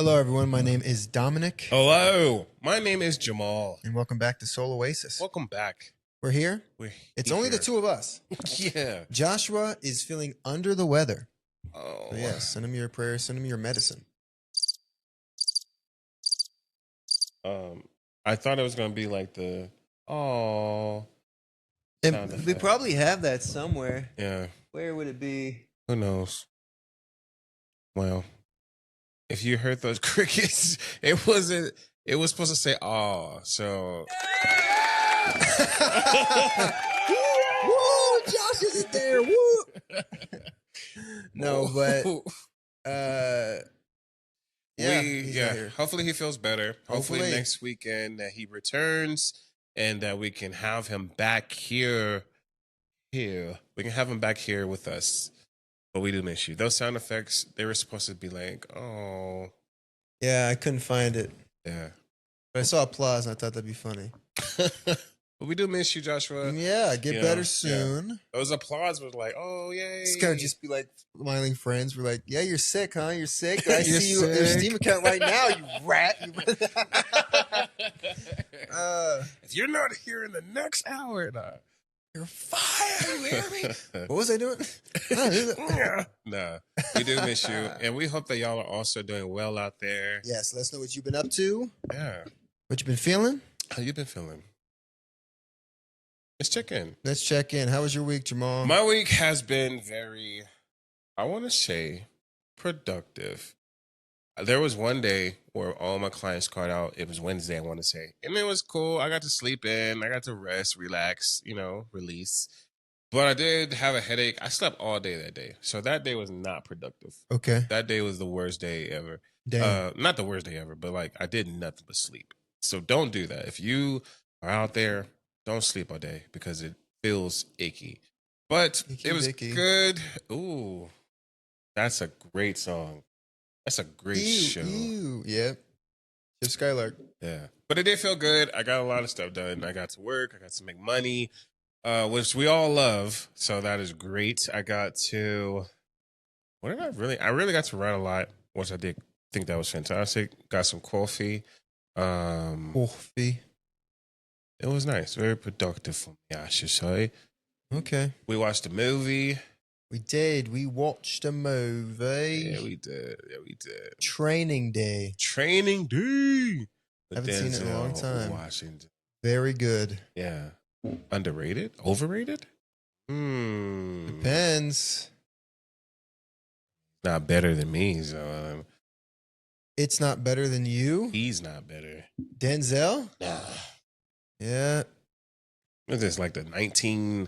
Hello, everyone. My name is Dominic, Hello, my name is Jamal. and welcome back to Soul Oasis. Welcome back. We're here. We're It's only the here. two of us. Yeah. Joshua is feeling under the weather. Oh, So yeah, send him your prayers. Send him your medicine. I thought it was gonna be like the sound And we effect. probably have that somewhere. Yeah. Where would it be? Who knows? Well, if you heard those crickets, it wasn't. It was supposed to say "oh," so. Woo! Josh is there. Woo! No, but yeah, he's not here. Hopefully he feels better. Hopefully Hopefully. next weekend that he returns and that we can have him back here. We can have him back here with us. But we do miss you. Those sound effects, they were supposed to be like, oh. Yeah, I couldn't find it. Yeah. But I saw applause and I thought that'd be funny. But we do miss you, Joshua. Yeah, get You better know, soon. yeah. Those applause was like, oh, yay. It's kind of just be like smiling friends. We're like, yeah, you're sick, huh? You're sick. I You're see you in your sick. Steam account right now, you rat. If you're not here in the next hour, You're fired. You hear me? What was I doing? Nah, we do miss you. And we hope that y'all are also doing well out there. Yes, let us know what you've been up to. Yeah. What you been feeling? How you been feeling? Let's check in. Let's check in. How was your week, Jamal? My week has been very, I want to say, productive. There was one day where all my clients called out. It was Wednesday, I want to say. And it was cool. I got to sleep in. I got to rest, relax, release. But I did have a headache. I slept all day that day. So that day was not productive. Okay. That day was the worst day ever. Damn. Not the worst day ever, but like I did nothing but sleep. So don't do that. If you are out there, don't sleep all day because it feels icky. But Icky it was dicky. good. Ooh, that's a great song. That's a great show. Yep. Chip Skylark. Yeah. But it did feel good. I got a lot of stuff done. I got to work. I got to make money, which we all love. So that is great. I got to, I really got to write a lot, which I did think that was fantastic. Got some coffee. Coffee. It was nice. Very productive for me, I should say. Okay. We watched a movie. We did. We watched a movie. Yeah, we did. Training Day. Training Day. Haven't seen it in a long time. Washington. Very good. Yeah. Underrated? Overrated? Depends. Not better than me, so It's not better than you. he's not better. Denzel? Nah. Yeah. What is this, like the 1900s?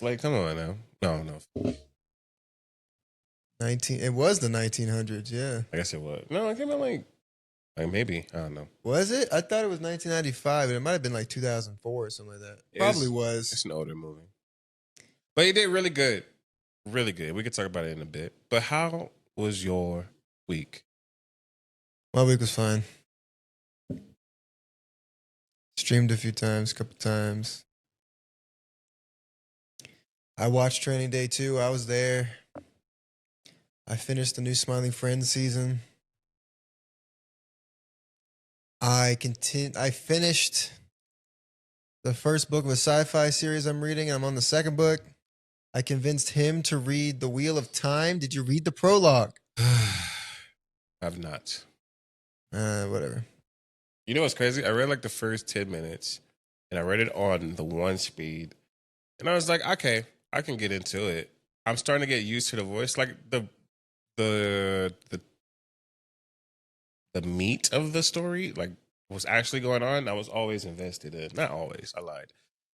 Like, come on now. No. It was the 1900s, yeah. I guess it was. No, it came out like maybe. I don't know. Was it? I thought it was 1995, and it might have been like 2004 or something like that. Probably was. It's an older movie. But he did really good. Really good. We could talk about it in a bit. But how was your week? My week was fine. Streamed a few times, a couple times. I watched Training Day too. I was there. I finished the new Smiling Friends season. I finished the first book of a sci-fi series I'm reading, and I'm on the second book. I convinced him to read The Wheel of Time. Did you read the prologue? I've not. Whatever. You know what's crazy? I read like the first 10 minutes and I read it on the one speed. And I was like, okay, I can get into it. I'm starting to get used to the voice. Like the meat of the story, like what's actually going on, I was always invested in. Not always, I lied.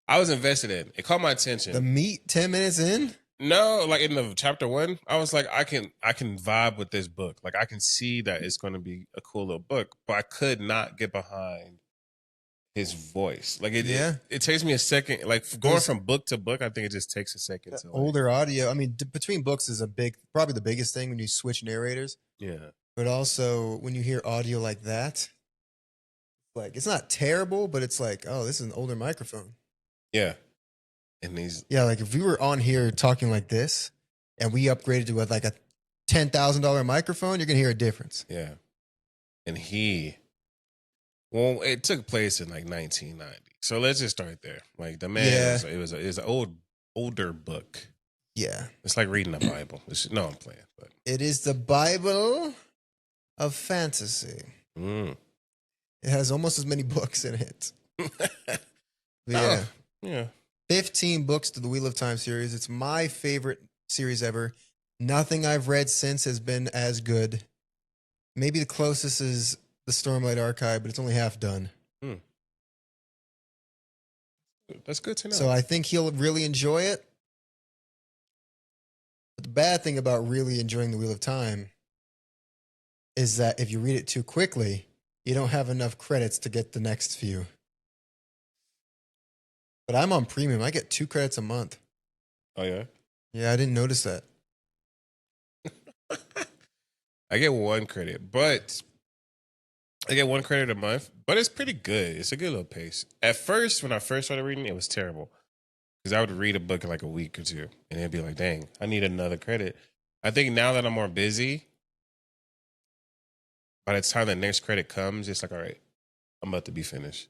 I was invested in. It caught my attention. The meat 10 minutes in? No, like in the chapter 1, I was like, I can vibe with this book. Like I can see that it's going to be a cool little book, but I could not get behind his voice. Like it takes me a second. Like going from book to book, I think it just takes a second. To older audio. I mean, between books is probably the biggest thing when you switch narrators. Yeah. But also when you hear audio like that, like it's not terrible, but it's like, oh, this is an older microphone. Yeah. And these. Yeah, like if we were on here talking like this and we upgraded to like a $10,000 microphone, you're gonna hear a difference. Yeah. And it took place in like 1990. So let's just start there. Like the man, it was an older book. Yeah. It's like reading the Bible. No, I'm playing. But It is the Bible of fantasy. Mm. It has almost as many books in it. Yeah. Yeah. 15 books to the Wheel of Time series. It's my favorite series ever. Nothing I've read since has been as good. Maybe the closest is the Stormlight Archive, but it's only half done. That's good to know. So I think he'll really enjoy it. But the bad thing about really enjoying the Wheel of Time is that if you read it too quickly, you don't have enough credits to get the next few. But I'm on premium. I get 2 credits a month. Oh, yeah? Yeah, I didn't notice that. I get 1 credit, but I get 1 credit a month, but it's pretty good. It's a good little pace. At first, when I first started reading, it was terrible because I would read a book in like a week or 2 and it'd be like, dang, I need another credit. I think now that I'm more busy, by the time the next credit comes, it's like, all right, I'm about to be finished.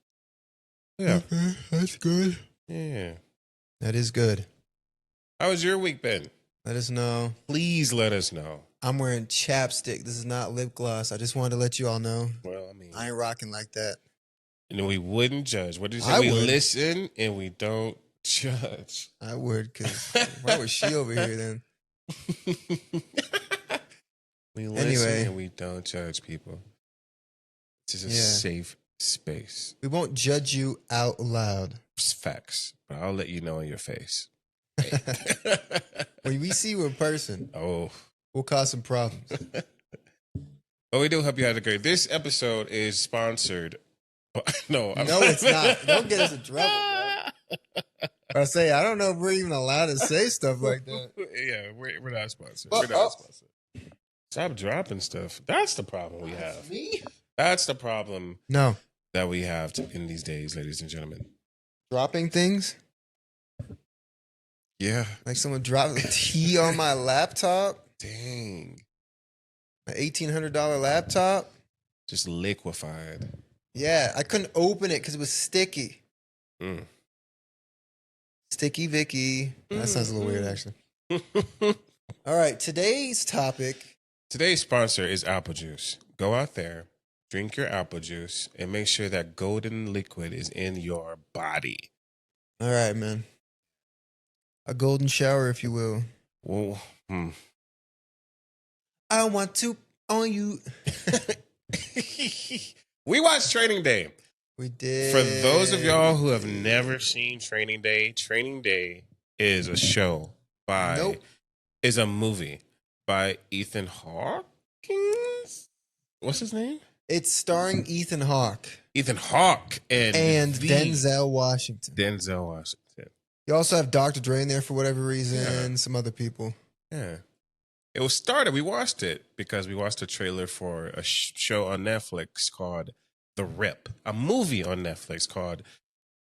Yeah. Okay, that's good. Yeah. That is good. How was your week, Ben? Let us know. Please let us know. I'm wearing chapstick. This is not lip gloss. I just wanted to let you all know. Well, I mean, I ain't rocking like that. You know, we wouldn't judge. What did you say? I We would. listen and we don't judge. I would, because why was she over here then? We listen Anyway. and we don't judge people. This is a Yeah. safe space. We won't judge you out loud. It's facts, but I'll let you know in your face. When we see you in person, Oh. we'll cause some problems. But we do hope you had a great. This episode is sponsored. No, No, it's not. Don't get us in trouble, bro. I say, I don't know if we're even allowed to say stuff like that. Yeah, we're not sponsored. Well, We're not sponsored. Stop dropping stuff. That's the problem we have. Me? That's the problem No. that we have in these days, ladies and gentlemen. Dropping things? Yeah. Like someone dropped the tea on my laptop? Dang. An $1,800 laptop? Just liquefied. Yeah, I couldn't open it because it was sticky. Mm. Sticky Vicky. That sounds a little weird, actually. All right, today's topic. Today's sponsor is apple juice. Go out there, drink your apple juice, and make sure that golden liquid is in your body. All right, man. A golden shower, if you will. Well, I want to on you. We watched Training Day. We did. For those of y'all who have never seen Training Day is a show is a movie by Ethan Hawkins. What's his name? It's starring Ethan Hawke. Ethan Hawke and Denzel Washington. Denzel Washington. You also have Dr. Dre in there for whatever reason, some other people. Yeah. We watched it because we watched a trailer for a show on Netflix called The Rip. A movie on Netflix called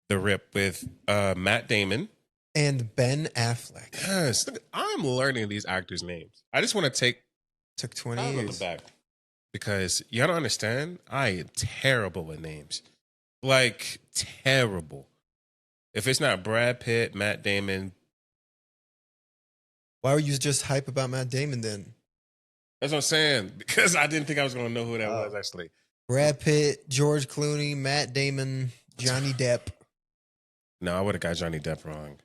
The Rip with Matt Damon. And Ben Affleck. Yes. Look, I'm learning these actors' names. I just want to Took 20 on the years. back. Because you don't understand, I am terrible with names. Like, terrible. If it's not Brad Pitt, Matt Damon. Why were you just hype about Matt Damon then? That's what I'm saying. Because I didn't think I was going to know who that was, actually. Brad Pitt, George Clooney, Matt Damon, Johnny Depp. No, I would have got Johnny Depp wrong.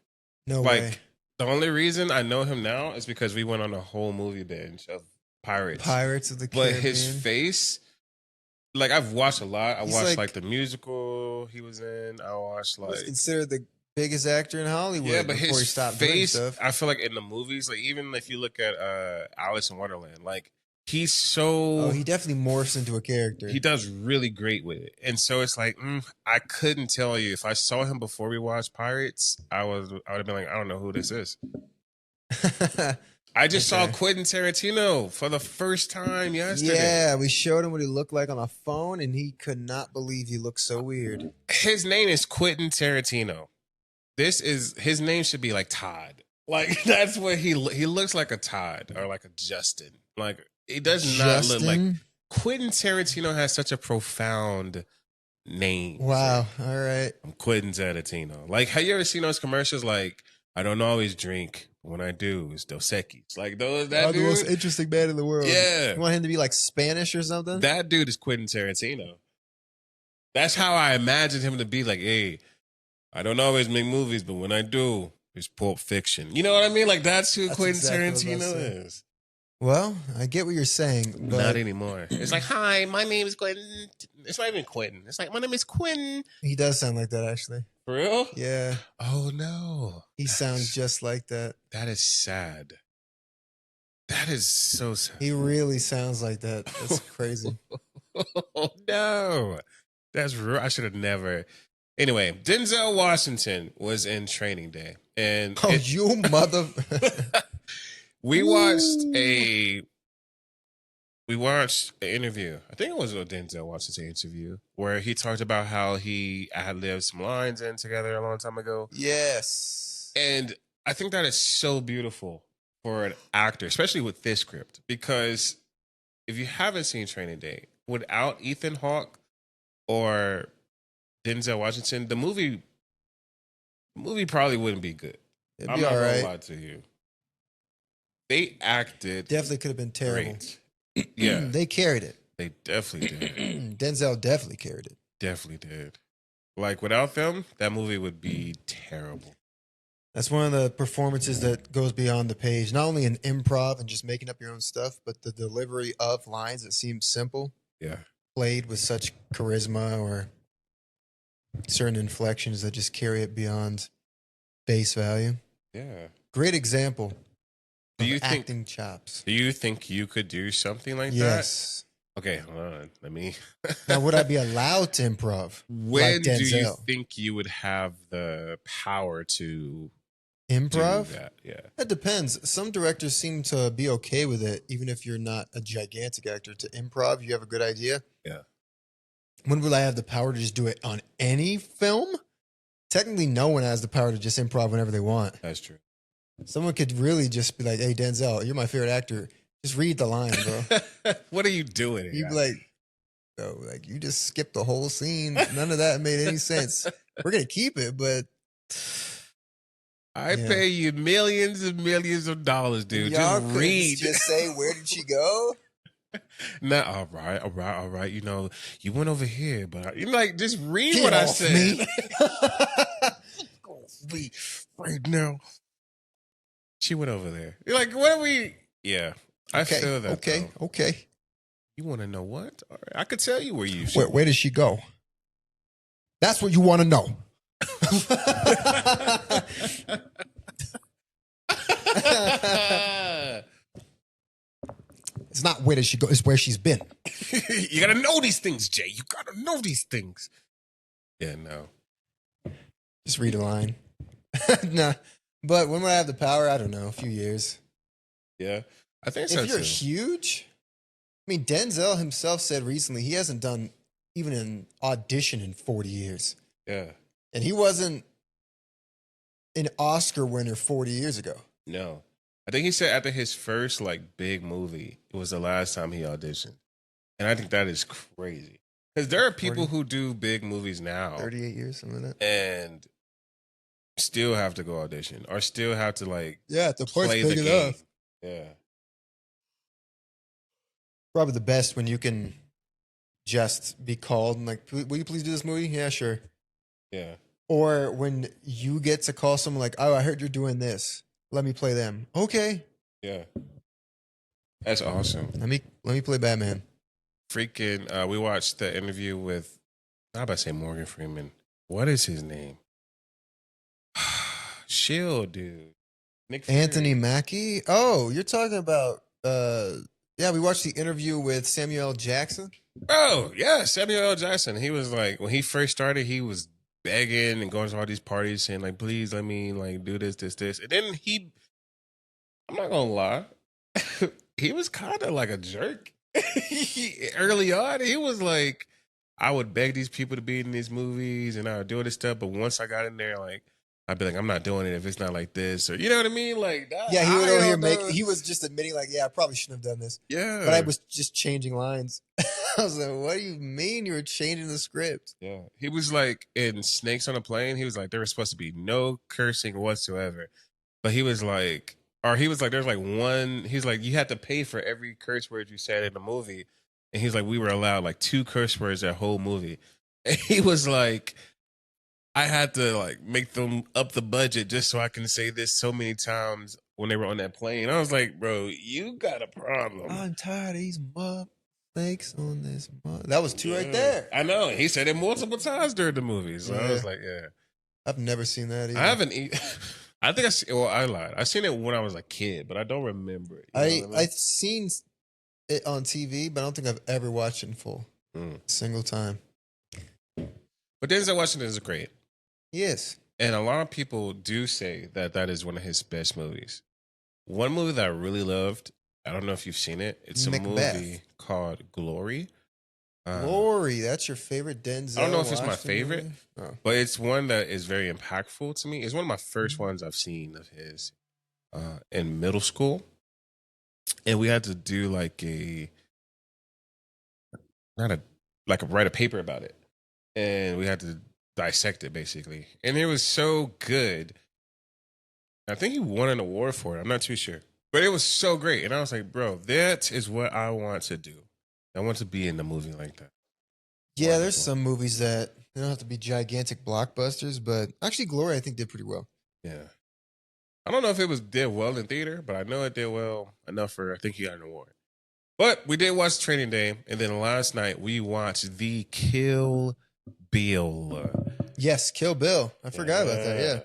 No way. The only reason I know him now is because we went on a whole movie binge of Pirates. Pirates of the Caribbean. But his face, like, I've watched a lot. I He's watched, like the musical he was in. I watched, He was considered the biggest actor in Hollywood but before he his stopped doing face, stuff. I feel like in the movies, like, even if you look at Alice in Wonderland, like, he's so... Oh, he definitely morphs into a character. He does really great with it. And so it's like, I couldn't tell you. If I saw him before we watched Pirates, I would have been like, I don't know who this is. I just saw Quentin Tarantino for the first time yesterday. Yeah, we showed him what he looked like on a phone, and he could not believe he looked so weird. His name is Quentin Tarantino. His name should be like Todd. Like, that's what he looks like, a Todd or like a Justin. Like it does not look like Quentin Tarantino has such a profound name. Wow. All right. I'm Quentin Tarantino. Like, have you ever seen those commercials? Like, I don't always drink. When I do, it's Dos Equis. Like those. That dude, the most interesting man in the world. Yeah. You want him to be like Spanish or something? That dude is Quentin Tarantino. That's how I imagined him to be. Like, hey, I don't always make movies, but when I do, it's Pulp Fiction. You know what I mean? Like, that's who Quentin Tarantino is. Well, I get what you're saying, but not anymore. It's like, hi, my name is Quentin. It's not even Quentin. It's like, my name is Quentin. He does sound like that, actually. For real? Yeah. Oh, no. He sounds just like that. That is sad. That is so sad. He really sounds like that. That's crazy. Oh, no. That's real. I should have never. Anyway, Denzel Washington was in Training Day. And you mother. We watched an interview. I think it was a Denzel Washington interview where he talked about how he had lived some lines in together a long time ago. Yes. And I think that is so beautiful for an actor, especially with this script, because if you haven't seen Training Day, without Ethan Hawke or Denzel Washington, the movie probably wouldn't be good. It'd be all right. I'm not gonna lie to you. They acted definitely could have been terrible. Great. Yeah, they carried it. They definitely did. Denzel definitely carried it. Definitely did. Like without them, that movie would be terrible. That's one of the performances that goes beyond the page. Not only in improv and just making up your own stuff, but the delivery of lines that seem simple. Yeah. Played with such charisma or certain inflections that just carry it beyond face value. Yeah. Great example. Do you think acting chops? Do you think you could do something like yes. that? Okay, hold on. Let me. Now, would I be allowed to improv? When like do you think you would have the power to improv? Do that? Yeah, that depends. Some directors seem to be okay with it, even if you're not a gigantic actor. To improv, you have a good idea. Yeah. When will I have the power to just do it on any film? Technically, no one has the power to just improv whenever they want. That's true. Someone could really just be like, "Hey, Denzel, you're my favorite actor. Just read the line, bro." What are you doing? You'd be like, "Oh, like you just skipped the whole scene. None of that made any sense. We're gonna keep it, but I pay you millions and millions of dollars, dude. Y'all just read. Just say, where did she go? Nah, all right. You know, you went over here, but you like just read what I said. Me. Right now. She went over there. You're like, what are we? Yeah, I feel that. Okay, though. Okay. You want to know what? All right. I could tell you where you should. Where did she go? That's what you want to know. It's not where did she go, it's where she's been. You gotta know these things, Jay. You gotta know these things. Yeah, no. Just read a line. Nah. But when will I have the power? I don't know. A few years. Yeah. I think so. If you're huge, I mean, Denzel himself said recently he hasn't done even an audition in 40 years. Yeah. And he wasn't an Oscar winner 40 years ago. No. I think he said after his first like big movie, it was the last time he auditioned. And I think that is crazy. Because there are people 40? who do big movies now. 38 years, something like that. And still have to go audition. Or still have to like the play the game. Enough. Yeah. Probably the best when you can just be called and like, will you please do this movie? Yeah, sure. Yeah. Or when you get to call someone like, oh, I heard you're doing this. Let me play them. Okay. Yeah. That's awesome. Let me play Batman. Freaking, we watched the interview with, I'm about to say Morgan Freeman. What is his name? Shield, dude. Nick Fury. Anthony Mackie. Oh, you're talking about, we watched the interview with Samuel L. Jackson. Oh, yeah, Samuel L. Jackson. He was like, when he first started, he was begging and going to all these parties saying like, please let me like do this. And then I'm not going to lie, he was kind of like a jerk. Early on, he was like, I would beg these people to be in these movies and I would do all this stuff. But once I got in there, like, I'd be like, I'm not doing it if it's not like this, or you know what I mean? Like that. Yeah, he would I over here don't know. he was just admitting like, yeah, I probably shouldn't have done this. Yeah. But I was just changing lines. I was like, what do you mean you were changing the script? Yeah. He was like in Snakes on a Plane, he was like, there was supposed to be no cursing whatsoever. But he was like, or he was like, there's like one, he's like, you had to pay for every curse word you said in the movie. And he's like, we were allowed like 2 curse words that whole movie. And he was like, I had to like make them up the budget just so I can say this so many times when they were on that plane. I was like, bro, you got a problem. I'm tired of these snakes on this. That was 2 right there. I know. He said it multiple times during the movie. So I was like, yeah. I've never seen that either. I haven't. I think I lied. I seen it when I was a kid, but I don't remember it. I've seen it on TV, but I don't think I've ever watched it in full. Single time. But Denzel Washington is great. Yes. And a lot of people do say that that is one of his best movies. One movie that I really loved, I don't know if you've seen it. It's a movie called Glory. Glory, that's your favorite Denzel? I don't know if it's my Washington favorite, movie? but it's one that is very impactful to me. It's one of my first ones I've seen of his in middle school. And we had to do like write a paper about it. And we had to dissect it basically. And it was so good. I think he won an award for it. I'm not too sure. But it was so great. And I was like, bro, that is what I want to do. I want to be in a movie like that. Yeah, there's some movies that they don't have to be gigantic blockbusters, but actually Glory I think did pretty well. Yeah. I don't know if it did well in theater, but I know it did well enough I think he got an award. But we did watch Training Day, and then last night we watched the Kill Bill. Yes, Kill Bill. I forgot about that, yeah.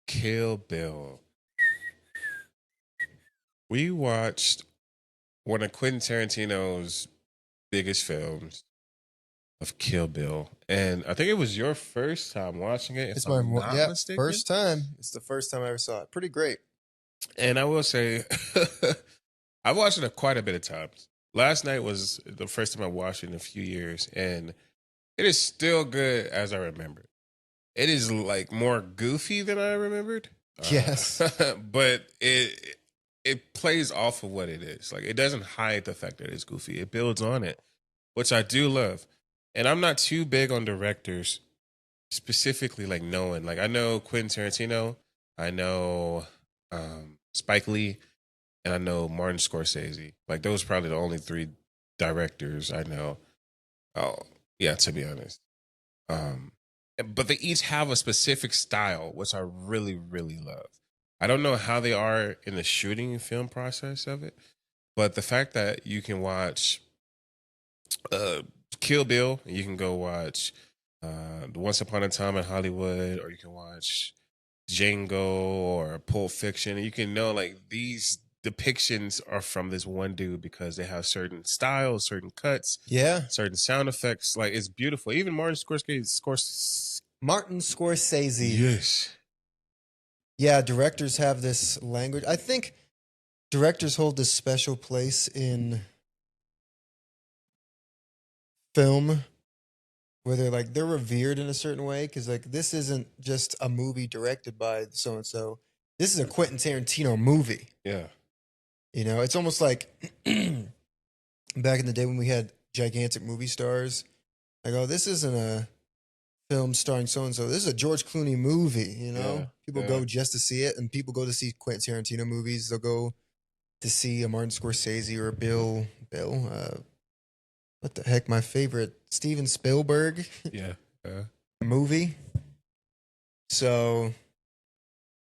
Kill Bill. We watched one of Quentin Tarantino's biggest films of Kill Bill. And I think it was your first time watching it. It's my first time. It's the first time I ever saw it. Pretty great. And I will say, I've watched it quite a bit of times. Last night was the first time I watched it in a few years. And it is still good as I remember. It is like more goofy than I remembered. Yes. But it plays off of what it is. Like, it doesn't hide the fact that it's goofy. It builds on it, which I do love. And I'm not too big on directors, specifically like knowing. Like, I know Quentin Tarantino, I know Spike Lee, and I know Martin Scorsese. Like, those are probably the only 3 directors I know. Oh, yeah, to be honest. But they each have a specific style, which I really, really love. I don't know how they are in the shooting and film process of it, but the fact that you can watch Kill Bill, and you can go watch Once Upon a Time in Hollywood, or you can watch Django or Pulp Fiction, and you can know like these depictions are from this one dude because they have certain styles, certain cuts, certain sound effects. Like, it's beautiful. Even Martin Scorsese. Yes. Yeah, directors have this language. I think directors hold this special place in film where they're revered in a certain way, because like this isn't just a movie directed by so and so. This is a Quentin Tarantino movie. Yeah. You know, it's almost like back in the day when we had gigantic movie stars. Like, oh, this isn't a film starring so and so. This is a George Clooney movie. You know, people go just to see it, and people go to see Quentin Tarantino movies. They'll go to see a Martin Scorsese or a Bill. What the heck? My favorite Steven Spielberg. Yeah. Movie. So,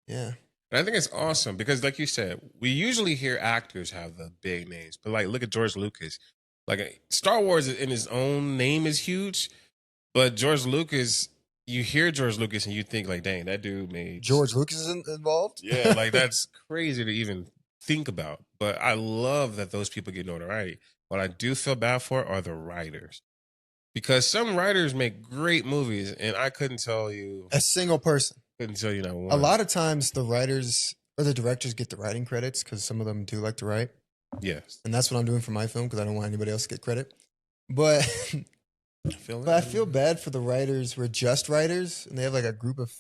yeah. And I think it's awesome because, like you said, we usually hear actors have the big names, but like, look at George Lucas. Like, Star Wars in his own name is huge, but George Lucas, you hear George Lucas and you think like, dang, that dude made George Lucas is involved. Yeah, like that's crazy to even think about. But I love that those people get notoriety. What I do feel bad for are the writers, because some writers make great movies, and I couldn't tell you a single person. Couldn't tell you not one. A lot of times the writers or the directors get the writing credits because some of them do like to write. Yes. And that's what I'm doing for my film because I don't want anybody else to get credit. But I feel bad for the writers who are just writers and they have like a group of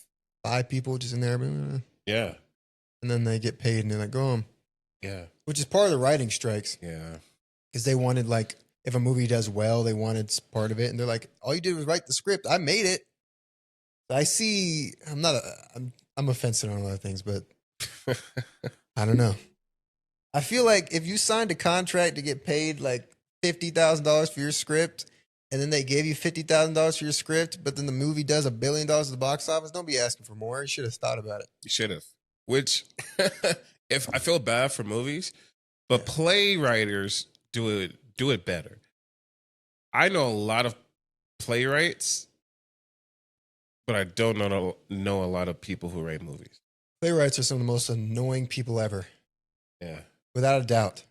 5 people just in there, and Yeah. then they get paid and they're like, go home. Yeah. Which is part of the writing strikes Yeah. because they wanted like if a movie does well, they wanted part of it, and they're like, all you did was write the script. I made it. I see. I'm offensive on a lot of things, but I don't know. I feel like if you signed a contract to get paid like $50,000 for your script, and then they gave you $50,000 for your script, but then the movie does $1 billion at the box office, don't be asking for more. You should have thought about it. You should have. Which, if I feel bad for movies, but playwriters do it better. I know a lot of playwrights, but I don't know a lot of people who write movies. Playwrights are some of the most annoying people ever, Yeah. without a doubt.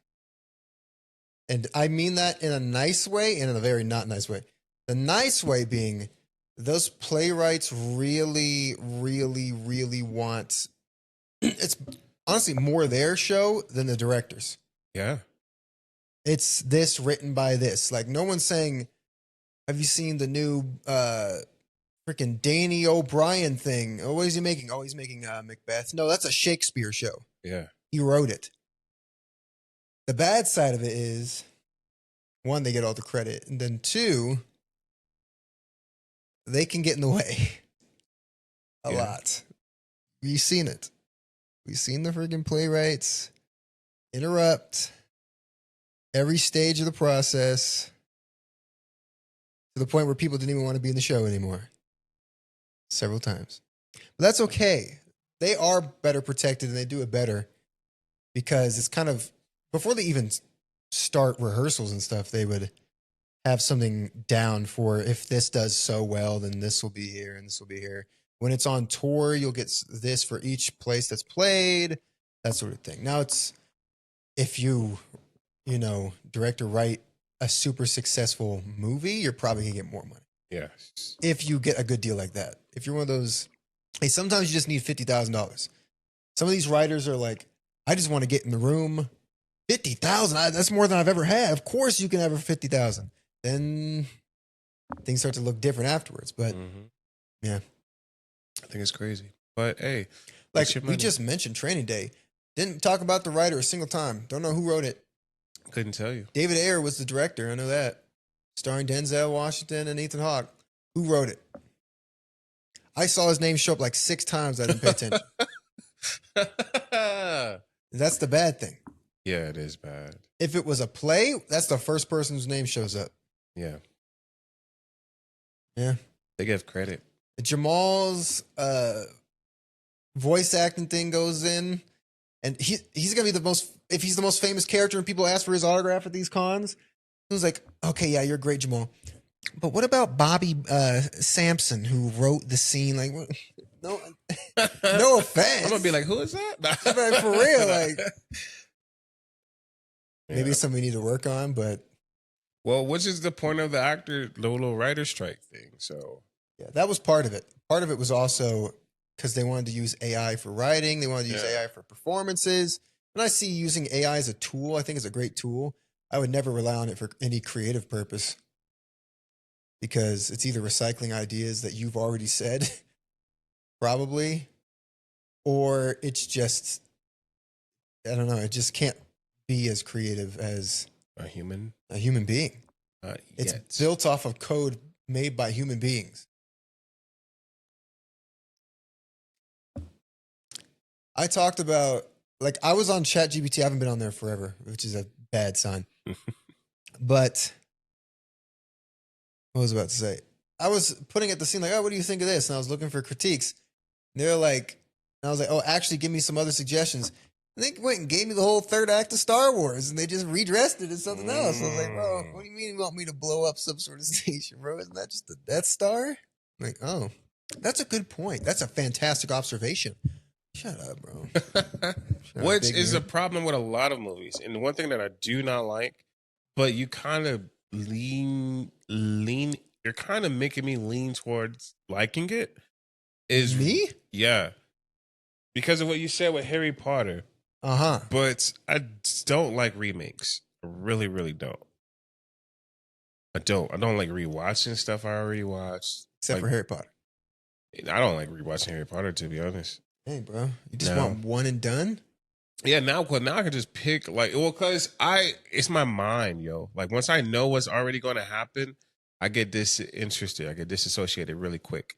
And I mean that in a nice way and in a very not nice way. The nice way being those playwrights really, really, really want it's honestly more their show than the director's. Yeah. It's this written by this. Like no one's saying, have you seen the new freaking Danny O'Brien thing? Oh, what is he making? Oh, he's making Macbeth. No, that's a Shakespeare show. Yeah. He wrote it. The bad side of it is, one, they get all the credit, and then two, they can get in the way a lot. We've seen it. We've seen the freaking playwrights interrupt every stage of the process to the point where people didn't even want to be in the show anymore. Several times. But that's okay. They are better protected and they do it better because it's kind of, before they even start rehearsals and stuff, they would have something down for if this does so well, then this will be here and this will be here. When it's on tour, you'll get this for each place that's played, that sort of thing. Now it's, if you direct or write a super successful movie, you're probably gonna get more money. Yeah. If you get a good deal like that. If you're one of those, hey, sometimes you just need $50,000. Some of these writers are like, I just want to get in the room. 50,000, that's more than I've ever had. Of course you can have 50,000. Then things start to look different afterwards. But yeah. I think it's crazy. But hey, like we just mentioned Training Day. Didn't talk about the writer a single time. Don't know who wrote it. Couldn't tell you. David Ayer was the director. I know that. Starring Denzel Washington and Ethan Hawke. Who wrote it? I saw his name show up like 6 times. I didn't pay attention. That's the bad thing. Yeah, it is bad. If it was a play, that's the first person whose name shows up. Yeah. Yeah. They give credit. Jamal's voice acting thing goes in, and he's gonna be the most, if he's the most famous character and people ask for his autograph at these cons, who's like, okay, yeah, you're great, Jamal. But what about Bobby Sampson, who wrote the scene? Like, no, no offense. I'm gonna be like, who is that? Like, for real, like, maybe something we need to work on. But well, which is the point of the little writer strike thing? So yeah, that was part of it. Part of it was also because they wanted to use AI for writing. They wanted to use AI for performances. And I see using AI as a tool. I think it's a great tool. I would never rely on it for any creative purpose because it's either recycling ideas that you've already said, probably, or it's just, I don't know, it just can't be as creative as a human being. It's built off of code made by human beings. I talked about, like, I was on ChatGPT. I haven't been on there forever, which is a bad sign. But what was I about to say? I was putting at the scene like, oh, what do you think of this? And I was looking for critiques. And they're like, and I was like, oh, actually, give me some other suggestions. And they went and gave me the whole third act of Star Wars, and they just redressed it as something else. I was like, bro, what do you mean you want me to blow up some sort of station, bro? Isn't that just the Death Star? I'm like, oh, that's a good point. That's a fantastic observation. Shut up, bro. Which is a problem with a lot of movies. And one thing that I do not like, but you kind of lean, you're kind of making me lean towards liking it. Is me? Yeah. Because of what you said with Harry Potter. Uh-huh. But I don't like remakes. I really, really don't. I don't like rewatching stuff I already watched. Except for Harry Potter. I don't like rewatching Harry Potter, to be honest. Hey, bro, you just No. want one and done? Yeah, now I can just pick like, well, cause it's my mind, yo. Like once I know what's already going to happen, I get disinterested. I get disassociated really quick.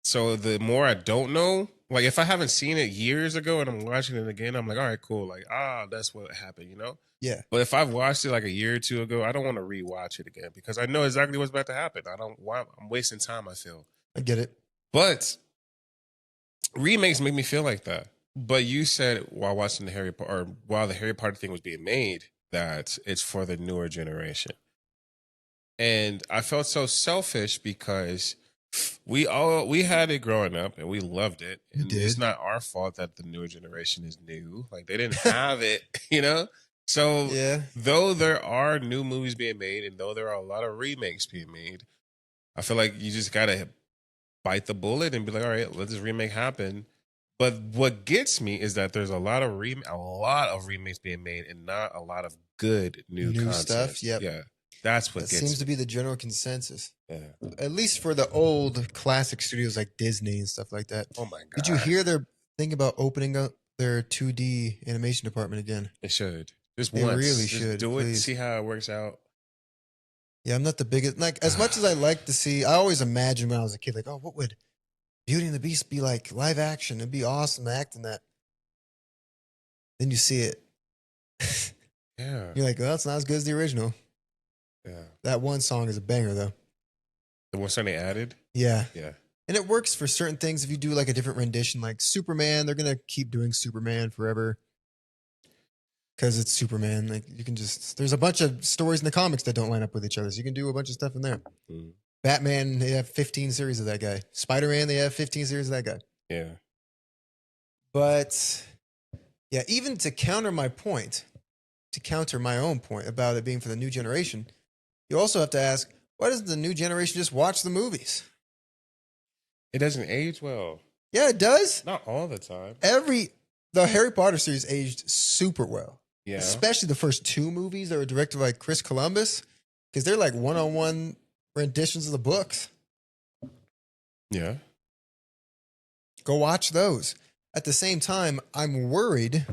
So the more I don't know, like if I haven't seen it years ago and I'm watching it again, I'm like, all right, cool. Like, that's what happened, you know? Yeah, But if I've watched it like a year or two ago, I don't want to rewatch it again because I know exactly what's about to happen. I don't why I'm wasting time, I feel. I get it. But remakes make me feel like that. But you said while watching the Harry Potter, or while the Harry Potter thing was being made, that it's for the newer generation. And I felt so selfish because we had it growing up and we loved it. We And did. it's not our fault that the newer generation is new. Like they didn't have it, you know? So Yeah, though there are new movies being made and though there are a lot of remakes being made, I feel like you just gotta bite the bullet and be like, all right, let this remake happen. But what gets me is that there's a lot of remakes being made and not a lot of good new content. stuff. Yep. Yeah. That's what That gets seems to me. be the general consensus. Yeah. At least for the old classic studios like Disney and stuff like that. Oh my god. Did you hear they're thinking about opening up their 2D animation department again? It should. Just They once. really Just should, do it, please. see how it works out. Yeah, I'm not the biggest. Like, as much as I like to see, I always imagined when I was a kid, like, oh, what would Beauty and the Beast be like live action? It'd be awesome acting that. Then you see it. Yeah. You're like, well, it's not as good as the original. Yeah. That one song is a banger, though. The one song they added? Yeah. Yeah. And it works for certain things. If you do like a different rendition, like Superman, they're going to keep doing Superman forever because it's Superman. Like, you can just, there's a bunch of stories in the comics that don't line up with each other. So you can do a bunch of stuff in there. Mm. Batman, they have 15 series of that guy. Spider-Man, they have 15 series of that guy. Yeah. But yeah, even to counter my point, to counter my own point about it being for the new generation, you also have to ask, why doesn't the new generation just watch the movies? It doesn't age well. Yeah, it does. Not all the time. The Harry Potter series aged super well. Yeah. Especially the first two movies that were directed by Chris Columbus, because they're like one-on-one renditions of the books. Yeah. Go watch those. At the same time, I'm worried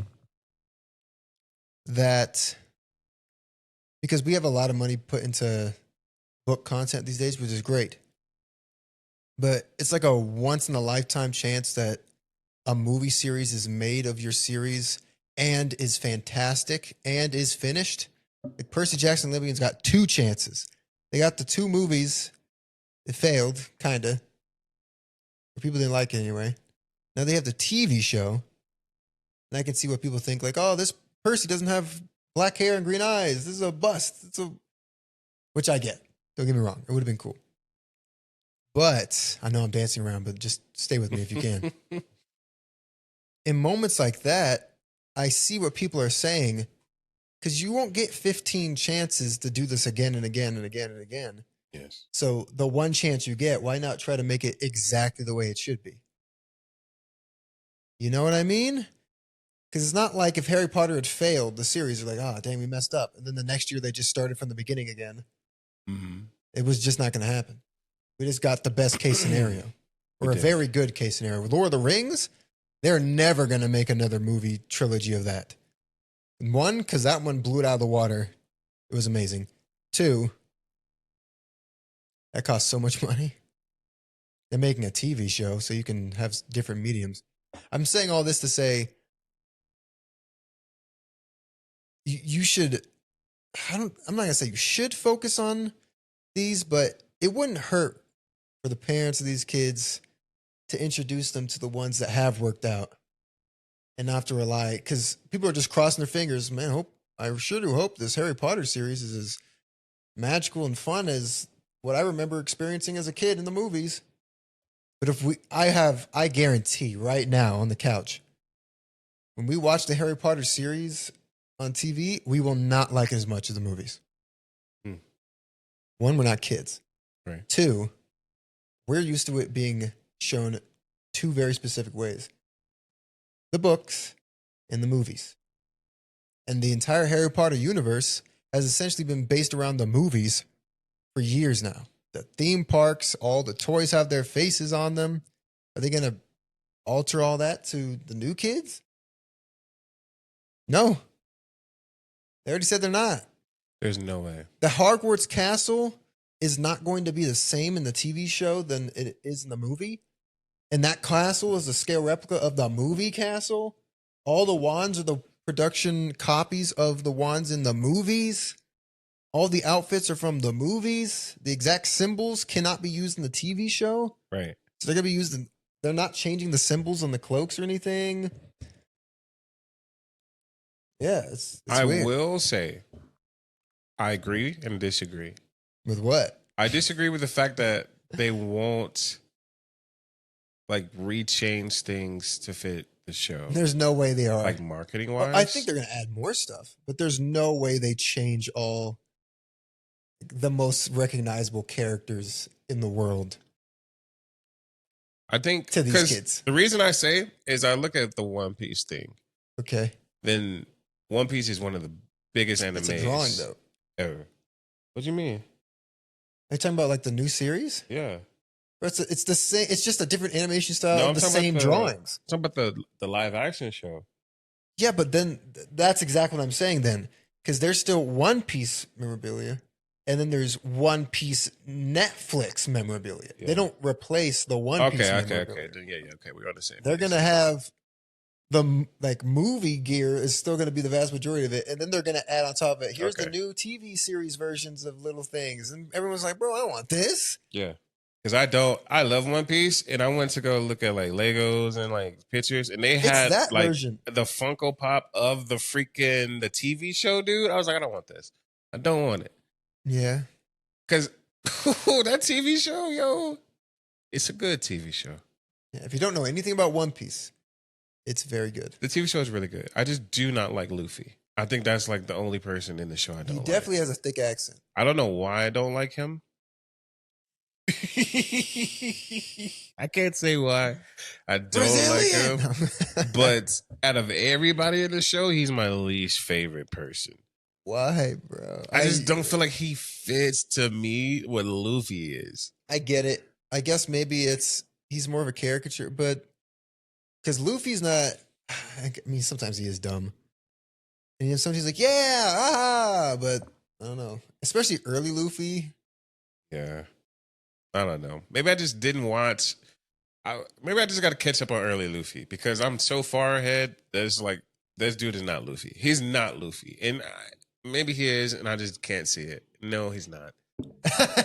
that because we have a lot of money put into book content these days, which is great. But it's like a once in a lifetime chance that a movie series is made of your series and is fantastic and is finished. Like Percy Jackson and Libyans got two chances. They got the two movies. It failed, kind of. People didn't like it anyway. Now they have the TV show. And I can see what people think, like, oh, this Percy doesn't have black hair and green eyes. This is a bust. Which I get. Don't get me wrong. It would have been cool. But I know I'm dancing around, but just stay with me if you can. In moments like that, I see what people are saying because you won't get 15 chances to do this again and again and again and again. Yes. So the one chance you get, why not try to make it exactly the way it should be? You know what I mean? Because it's not like if Harry Potter had failed, the series are like, oh, dang, we messed up. And then the next year they just started from the beginning again. Mm-hmm. It was just not going to happen. We just got the best case scenario or a very good case scenario. With Lord of the Rings, they're never going to make another movie trilogy of that. One, because that one blew it out of the water. It was amazing. Two, that costs so much money. They're making a TV show so you can have different mediums. I'm saying all this to say you should, I'm not going to say you should focus on these, but it wouldn't hurt for the parents of these kids to introduce them to the ones that have worked out and not have to rely, because people are just crossing their fingers. Man, I sure do hope this Harry Potter series is as magical and fun as what I remember experiencing as a kid in the movies. But I guarantee right now on the couch, when we watch the Harry Potter series on TV, we will not like it as much as the movies. One, we're not kids. Right. Two, we're used to it being shown two very specific ways: the books and the movies. And the entire Harry Potter universe has essentially been based around the movies for years now. The theme parks, all the toys have their faces on them. Are they going to alter all that to the new kids? No. They already said they're not. There's no way. The Hogwarts castle is not going to be the same in the TV show than it is in the movie. And that castle is a scale replica of the movie castle. All the wands are the production copies of the wands in the movies. All the outfits are from the movies. The exact symbols cannot be used in the TV show. Right. So they're going to be used in, they're not changing the symbols on the cloaks or anything. Yeah, it's I weird. will say, I agree and disagree. With what? I disagree with the fact that they won't like rechange things to fit the show. There's no way they are. Like marketing wise. I think they're going to add more stuff, but there's no way they change all the most recognizable characters in the world. I think to these kids. The reason I say is I look at the One Piece thing. Okay. Then One Piece is one of the biggest animes. It's a drawing though. Ever. What do you mean? Are you talking about like the new series? Yeah. It's the same. It's just a different animation style. No, I'm the same drawings. I'm talking about the live action show. Yeah, but then that's exactly what I'm saying. Then because there's still One Piece memorabilia, and then there's One Piece Netflix memorabilia. Yeah. They don't replace the One Piece. Okay. Yeah. Okay, we're on the same. They're gonna have the like movie gear is still gonna be the vast majority of it, and then they're gonna add on top of it. Here's the new TV series versions of little things, and everyone's like, "Bro, I want this." Yeah. Because I love One Piece, and I went to go look at like Legos and like pictures, and they had that like version. The Funko Pop of the TV show, dude. I was like, I don't want this. I don't want it. Yeah. Because that TV show, yo, it's a good TV show. Yeah, if you don't know anything about One Piece, it's very good. The TV show is really good. I just do not like Luffy. I think that's like the only person in the show I don't like. He definitely has a thick accent. I don't know why I don't like him. I can't say why I don't Brazilian. like him, but out of everybody in the show, he's my least favorite person. Why, bro? I just don't feel like he fits to me what Luffy is. I get it. I guess maybe he's more of a caricature, but because Luffy's not. I mean, sometimes he is dumb, and sometimes he's like, "Yeah, but I don't know." Especially early Luffy. Yeah. I don't know. Maybe I just didn't watch. Maybe I just got to catch up on early Luffy because I'm so far ahead. There's like this dude is not Luffy. He's not Luffy, and maybe he is, and I just can't see it. No, he's not.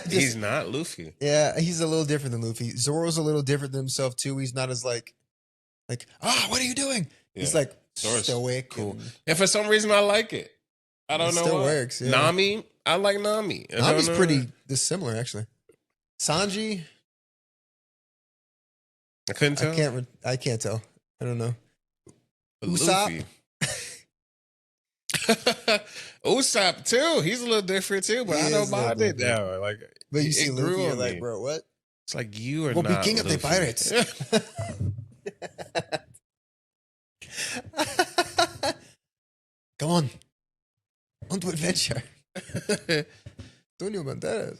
He's not Luffy. Yeah, he's a little different than Luffy. Zoro's a little different than himself too. He's not as like, what are you doing? Yeah. He's like stoic. Cool. And for some reason, I like it. I don't know. Still why. Works. Yeah. Nami, I like Nami. Nami's pretty dissimilar, actually. Sanji, I couldn't tell. I can't tell. I don't know. Usopp. Usopp too. He's a little different too, but I don't mind it now. Like, but you see Luffy, you're like, bro, what? It's like you are not. Be king Luffy. Of the pirates. Come on to adventure. Antonio Banderas.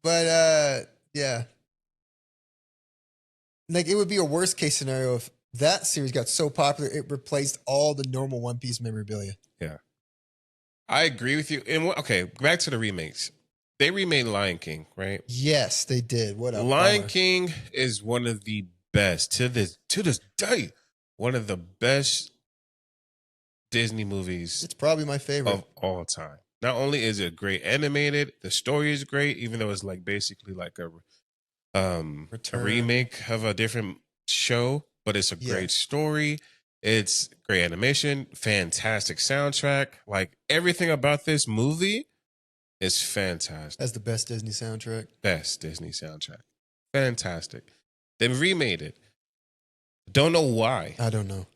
But yeah. Like it would be a worst case scenario if that series got so popular it replaced all the normal One Piece memorabilia. Yeah. I agree with you. And okay, back to the remakes. They remade Lion King, right? Yes, they did. What up? Lion King is one of the best to this day. One of the best Disney movies. It's probably my favorite of all time. Not only is it great animated, the story is great, even though it's like basically like a remake of a different show, but it's a great story. It's great animation, fantastic soundtrack. Like everything about this movie is fantastic. That's the best Disney soundtrack. Best Disney soundtrack. Fantastic. They remade it. Don't know why. I don't know.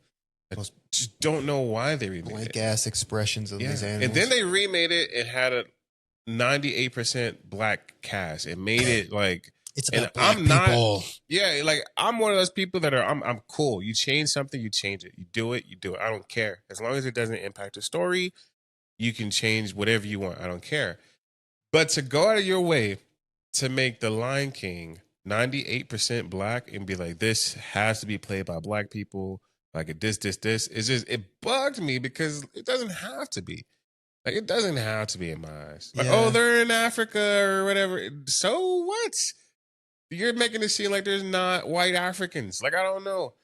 I just don't know why they remade Blank ass expressions of these animals. And then they remade it. It had a 98% black cast. It made it like it's about black people. Like I'm one of those people that are I'm cool. You change something, you change it. You do it. I don't care. As long as it doesn't impact the story, you can change whatever you want. I don't care. But to go out of your way to make the Lion King 98% black and be like, this has to be played by black people. Like this. It's just, it bugged me because it doesn't have to be. Like, it doesn't have to be in my eyes. Like, oh, Yeah. they're in Africa or whatever. So what? You're making it seem like there's not white Africans. Like, I don't know.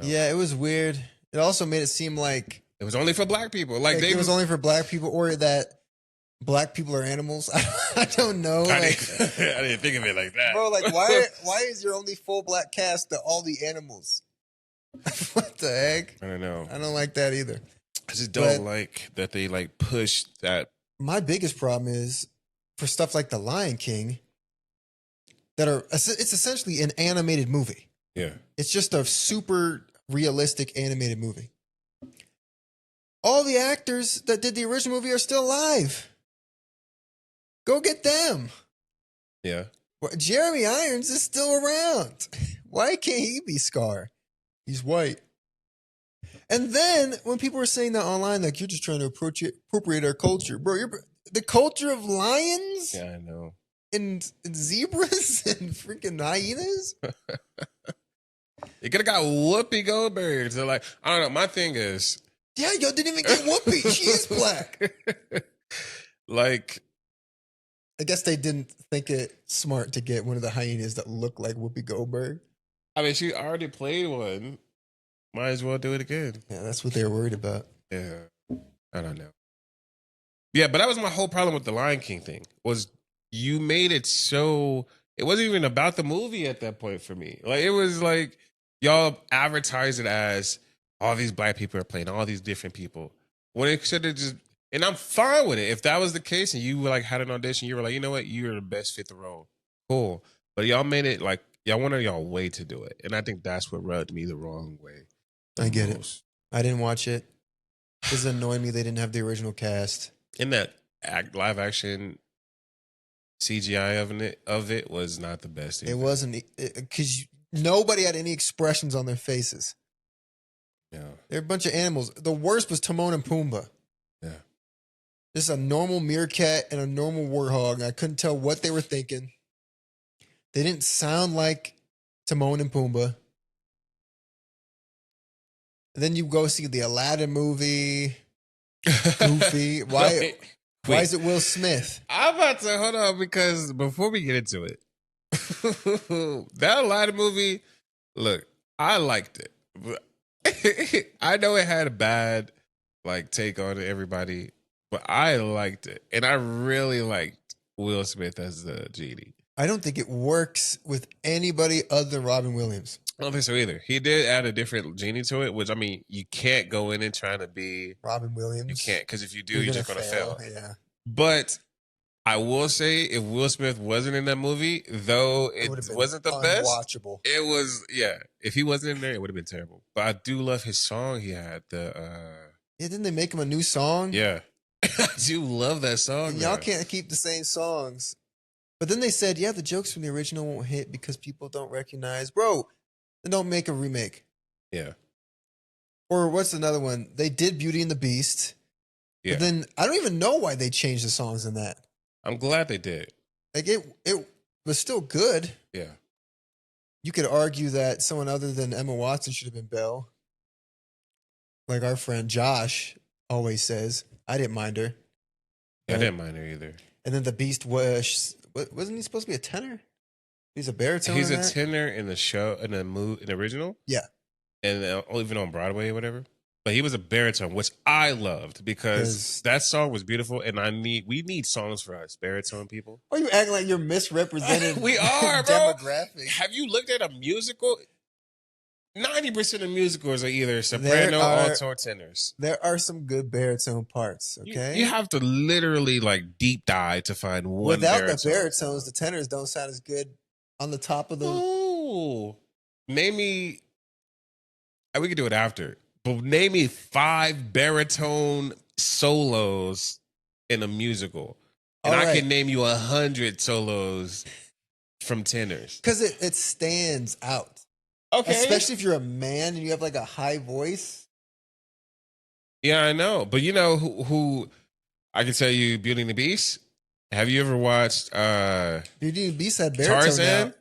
Yeah, it was weird. It also made it seem like It was only for black people. Like they it was only for black people, or that black people are animals. I don't know. I Like, didn't think of it like that. bro, like why is your only full black cast all the animals? What the heck? I don't know. I don't like that either. I just don't like that they like push that. My biggest problem is for stuff like The Lion King it's essentially an animated movie. Yeah. It's just a super realistic animated movie. All the actors that did the original movie are still alive. Go get them. Yeah. Jeremy Irons is still around. Why can't he be Scar? He's white. And then when people were saying that online, like, you're just trying to appropriate our culture. Bro, the culture of lions? Yeah, I know. And zebras and freaking hyenas? You could have got Whoopi Goldberg. So, like, I don't know. My thing is, yeah, yo, didn't even get Whoopi. She is black. Like, I guess they didn't think it smart to get one of the hyenas that look like Whoopi Goldberg. I mean, she already played one. Might as well do it again. Yeah, that's what they were worried about. Yeah. I don't know. Yeah, but that was my whole problem with the Lion King thing. Was you made it so it wasn't even about the movie at that point for me. Like, it was like y'all advertised it as all these black people are playing all these different people. When it should have just, and I'm fine with it. If that was the case and you were like had an audition, you were like, you know what, you're the best fit the role. Cool. But y'all made it like y'all wanted y'all way to do it. And I think that's what rubbed me the wrong way. I get it. I didn't watch it. This annoyed me they didn't have the original cast. And that live action CGI of it was not the best. It wasn't, because nobody had any expressions on their faces. Yeah. They're a bunch of animals. The worst was Timon and Pumbaa. Yeah. Just a normal meerkat and a normal warthog. I couldn't tell what they were thinking. They didn't sound like Timon and Pumbaa. And then you go see the Aladdin movie. Goofy. Why is it Will Smith? I'm about to hold on because before we get into it, that Aladdin movie, look, I liked it. But I know it had a bad like take on everybody, but I liked it. And I really liked Will Smith as the genie. I don't think it works with anybody other than Robin Williams. I don't think so either. He did add a different genie to it, which, I mean, you can't go in and trying to be Robin Williams. You can't, because if you do, you're just going to fail. Yeah. But I will say, if Will Smith wasn't in that movie, though it wasn't the best, unwatchable. It was, yeah. If he wasn't in there, it would have been terrible. But I do love his song he had. Yeah, didn't they make him a new song? Yeah. I do love that song. And y'all can't keep the same songs. But then they said, yeah, the jokes from the original won't hit because people don't recognize. Bro, then don't make a remake. Yeah. Or what's another one? They did Beauty and the Beast. Yeah. But then I don't even know why they changed the songs in that. I'm glad they did. Like, it was still good. Yeah. You could argue that someone other than Emma Watson should have been Belle. Like our friend Josh always says. I didn't mind her. I didn't mind her either. And then the Beast wasn't he supposed to be a tenor? He's a baritone. He's a tenor in the show, in the original. Yeah. And even on Broadway or whatever. But he was a baritone, which I loved because that song was beautiful. And we need songs for us baritone people. Why are you acting like you're misrepresented? We are, bro. Demographic. Have you looked at a musical? 90% of musicals are either soprano, alto, or tenors. There are some good baritone parts, okay? You have to literally like deep dive to find one. Without baritone. the baritones, the tenors don't sound as good on the top of the... Oh, name me... We could do it after. But name me 5 baritone solos in a musical. And I can name you 100 solos from tenors. Because it stands out. Okay. Especially if you're a man and you have like a high voice. Yeah, I know. But you know who I can tell you Beauty and the Beast? Have you ever watched Beauty and the Beast had baritone Tarzan? now.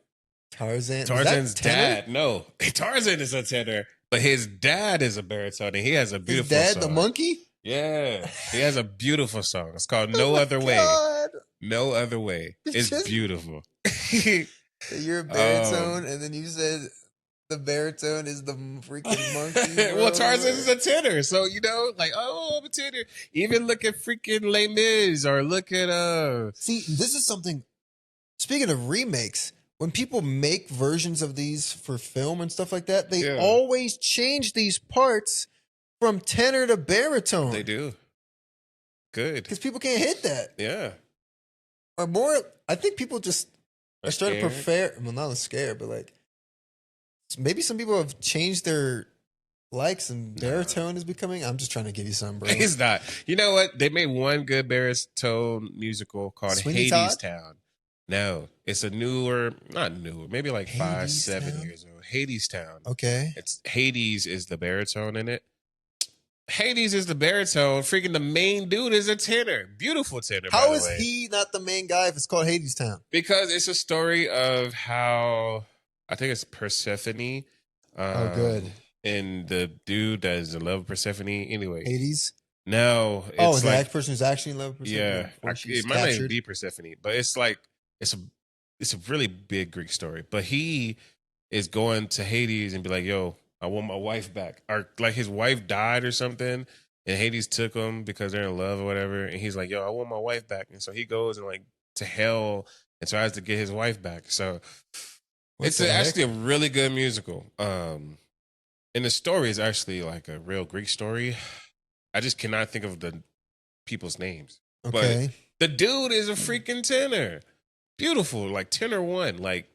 Tarzan. Was Tarzan's that tenor? dad. No, Tarzan is a tenor, but his dad is a baritone, and he has a His beautiful dad, song. the monkey? Yeah, he has a beautiful song. It's called "No Oh my Other Way." God. No Other Way. It's Just- beautiful. You're a baritone, and then you said the baritone is the freaking monkey. Bro. Well, Tarzan is a tenor, so you know, like, oh, I'm a tenor. Even look at freaking Les Mis, or look at See, this is something. Speaking of remakes, when people make versions of these for film and stuff like that, they Yeah. always change these parts from tenor to baritone. They do. Good. Because people can't hit that. Yeah. Or more, I think people just are starting to scared. prefer, well, not scared, but like, maybe some people have changed their likes and baritone is becoming, I'm just trying to give you some, bro. It's not. You know what? They made one good baritone musical called Sweeney Hades Todd? Town. No, it's a newer, not newer, maybe like 5, Hades 7 Town? years old. Hades Town. Okay. It's Hades is the baritone in it. Hades is the baritone. Freaking the main dude is a tenor. Beautiful tenor. How by is the way. he not the main guy if it's called Hades Town? Because it's a story of how I think it's Persephone. Good. And the dude that is in love with Persephone. Anyway, Hades? no. It's Oh, is like, the person who's actually in love with Persephone? yeah, before she's it might not even captured? be Persephone, but it's like it's a really big Greek story. But he is going to Hades and be like, "Yo, I want my wife back," or like his wife died or something, and Hades took him because they're in love or whatever. And he's like, "Yo, I want my wife back," and so he goes and like to hell and tries to get his wife back. So What it's the heck? actually a really good musical. And the story is actually like a real Greek story. I just cannot think of the people's names. Okay. The dude is a freaking tenor. Beautiful, like tenor one, like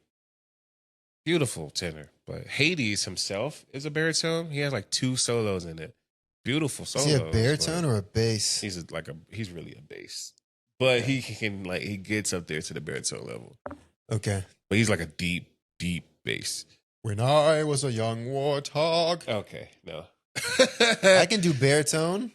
beautiful tenor. But Hades himself is a baritone. He has like 2 solos in it. Beautiful Is solos. he a baritone but or a bass? he's really a bass. But he can like he gets up there to the baritone level. Okay. But he's like a deep, deep bass. When I was a young warthog. Okay, no. I can do baritone.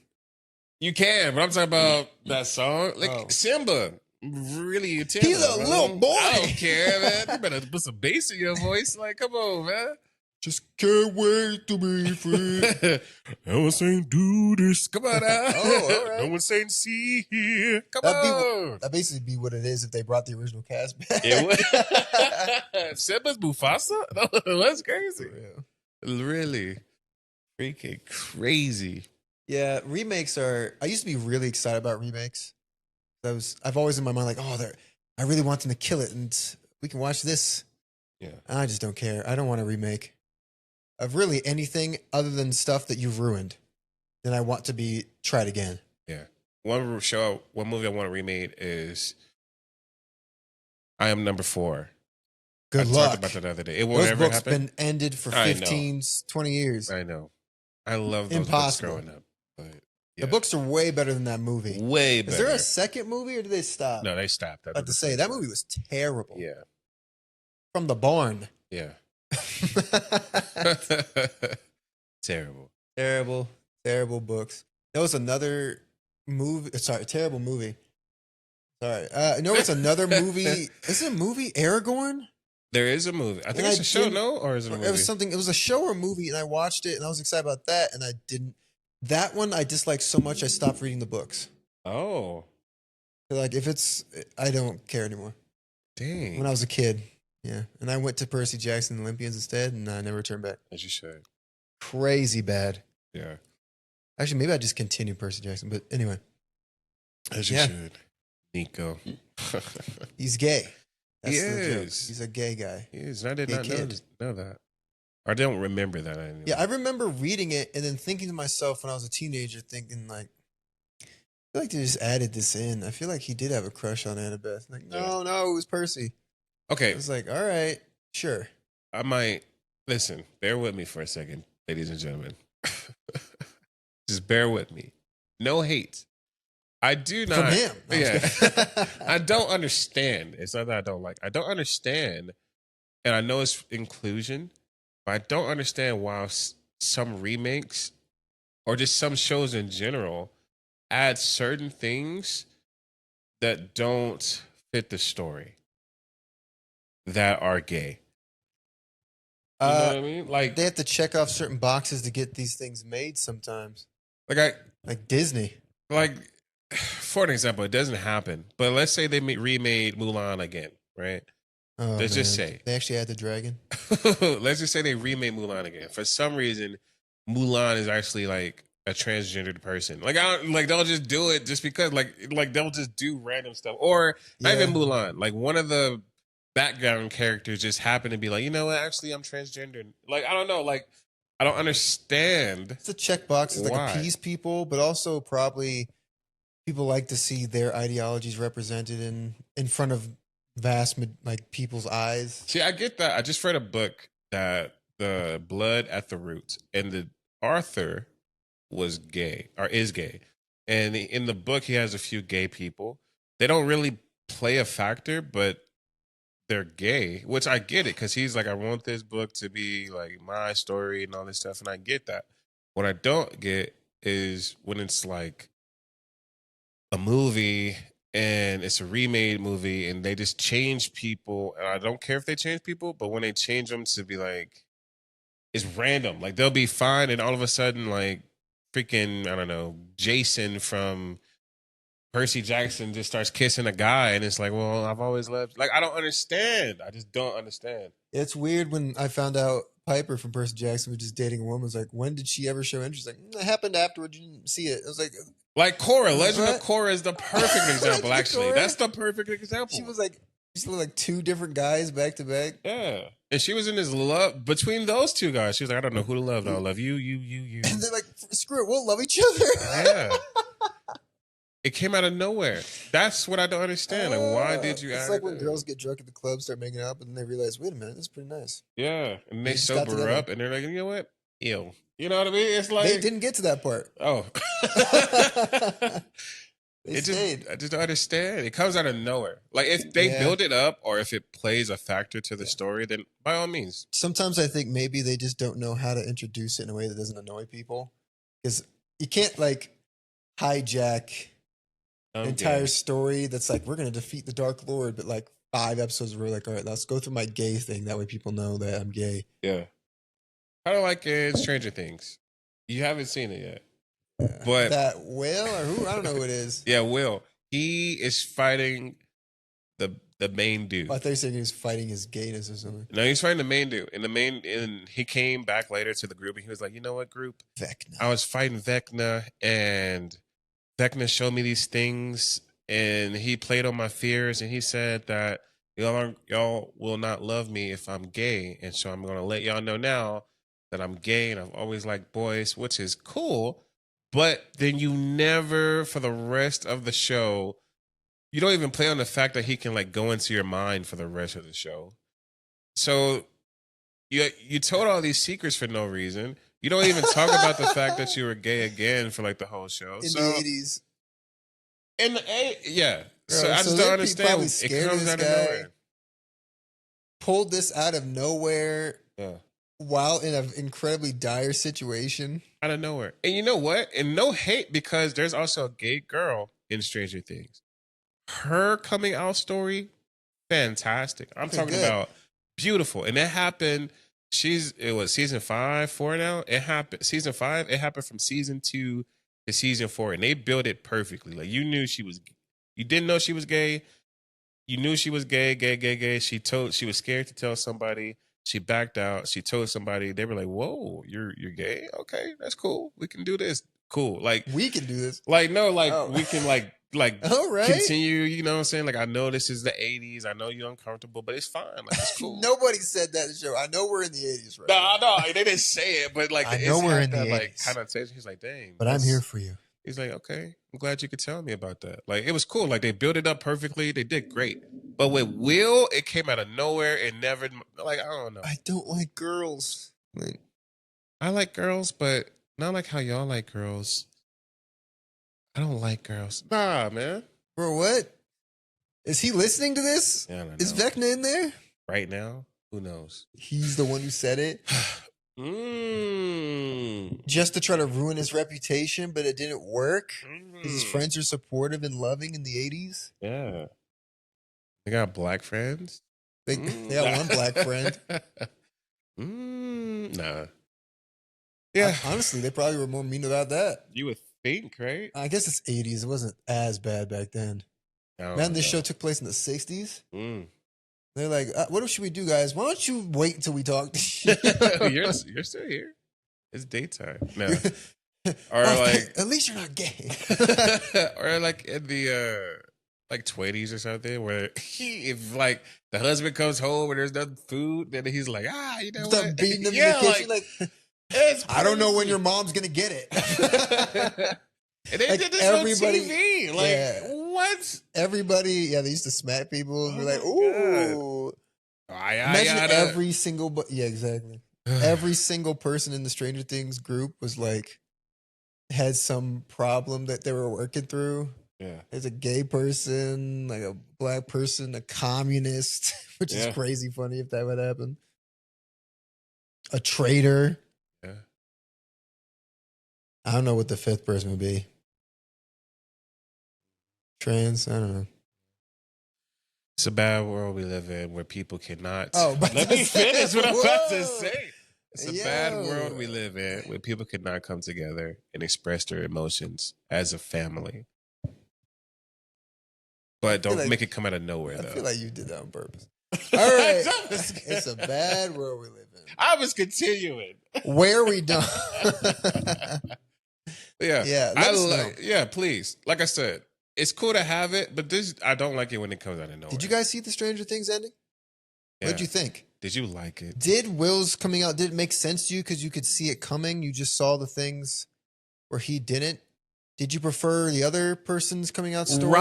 You can, but I'm talking about that song. Like Oh. Simba. Really a tenor. He's a bro. little boy. I don't care, man. You better put some bass in your voice. Like, come on, man. Just can't wait to be free. No one's saying do this. Come on now. Oh, all right. No one's saying see here. Come That'd be- on. That'd basically be what it is if they brought the original cast back. It would. Simba's Mufasa? No, that's crazy. Really. Freaking crazy. Yeah, remakes are. I used to be really excited about remakes. I've always in my mind like, oh, I really want them to kill it, and we can watch this. Yeah. I just don't care. I don't want a remake of really anything other than stuff that you've ruined. Then I want to be tried again. Yeah. One movie I want to remake is I Am Number 4. Good I luck. talked about that the other day. It won't Those ever books happen. been ended for I know. 15, 20 years. I know. I love those Impossible. books growing up. But The books are way better than that movie. way better. Is there a second movie or did they stop? No, they stopped. I was about to say that movie was terrible. Yeah. From the barn. Yeah. Terrible. Terrible books. There was another movie. Sorry, terrible movie. Sorry. No, it's another movie. Is it a movie? Aragorn? There is a movie. I think And it's I a show, didn't- no? Or is it a movie? It was something. It was a show or movie, and I watched it, and I was excited about that, and I didn't. That one I disliked so much I stopped reading the books. Oh, Like if it's, I don't care anymore. dang. When I was a kid, yeah, and I went to Percy Jackson and Olympians instead, and I never returned back. As you should. Crazy bad. Yeah. Actually, maybe I just continue Percy Jackson, but anyway, As you Yeah. should. Nico. he's gay. He the joke. is. He's a gay guy. He is. And I did Gay not kid. know that. I don't remember that anymore. Yeah, I remember reading it and then thinking to myself when I was a teenager, thinking like, I feel like they just added this in. I feel like he did have a crush on Annabeth. Like, no, it was Percy. Okay. I was like, all right, sure. I might listen. Bear with me for a second, ladies and gentlemen. Just bear with me. No hate. I do not. From him. No, I'm just Yeah. kidding. I don't understand. It's not that I don't like. I don't understand, and I know it's inclusion, but I don't understand why some remakes or just some shows in general add certain things that don't fit the story that are gay. You know Uh, what I mean? they have to check off certain boxes to get these things made sometimes. like Like Disney. like for an example, it doesn't happen. But let's say they remade Mulan again, right? Oh Let's man, just say. they actually had the dragon. Let's just say they remade Mulan again. For some reason, Mulan is actually like a transgendered person. Like I don't, like they'll just do it just because like they'll just do random stuff. Or not Yeah, even Mulan. Like one of the background characters just happen to be like, you know what, actually I'm transgender. Like I don't know, like I don't understand it's a checkbox. It's like why. appease people, but also probably people like to see their ideologies represented in front of vast like people's eyes. See, I get that. I just read a book that the blood at the root and the Arthur was gay or is gay. And in the book, he has a few gay people. They don't really play a factor, but they're gay, which I get it because he's like, I want this book to be like my story and all this stuff. And I get that. What I don't get is when it's like a movie and it's a remade movie and they just change people. And I don't care if they change people, but when they change them to be like, it's random. Like they'll be fine, and all of a sudden, like freaking, I don't know, Jason from Percy Jackson just starts kissing a guy, and it's like, well, I've always loved. Like I don't understand. I just don't understand. It's weird when I found out Piper from Percy Jackson was just dating a woman. It's like, when did she ever show interest? Like, it happened afterwards. You didn't see it. It was like Korra, Legend what? of Korra is the perfect example. Actually, Korra? that's the perfect example. She was like, she looked like two different guys back to back. Yeah, and she was in this love between those two guys. She was like, I don't know who to love. I'll love you. And they're like, screw it, we'll love each other. Yeah. It came out of nowhere. That's what I don't understand. Like, why did you? It's add like when that? girls get drunk at the club, start making out, but then they realize, wait a minute, this is pretty nice. Yeah, and they just got sober together. up, and they're like, you know what? Ew. You know what I mean? It's like They didn't get to that part. Oh, They stayed. I just don't understand. It comes out of nowhere. Like if they build it up, or if it plays a factor to the story, then by all means. Sometimes I think maybe they just don't know how to introduce it in a way that doesn't annoy people, because you can't like hijack an entire story that's like, we're going to defeat the Dark Lord, but like 5 episodes where we're like, all right, let's go through my gay thing. That way people know that I'm gay. Yeah. Kind of like in Stranger Things. You haven't seen it yet. But that Will or who? I don't know who it is. Yeah, Will. He is fighting the main dude. I thought you said he was fighting his gayness or something. No, he's fighting the main dude. And he came back later to the group and he was like, you know what, group? Vecna. I was fighting Vecna and Vecna showed me these things and he played on my fears and he said that y'all will not love me if I'm gay. And so I'm gonna let y'all know now that I'm gay and I've always liked boys, which is cool. But then you never, for the rest of the show, you don't even play on the fact that he can like go into your mind for the rest of the show. So you told all these secrets for no reason. You don't even talk about the fact that you were gay again for like the whole show. In the 80s. In the yeah. Bro, so I just don't understand. It comes out of nowhere. Pulled this out of nowhere. Yeah. While in an incredibly dire situation. Out of nowhere. And you know what? And no hate, because there's also a gay girl in Stranger Things. Her coming out story, fantastic. I'm talking about beautiful. And it happened, it was season 5, 4 now. It happened, season 5, it happened from season 2 to season 4. And they built it perfectly. Like you didn't know she was gay. You knew she was gay. She was scared to tell somebody. She backed out. She told somebody. They were like, "Whoa, you're gay? Okay, that's cool. We can do this. Cool. Like we can do this. Like no, like we can like all right. Continue. You know what I'm saying? Like I know this is the 80s. I know you're uncomfortable, but it's fine. Like it's cool. Nobody said that in the show. I know we're in the 80s, right? No, they didn't say it, but like I know we're in the 80s. Like connotation. He's like, dang. But I'm here for you. He's like, okay, I'm glad you could tell me about that. Like it was cool. Like they built it up perfectly. They did great. But with Will, it came out of nowhere. It never, like, I don't know. I don't like girls. I like girls, but not like how y'all like girls. I don't like girls. Nah, man. Bro, what? Is he listening to this? Yeah, I don't know. Is Vecna in there? Right now? Who knows? He's the one who said it. Just to try to ruin his reputation, but it didn't work. His friends are supportive and loving in the 80s. Yeah. They got black friends. They got one black friend. Nah. Yeah. Honestly, they probably were more mean about that. You would think, right? I guess it's 80s. It wasn't as bad back then. I don't Man, this know. show took place in the 60s. Mm. They're like, what should we do, guys? Why don't you wait until we talk? you're still here. It's daytime. No. Or like at least you're not gay. or like in the like 20s or something where if like the husband comes home and there's no food, then he's like, you know Start what? beating them in the kitchen. Like it's I don't know when crazy. your mom's gonna get it. And they Like, did this everybody- on TV. Like yeah. what? Everybody, they used to smack people and be Oh like, my "Ooh." I Imagine gotta- every single, exactly. Every single person in the Stranger Things group was like, had some problem that they were working through. Yeah. There's a gay person, like a black person, a communist, which is Yeah. crazy funny if that would happen. A traitor. Yeah. I don't know what the fifth person would be. Trans, I don't know. It's a bad world we live in where people cannot. Oh, but let me finish what I'm about to Whoa. say. It's a bad world we live in where people cannot come together and express their emotions as a family. But don't make it come out of nowhere, though. I feel like you did that on purpose. All right. It's a bad world we live in. I was continuing. Where we done? Yeah. Yeah, let us know. Yeah, please. Like I said, it's cool to have it, but I don't like it when it comes out of nowhere. Did you guys see the Stranger Things ending? Yeah. What'd you think? Did you like it? Did Will's coming out, did it make sense to you because you could see it coming? You just saw the things where he didn't? Did you prefer the other person's coming out story?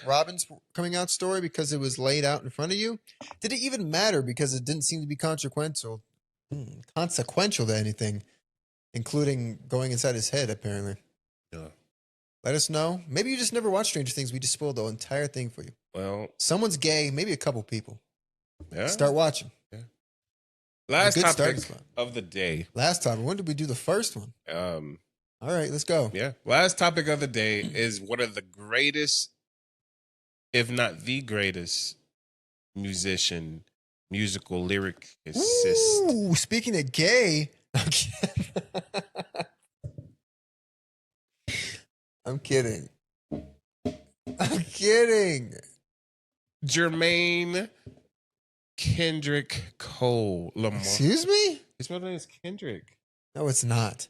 Robin's coming out story because it was laid out in front of you? Did it even matter because it didn't seem to be consequential to anything, including going inside his head, apparently? Yeah. Let us know. Maybe you just never watched Stranger Things. We just spoiled the entire thing for you. Well, Someone's gay, maybe a couple people. yeah. Start watching. Yeah. Last good topic starting spot. of the day. Last time, when did we do the first one? All right, let's go. Yeah. Last topic of the day is one of the greatest, if not the greatest, musical lyricist. Ooh, speaking of gay, I'm kidding. I'm kidding. Jermaine Kendrick Cole Lamar. Excuse me? His middle name is Kendrick. No, it's not.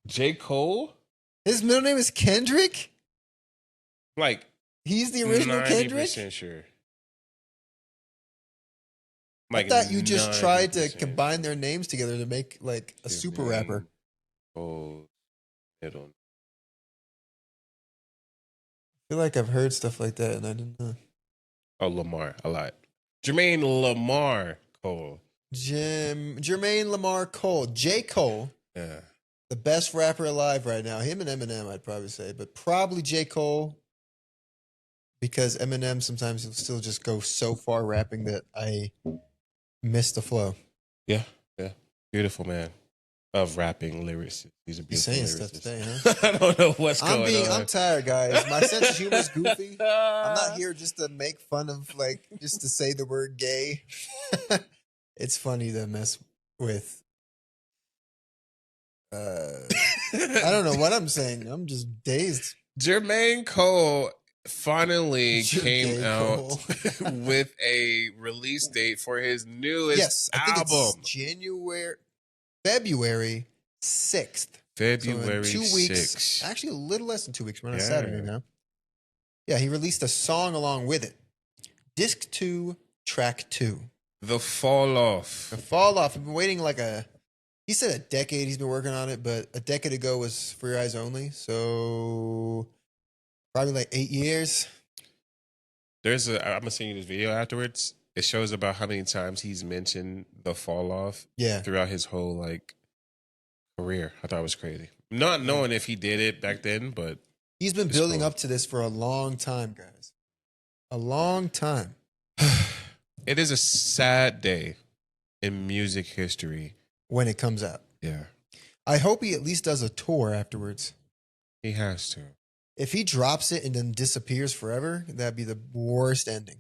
J. Cole? His middle name is Kendrick? Like, he's the original 90% Kendrick? sure. I thought you just tried to 90% combine their names together to make like a super rapper. Oh, I don't. I feel like I've heard stuff like that and I didn't know. Oh, Lamar, a lot. Jermaine Lamar Cole. Jermaine Lamar Cole. J. Cole. Yeah. The best rapper alive right now. Him and Eminem, I'd probably say, but probably J. Cole because Eminem sometimes he'll still just go so far rapping that I miss the flow. Yeah. Beautiful man of rapping lyrics. He's a beautiful saying lyricist. stuff today, huh? I don't know what's going on. I'm tired, guys. My sense of humor is goofy. I'm not here just to make fun of, just to say the word gay. It's funny to mess with. I don't know what I'm saying. I'm just dazed. Jermaine Cole finally came out Cole. with a release date for his newest I think album. It's February 6th. February So in 2 weeks. 6th. Actually, a little less than 2 weeks. We're on a Yeah. Saturday now. Yeah, he released a song along with it. Disc 2, track 2. The Fall Off. The Fall Off. I've been waiting he said a decade he's been working on it, but a decade ago was For Your Eyes Only. So probably 8 years. I'm gonna send you this video afterwards. It shows about how many times he's mentioned the fall off throughout his whole career. I thought it was crazy. Not knowing if he did it back then, but He's been building up to this for a long time, guys. A long time. it is a sad day in music history. When it comes out. Yeah. I hope he at least does a tour afterwards. He has to. If he drops it and then disappears forever, that'd be the worst ending.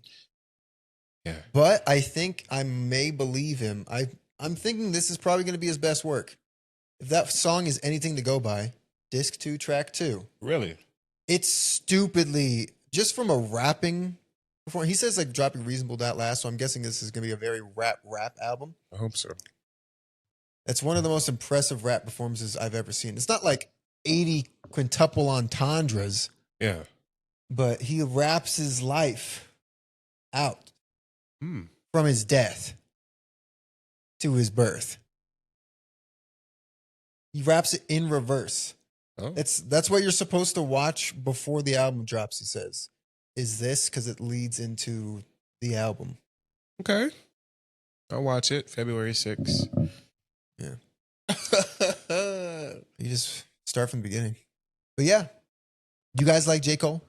Yeah. But I think I may believe him. I'm thinking this is probably going to be his best work. If that song is anything to go by, disc 2, track 2. Really? It's stupidly, just from a rapping performance. He says like dropping Reasonable Doubt last, so I'm guessing this is going to be a very rap album. I hope so. It's one of the most impressive rap performances I've ever seen. It's not like 80 quintuple entendres, Yeah. but he raps his life out Hmm. from his death to his birth. He raps it in reverse. Oh. That's what you're supposed to watch before the album drops, he says. Is this because it leads into the album. Okay. I'll watch it February 6th. Yeah. You just start from the beginning. But yeah. You guys like J. Cole?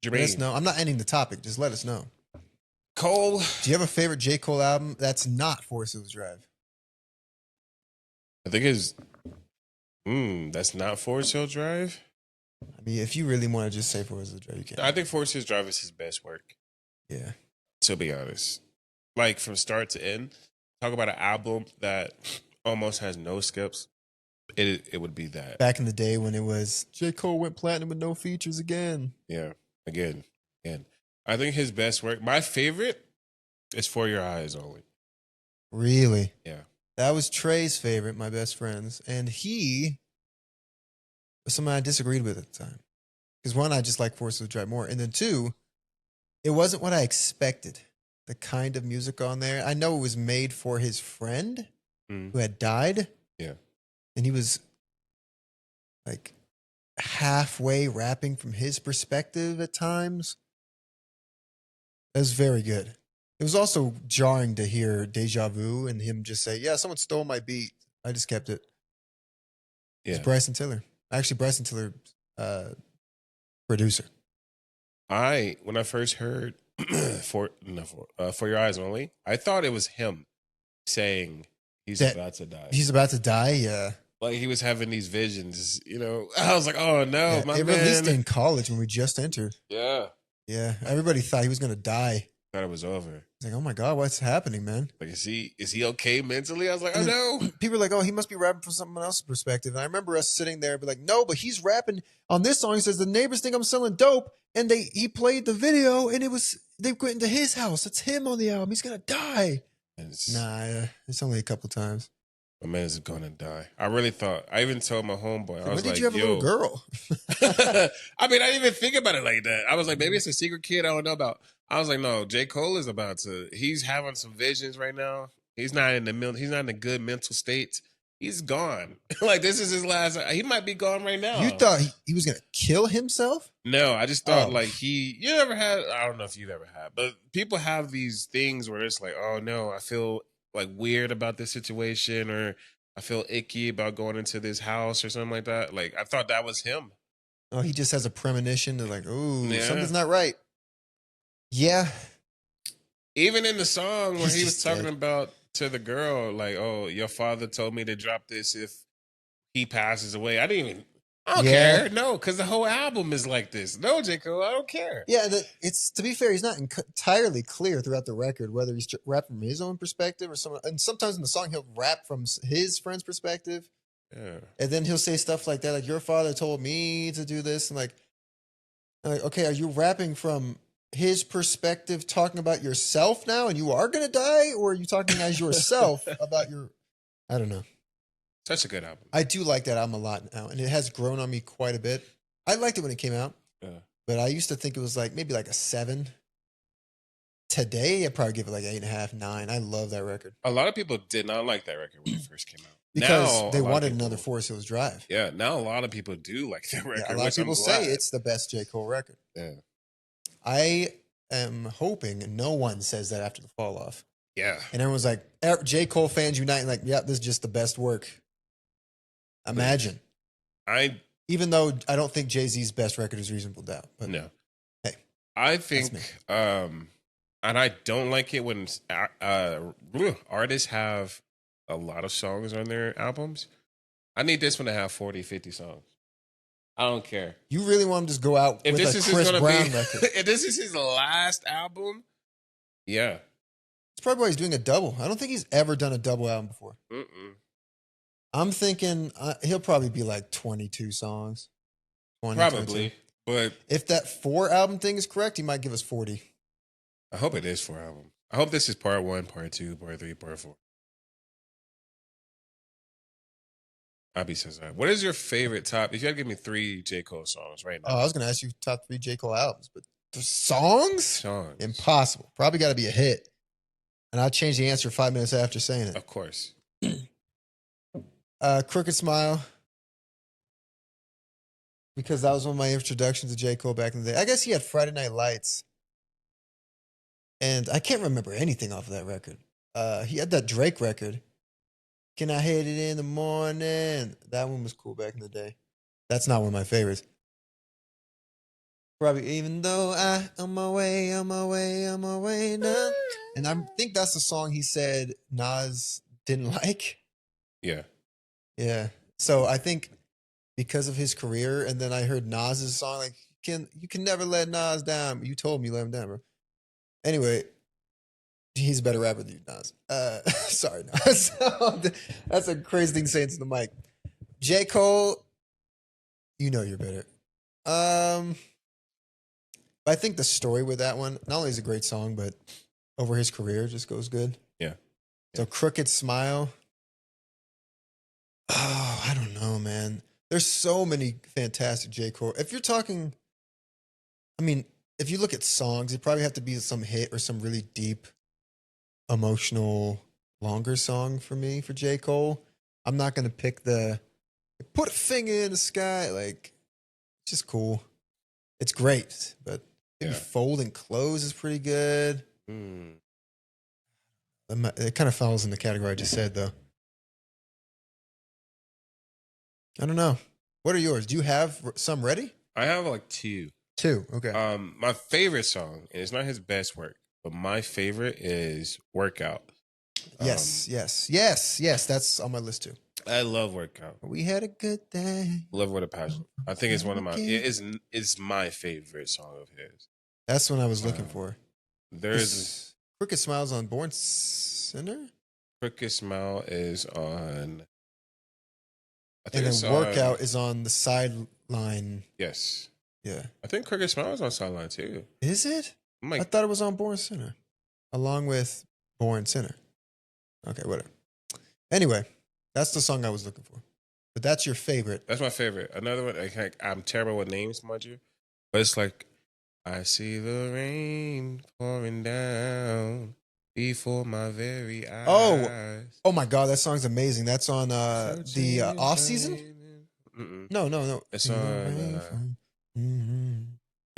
Let us Jermaine. know. I'm not ending the topic. Just let us know. Cole. Do you have a favorite J. Cole album that's not Forest Hills Drive? I think it's that's not Forest Hill Drive. I mean, if you really want to just say Forest Hills Drive, you can. I think Forest Hill Drive is his best work. Yeah. To be honest. Like from start to end. Talk about an album that almost has no skips. It would be that. Back in the day when it was J. Cole went platinum with no features again. Yeah. Again. I think his best work, my favorite, is For Your Eyes Only. Really? Yeah. That was Trey's favorite, my best friend's. And he was someone I disagreed with at the time. Because one, I just like Forest Hills Drive more. And then two, it wasn't what I expected. The kind of music on there. I know it was made for his friend who had died. Yeah. And he was like halfway rapping from his perspective at times. It was very good. It was also jarring to hear Deja Vu and him just say, yeah, someone stole my beat. I just kept it. Yeah. It's Bryson Tiller. Actually, Bryson Tiller, producer. When I first heard For Your Eyes Only, I thought it was him saying he's about to die. He's about to die, yeah. Like he was having these visions, I was like, oh no, my it man. released in college when we just entered. Yeah. Yeah, everybody thought he was going to die. Thought it was over. It's like, oh my God, what's happening, man? Like, is he okay mentally? I was like, oh no. People are like, oh, he must be rapping from someone else's perspective. And I remember us sitting there and be like, no, but he's rapping on this song. He says, the neighbors think I'm selling dope. And he played the video and they went into his house. It's him on the album. He's going to die. It's only a couple times. My man is gonna die. I really thought. I even told my homeboy. I was when like, did you have a little girl? I mean, I didn't even think about it like that. I was like, maybe it's a secret kid I don't know about. I was like, no, J. Cole is about to. He's having some visions right now. He's not in a good mental state. He's gone. Like this is his last. He might be gone right now. You thought he was gonna kill himself? No, I just thought you ever had. I don't know if you've ever had, but people have these things where it's like, oh no, I feel like weird about this situation, or I feel icky about going into this house or something like that. Like I thought that was him. Oh, he just has a premonition to like, ooh, something's not right. Yeah. Even in the song where he was talking about to the girl, like, oh, your father told me to drop this if he passes away. I don't care. No, because the whole album is like this. No, J. Cole, I don't care. Yeah, it's to be fair, he's not entirely clear throughout the record whether he's rapping from his own perspective or someone. And sometimes in the song he'll rap from his friend's perspective. Yeah, and then he'll say stuff like that, like your father told me to do this, and like okay, are you rapping from his perspective, talking about yourself now, and you are gonna die, or are you talking as yourself about your? I don't know. Such a good album. I do like that album a lot now, and it has grown on me quite a bit. I liked it when it came out, but I used to think it was like maybe like a 7. Today, I'd probably give it like 8.5, 9. I love that record. A lot of people did not like that record when it first came out. Because now, they wanted another Forest Hills Drive. Yeah, now a lot of people do like that record. Yeah, a lot of people say it's the best J. Cole record. Yeah. I am hoping no one says that after the fall off. Yeah. And everyone's like, J. Cole fans unite, like, yeah, this is just the best work. Imagine. Even though I don't think Jay-Z's best record is Reasonable Doubt. But no. Hey. I think, and I don't like it when artists have a lot of songs on their albums. I need this one to have 40, 50 songs. I don't care. You really want to just go out with a Chris Brown record? If this is his last album, yeah. It's probably why he's doing a double. I don't think he's ever done a double album before. I'm thinking he'll probably be like 22 songs. 20, Probably, 22. but If that 4 album thing is correct, he might give us 40. I hope it is 4 albums. I hope this is part 1, part 2, part 3, part 4. I'll be so sorry. What is your favorite top? If you had to give me 3 J. Cole songs right now. Oh, I was going to ask you top 3 J. Cole albums, but the songs? Impossible. Probably got to be a hit. And I'll change the answer 5 minutes after saying it. Of course. Crooked Smile. Because that was one of my introductions to J. Cole back in the day. I guess he had Friday Night Lights. And I can't remember anything off of that record. He had that Drake record. Can I hit it in the morning? That one was cool back in the day. That's not one of my favorites. Probably even though I on my way now. And I think that's the song he said Nas didn't like. Yeah. Yeah. So I think because of his career, and then I heard Nas's song, like you can never let Nas down. You told me you let him down, bro. Anyway, he's a better rapper than you, Nas. Sorry, Nas. That's a crazy thing to say into the mic. J. Cole, you know you're better. I think the story with that one, not only is it a great song, but over his career just goes good. Yeah. So Crooked Smile. Oh, I don't know, man. There's so many fantastic J. Cole. If you're talking, I mean, if you look at songs, it probably have to be some hit or some really deep, emotional, longer song for me, for J. Cole. I'm not going to pick the put a finger in the sky. Like, it's just cool. It's great, but maybe Fold and Close is pretty good. It kind of falls in the category I just said, though. I don't know. What are yours? Do you have some ready? I have like 2. 2, okay. My favorite song, and it's not his best work, but my favorite is Workout. Yes. That's on my list too. I love Workout. We had a good day. Love with a passion. I think it's one of my. It's my favorite song of his. That's what I was looking for. There's Crooked Smile's on Born Sinner. Crooked Smile is on. I think and then Workout is on the sideline. Yes. Yeah. I think Crooked Smile is on sideline too. Is it? I thought it was on Born Sinner, along with Born Sinner. Okay, whatever. Anyway, that's the song I was looking for. But that's your favorite. That's my favorite. Another one. I'm terrible with names, mind you, but it's like I see the rain pouring down before my very eyes. Oh my God, that song's amazing. That's on the off season. No. It's on.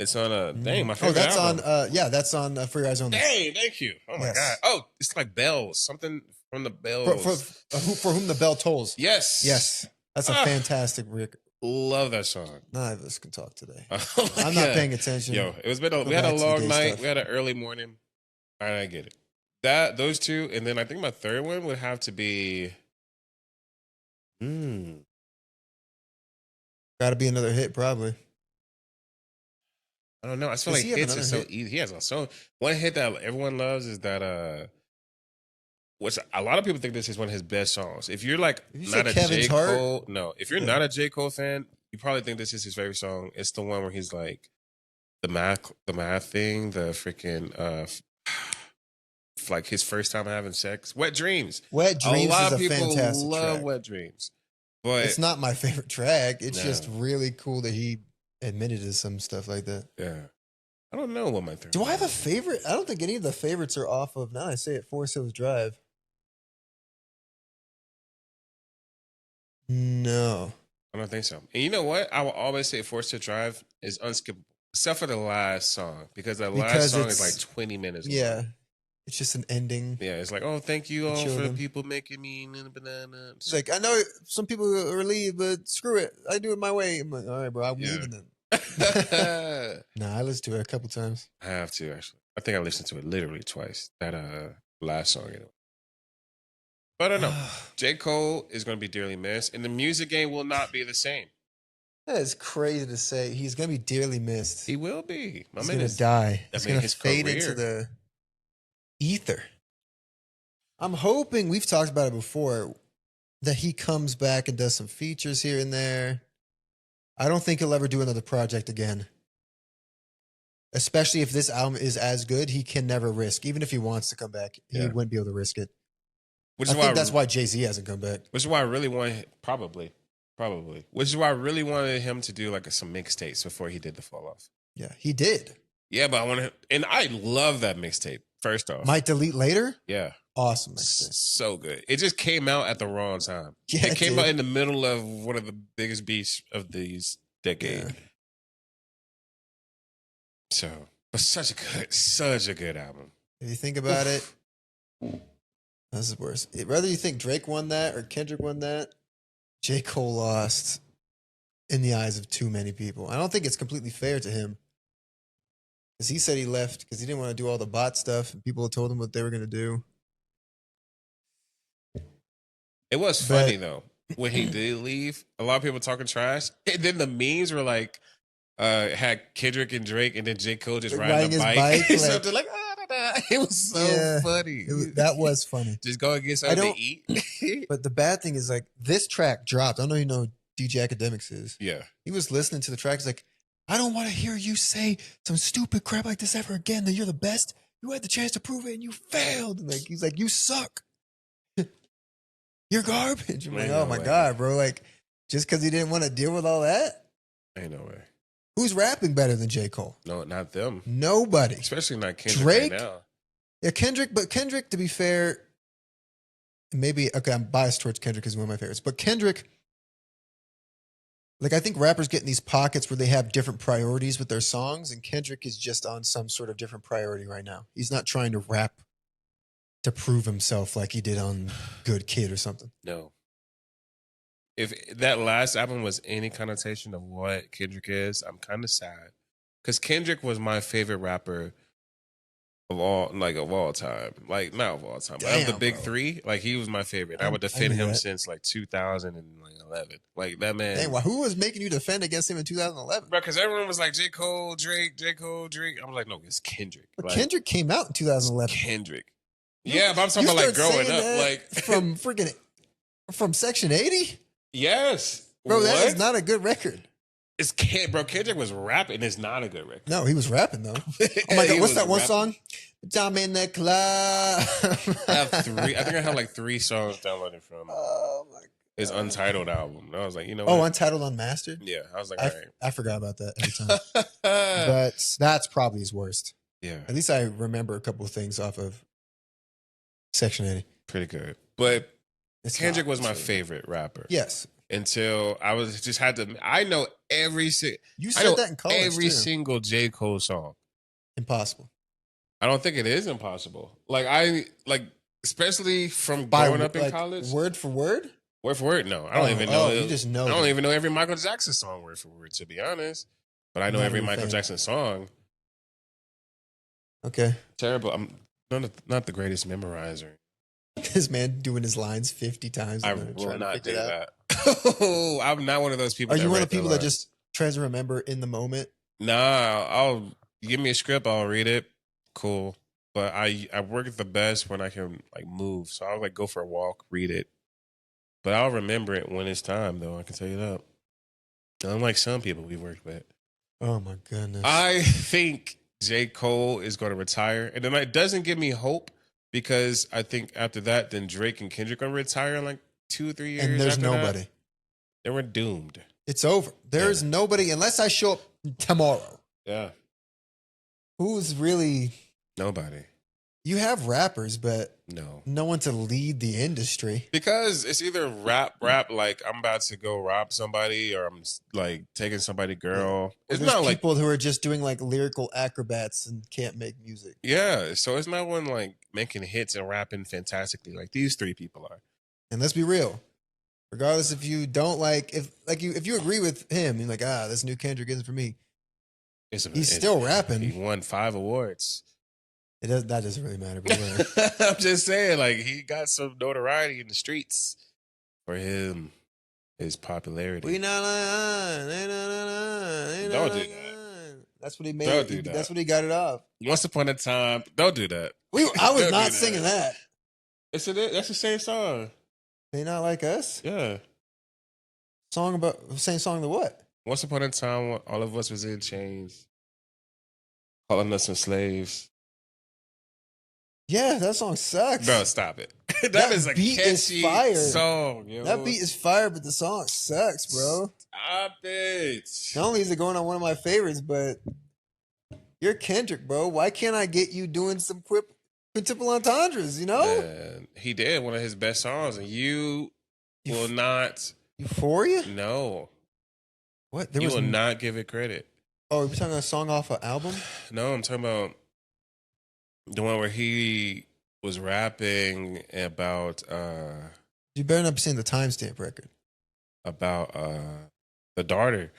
It's on a dang. My favorite. Oh, that's album. on. That's on For Your Eyes Only. Dang, thank you. Oh my God. Oh, it's like bells. Something from the bells. For whom the bell tolls. Yes. That's a fantastic record. Love that song. None of us can talk today. Oh I'm not paying attention. Yo, it was we had a long night. Stuff. We had an early morning. I get it. Those 2, and then I think my third one would have to be. Got to be another hit, probably. I don't know. I feel like hits are so easy. He has one hit that everyone loves is that which a lot of people think this is one of his best songs. If you're like not a J. Cole, no. If you're not a J. Cole fan, you probably think this is his favorite song. It's the one where he's like the math thing, the freaking like his first time having sex. Wet Dreams. Wet Dreams is a fantastic track. A lot of people love Wet Dreams. But it's not my favorite track. It's just really cool that he admitted to some stuff like that. Yeah. I don't know what my favorite. Do I have a favorite? I don't think any of the favorites are off of, now I say it, Forest Hills Drive. No. I don't think so. And you know what? I will always say Forest Hills Drive is unskippable. Except for the last song. Because the last song is like 20 minutes long. Yeah. It's just an ending. Yeah, it's like, oh, thank you all for people making me a banana. It's like, I know some people are relieved, but screw it. I do it my way. I'm like, all right, bro, I'm leaving then. Nah, I listened to it a couple times. I have to, actually. I think I listened to it literally twice. That last song, anyway. But I don't know. J. Cole is going to be dearly missed, and the music game will not be the same. That is crazy to say. He's going to be dearly missed. He will be. He's going to die. He's going to fade into the ether. I'm hoping, we've talked about it before, that he comes back and does some features here and there. I don't think he'll ever do another project again. Especially if this album is as good, he can never risk. Even if he wants to come back, he wouldn't be able to risk it. Which I is think why that's why Jay-Z hasn't come back. Which is why I really wanted, probably. Which is why I really wanted him to do like some mixtapes before he did the fall off. Yeah, he did. Yeah, but I want to, and I love that mixtape. First off, Might Delete Later. Yeah, awesome mixtape. So good. It just came out at the wrong time. Yeah, it came out in the middle of one of the biggest beats of these decade. Yeah. So, but such a good album. If you think about it, this is worse. Whether you think Drake won that or Kendrick won that, J. Cole lost in the eyes of too many people. I don't think it's completely fair to him. Because he said he left because he didn't want to do all the bot stuff and people told him what they were going to do. It was funny though. When he did leave, a lot of people talking trash. And then the memes were like, had Kendrick and Drake and then J. Cole just riding a bike. So they're like, it was so funny. That was funny. Just go and get something to eat. But the bad thing is, like, this track dropped. I don't know if you know who DJ Academics is. Yeah. He was listening to the track. He's like, I don't want to hear you say some stupid crap like this ever again, that you're the best. You had the chance to prove it and you failed. And like, he's like, you suck. You're garbage. I'm like, oh my God, bro. Like, just because he didn't want to deal with all that? Ain't no way. Who's rapping better than J. Cole? No, not them. Nobody. Especially not Kendrick Drake right now. Yeah, Kendrick, to be fair, maybe, okay, I'm biased towards Kendrick because he's one of my favorites. But Kendrick, like, I think rappers get in these pockets where they have different priorities with their songs, and Kendrick is just on some sort of different priority right now. He's not trying to rap to prove himself like he did on Good Kid or something. No. If that last album was any connotation of what Kendrick is, I'm kind of sad. Because Kendrick was my favorite rapper of all time. Like, not of all time, but of the big three, like, he was my favorite. I would defend him since like 2011. Like, that man. Dang, well, who was making you defend against him in 2011? Bro, because everyone was like, J. Cole, Drake. I was like, no, it's Kendrick. But like, Kendrick came out in 2011. Kendrick. Yeah, but I'm talking about like growing up. Like, from Section 80? Yes. Bro, that is not a good record. Bro, Kendrick was rapping. It's not a good record. No, he was rapping though. Oh my God, what's that one song? I'm in the club. I think I have like 3 songs downloaded from his Untitled album. And I was like, you know what? Oh, Untitled Unmastered? Yeah. I was like, all right. I forgot about that every time. But that's probably his worst. Yeah. At least I remember a couple of things off of Section 80. Pretty good. But Kendrick was my favorite rapper. Yes. Until I I know every single. You said that in college. Every single J. Cole song. Impossible. I don't think it is impossible. Especially from growing up in college. Word for word? Word for word? No. I don't even know. You just know. I don't even know every Michael Jackson song word for word, to be honest. But I know every Michael Jackson song. Okay. Terrible. I'm not the greatest memorizer. This man doing his lines 50 times. I will not do that. Oh, I'm not one of those people. Are you one of the people that just tries to remember in the moment? Nah, I'll give me a script. I'll read it. Cool. But I work at the best when I can like move. So I'll like go for a walk, read it. But I'll remember it when it's time, though. I can tell you that. Unlike some people we work with. Oh my goodness. I think J. Cole is going to retire, and then it doesn't give me hope. Because I think after that, then Drake and Kendrick are going to retire in like 2 or 3 years. And there's nobody. They were doomed. It's over. There's nobody unless I show up tomorrow. Yeah. Who's really... Nobody. You have rappers, but no one to lead the industry. Because it's either rap, like I'm about to go rob somebody, or I'm like taking somebody girl. It's not like people who are just doing like lyrical acrobats and can't make music. Yeah, so it's not one like making hits and rapping fantastically like these 3 people are. And let's be real. Regardless if you don't if you agree with him, you're like, this new Kendrick isn't for me. He's still rapping. He won 5 awards. That doesn't really matter. But I'm just saying, like, he got some notoriety in the streets for him, his popularity. We not Don't do that. That's what he made. Don't do that. That's what he got it off. Once upon a time, don't do that. I was not singing that. That's the same song. They Not Like Us? Yeah. Song about same song to what? Once upon a time, all of us was in chains, calling us some slaves. Yeah, that song sucks. Bro, stop it. That that is a beat is catchy fire. song, yo. That beat is fire, but the song sucks, bro. Stop it. Not only is it going on one of my favorites, but you're Kendrick, bro. Why can't I get you doing some quintuple entendres, you know? Man, he did one of his best songs, and you will not. Euphoria? No. What? You will not give it credit. Oh, we're talking about a song off an album? No, I'm talking about the one where he was rapping about You better not be saying the timestamp record. about the daughter.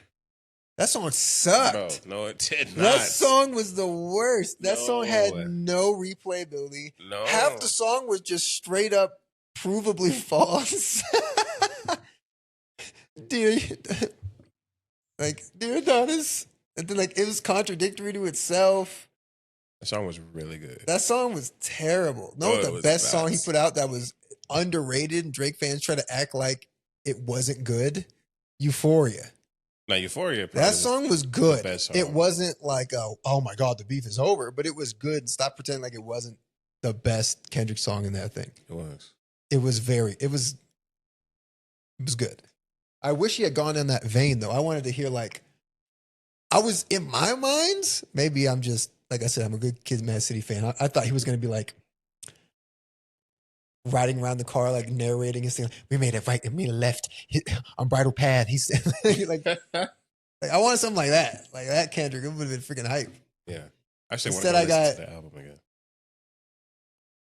That song sucked. Bro, no, it did not. That song was the worst. That No. song had no replayability. No. Half the song was just straight up provably false. Dear, Dear Adonis. And then it was contradictory to itself. The song was really good. That song was terrible. No, Oh, it the was best song he nuts. put out that was underrated and Drake fans try to act like it wasn't good. Euphoria. Now, Euphoria. That song was good. best song. It wasn't like, oh my God, the beef is over, but it was good. Stop pretending like it wasn't the best Kendrick song in that thing. It was. It was good. I wish he had gone in that vein though. I wanted to hear I was in my mind, maybe I'm just, like I said, I'm a good Kid Mad City fan. I thought he was going to be riding around the car, narrating his thing. We made it right and made a left on bridle path. He's I wanted something like that. Like that Kendrick. It would have been freaking hype. Yeah. I actually want Instead, to I got- listen to the album again.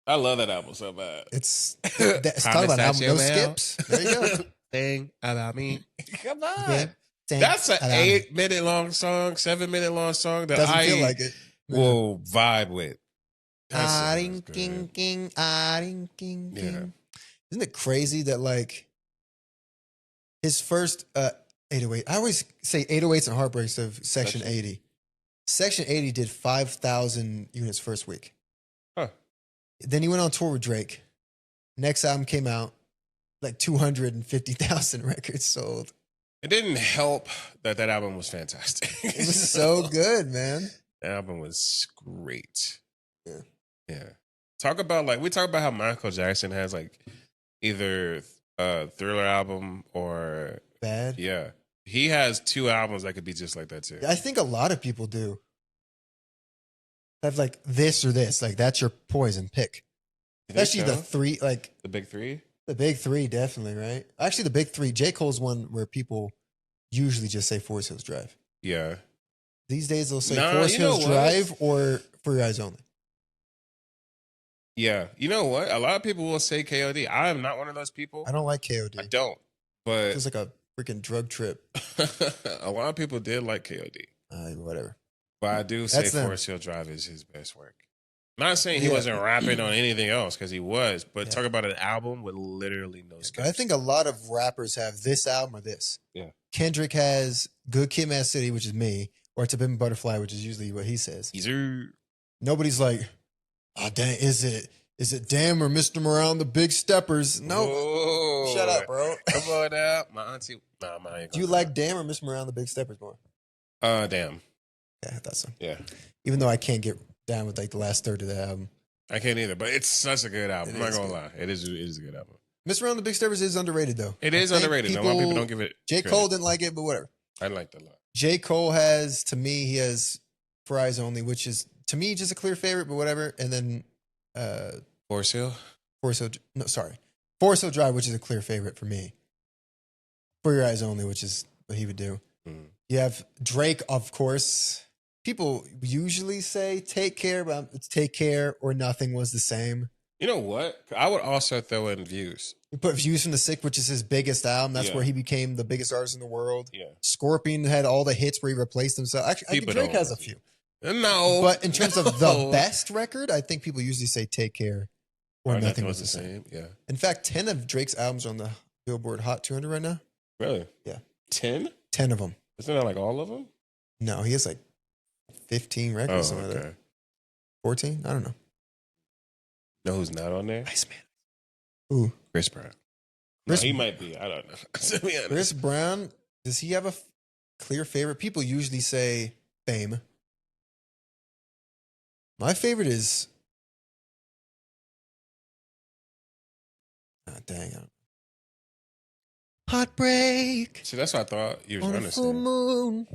I love that album so bad. It's talking about an album, no skips. There you go. Thing about me. Come on. Yeah. That's an Allow me. 8-minute long song, 7-minute long song that Doesn't I feel like it. will vibe with. That song is King, good. king, king, king, Yeah. king. Isn't it crazy that his first 808? I always say 808s and heartbreaks of Section 80. Section 80 did 5,000 units first week. Huh. Then he went on tour with Drake. Next album came out, 250,000 records sold. It didn't help that album was fantastic. It was so good, man. That album was great. Yeah. Yeah. We talk about how Michael Jackson has either a Thriller album or Bad. yeah. He has 2 albums that could be just like that too. I think a lot of people do. Have this or this. That's your poison pick. You think Especially the so? three, The big 3? the big 3, definitely, right? Actually, the big 3. J. Cole's one where people usually just say Forest Hills Drive. Yeah. These days, they'll say Nah, Forest you know Hills what? Drive or For Your Eyes Only. Yeah. You know what? A lot of people will say KOD. I am not one of those people. I don't like KOD. I don't. It But feels like a freaking drug trip. a lot of people did like KOD. Whatever. But I do say That's them. Forest Hill Drive is his best work. Not saying he Yeah. wasn't rapping on anything else, because he was, but Yeah. talk about an album with literally no But skips. I think a lot of rappers have this album or this. Yeah. Kendrick has Good Kid, Mad City, which is me, or To Pimp a Butterfly, which is usually what he says. Easier. Nobody's like, oh, dang, is it Damn or Mr. Morale, the Big Steppers? No. Whoa. Shut up, bro. Come on now. My auntie. Nah, mine ain't Do you gonna- like Damn or Mr. Morale, and the Big Steppers more? Damn. Yeah, I thought so. Yeah. Even though I can't get down with the last third of the album. I can't either, but it's such a good album. It I'm not is gonna good. lie. It is a good album. Mr. Morale and the Big Steppers is underrated, though. It I is think underrated. A lot of people don't give it J. credit. Cole didn't like it, but whatever. I liked it a lot. J. Cole has, to me, he has For Eyes Only, which is, to me, just a clear favorite, but whatever. And then Forest Hill? Forest Hill Drive, which is a clear favorite for me. For Your Eyes Only, which is what he would do. Mm. You have Drake, of course. People usually say Take Care, but it's Take Care or Nothing was the same. You know what? I would also throw in Views. You put Views from the Sick, which is his biggest album. That's Yeah. where he became the biggest artist in the world. Yeah. Scorpion had all the hits where he replaced himself. Actually, I think People Drake don't has a listen. few. No. But in terms of the No. best record, I think people usually say Take Care or Nothing was the same. Yeah. In fact, 10 of Drake's albums are on the Billboard Hot 200 right now. Really? Yeah. 10? 10 of them. Isn't that all of them? No, he has 15 Oh, records, something like okay. that. 14? I don't know. No, who's not on there? Iceman. Ooh, Chris Brown. Chris, No, he might be. I don't know. To be honest. Chris Brown, does he have a clear favorite? People usually say Fame. My favorite is. Oh, dang. Heartbreak See, that's what I thought you was on a trying to full say. moon.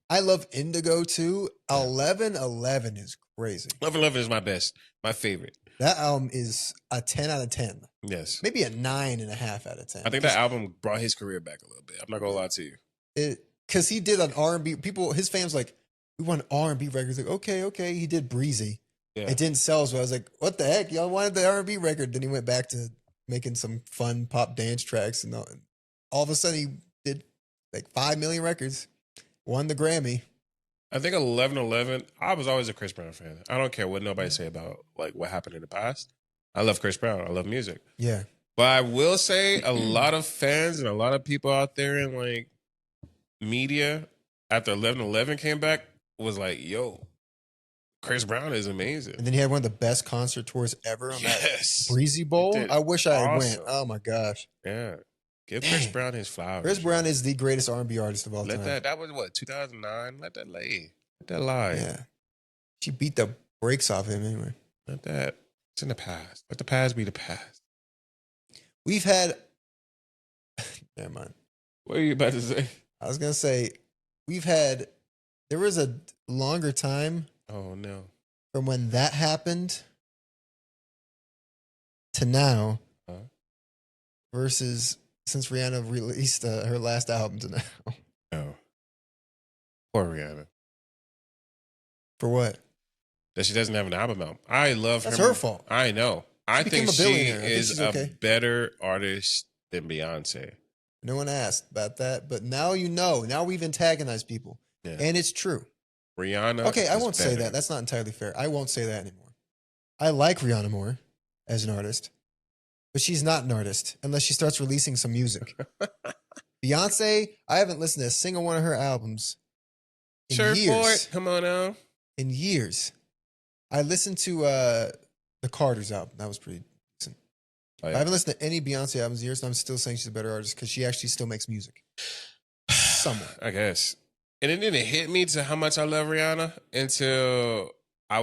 I love Indigo too. Yeah. 1111 is crazy. Love and Love is my best. My favorite. That album is a 10 out of 10. Yes. Maybe a 9.5 out of 10. I think that album brought his career back a little bit. I'm not going to lie to you. Because he did an R&B. People, his fans like, we want R&B records. Like, okay. He did Breezy. Yeah. It didn't sell as well. I was like, what the heck? Y'all wanted the R&B record. Then he went back to making some fun pop dance tracks. And all of a sudden he did like 5 million records. Won the Grammy. I think 1111, I was always a Chris Brown fan. I don't care what nobody say about like what happened in the past. I love Chris Brown. I love music. Yeah. But I will say a lot of fans and a lot of people out there in like media after 1111 came back was like, yo, Chris Brown is amazing. And then he had one of the best concert tours ever on Yes. that Breezy Bowl. I wish I had went. Awesome. Oh my gosh. Yeah. Give Chris Brown his flowers. Chris Brown is the greatest R&B artist of all time. That was what, 2009? Let that lay. Let that lie. Yeah. She beat the brakes off him anyway. Let that. It's in the past. Let the past be the past. We've had. Never mind. What are you about to say? I was going to say, there was a longer time Oh, no. from when that happened to now versus since Rihanna released her last album to now. No. Poor Rihanna. For what? That she doesn't have an album out. I love her. That's her fault. I know. I think became a she billionaire. I think is she's a okay. better artist than Beyonce. No one asked about that, but now you know. Now we've antagonized people. Yeah. And it's true. Rihanna. Okay, I is won't say better. that. That's not entirely fair. I won't say that anymore. I like Rihanna more as an artist, but she's not an artist unless she starts releasing some music. Beyonce, I haven't listened to a single one of her albums in Sure for years. it. Come on now. In years. I listened to the Carter's album. That was pretty decent. Oh, I yeah. haven't listened to any Beyonce albums in years, and I'm still saying she's a better artist because she actually still makes music. Somewhat. I guess. And it didn't hit me to how much I love Rihanna until I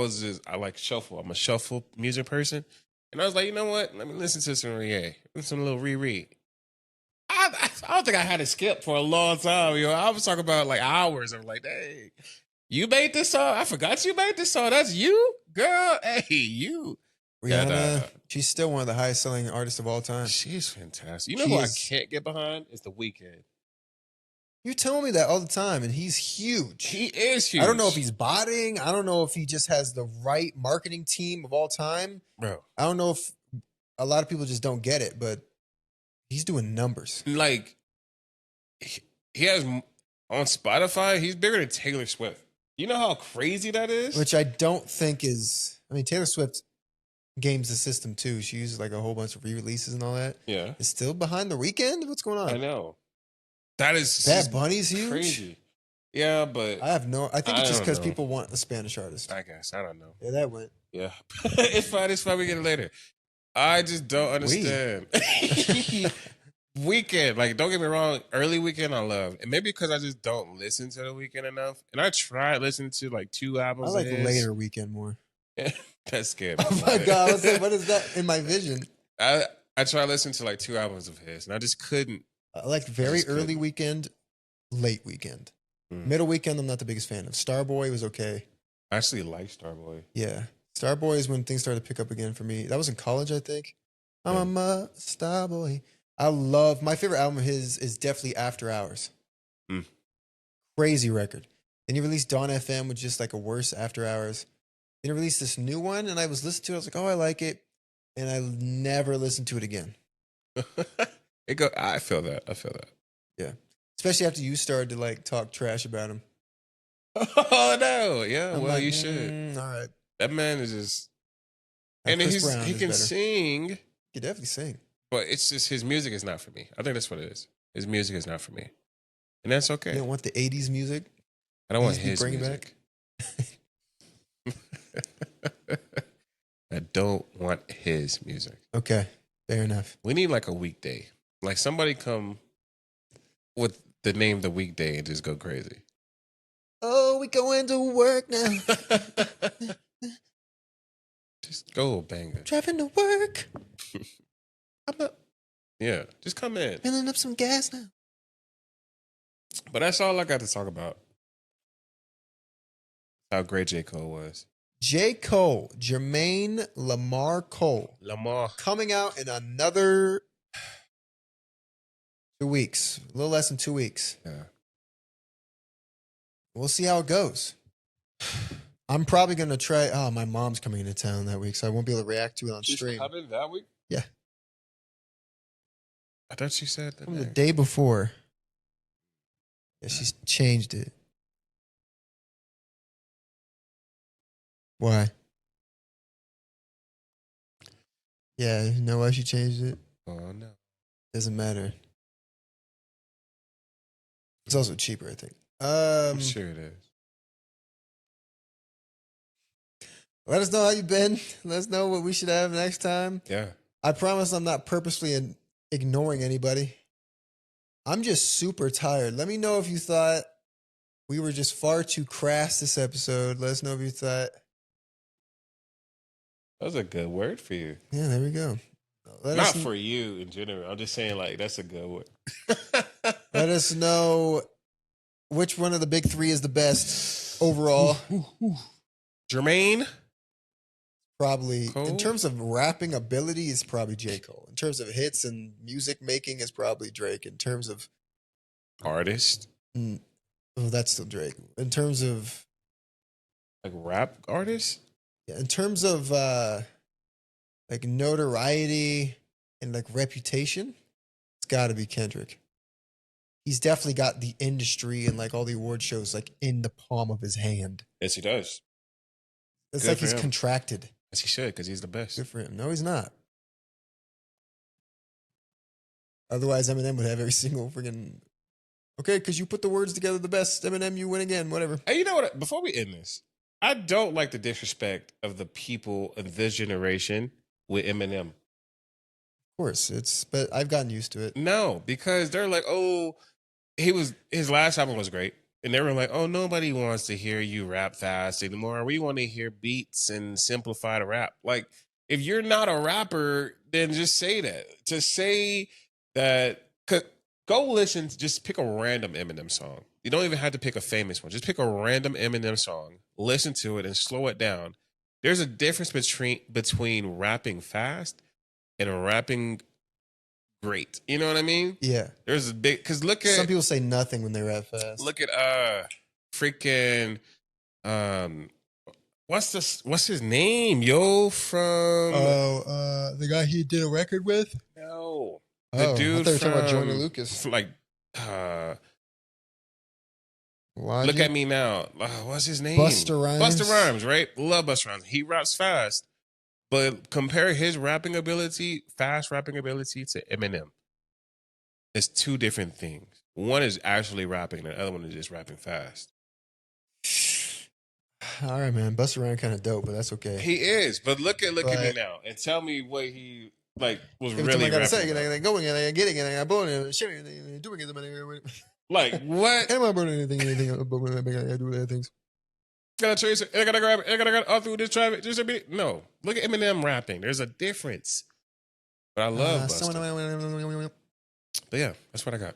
like shuffle. I'm a shuffle music person. And I was like, you know what? Let me listen to some Rihanna. Some little reread. I don't think I had to skip for a long time. You know, I was talking about like hours. I'm like, dang, you made this song? I forgot you made this song. That's you? Girl, hey, you. Rihanna, she's still one of the highest selling artists of all time. She's fantastic. You know who I can't get behind? It's The Weeknd. You tell me that all the time, and he's huge. He is huge. I don't know if he's botting. I don't know if he just has the right marketing team of all time. Bro. I don't know if a lot of people just don't get it, but he's doing numbers. Like, he has, on Spotify, he's bigger than Taylor Swift. You know how crazy that is? Which I don't think is... I mean, Taylor Swift games the system, too. She uses like a whole bunch of re-releases and all that. Yeah. It's still behind The Weeknd? What's going on? I know. That is Bad Bunny's huge? crazy. Yeah, but I think it's just because know. people want a Spanish artist. I guess. I don't know. Yeah, that went. Yeah. It's fine. We get it later. I just don't understand. Weekend, like, don't get me wrong, early Weekend I love. And maybe because I just don't listen to The Weekend enough. And I tried listening to like 2 albums. I like later Weekend more. That's scary. Oh my God. I was like, what is that in my vision? I tried listening to like 2 albums of his and I just couldn't. I like very early Weekend, late Weekend. Middle Weekend, I'm not the biggest fan of. Starboy was okay. I actually like Starboy. Yeah. Starboy is when things started to pick up again for me. That was in college, I think. I'm a Starboy. My favorite album of his is definitely After Hours. Crazy record. Then he released Dawn FM, which is just like a worse After Hours. Then he released this new one, and I was listening to it. I was like, oh, I like it. And I never listened to it again. I feel that. Yeah. Especially after you started to like talk trash about him. Oh, no. Yeah, I'm well, like, you should. All right. That man is just... Now, And Chris he Brown can is better. sing. He can definitely sing. But it's just his music is not for me. I think that's what it is. His music is not for me. And that's okay. You don't want the 80s music? I don't want Please his bring it music. I don't want his music. Okay. Fair enough. We need like a weekday. Like somebody come with the name the weekday and just go crazy. Oh, we going to work now. Just go banger. Driving to work. Yeah, just come in. Filling up some gas now. But that's all I got to talk about. How great J. Cole was. J. Cole, Jermaine Lamar Cole. Lamar. Coming out in another 2 weeks. A little less than 2 weeks. Yeah. We'll see how it goes. I'm probably going to try. Oh, my mom's coming into town that week, so I won't be able to react to it on stream. She's coming that week? Yeah. I thought she said that. The day before. Yeah, she's changed it. Why? Yeah, you know why she changed it? Oh, no. Doesn't matter. It's also cheaper, I think. I'm sure it is. Let us know how you've been. Let us know what we should have next time. Yeah. I promise I'm not purposely ignoring anybody. I'm just super tired. Let me know if you thought we were just far too crass this episode. Let us know if you thought. That was a good word for you. Yeah, there we go. Not for you in general. I'm just saying, like, that's a good word. Let us know which one of the big three is the best overall. Jermaine? Probably. Cole? In terms of rapping ability, it's probably J. Cole. In terms of hits and music making, it's probably Drake. In terms of Artist? oh, that's still Drake. In terms of Like rap artist? yeah, in terms of like notoriety and like reputation, it's got to be Kendrick. He's definitely got the industry and like all the award shows like in the palm of his hand. Yes, he does. It's Good like for he's him. contracted. Yes, he should, because he's the best. Good for him. No, he's not. Otherwise, Eminem would have every single freaking. Okay, because you put the words together the best. Eminem, you win again. Whatever. Hey, you know what? Before we end this, I don't like the disrespect of the people of this generation with Eminem. Of course, but I've gotten used to it. No, because they're like, oh, his last album was great. And they were like, oh, nobody wants to hear you rap fast anymore. We want to hear beats and simplified rap. Like, if you're not a rapper, then just say that. To say that, go listen, just pick a random Eminem song. You don't even have to pick a famous one. Just pick a random Eminem song, listen to it, and slow it down. There's a difference between rapping fast and rapping great. You know what I mean? Yeah. There's a big, because look at some people say nothing when they rap fast. look at freaking what's his name, yo, from the guy he did a record with. no, the I dude thought you were talking about from Joyner Lucas. like Logic? look at me now. What's his name? Busta Rhymes. Busta Rhymes, right? Love Busta Rhymes. He raps fast, but compare his rapping ability, fast rapping ability, to Eminem. It's two different things. One is actually rapping, and the other one is just rapping fast. All right, man. Busta Rhymes kind of dope, but that's okay. He is, but look at me now and tell me what he like was Every really time I gotta rapping say, about. and I going and I getting and I blowing and shit and doing it. Like what? Am I burning anything I do other things. Gotta trace it. I gotta grab it. I gotta all through this traffic. Just a bit. No, look at Eminem rapping. There's a difference. But I love Busta. But yeah, that's what I got.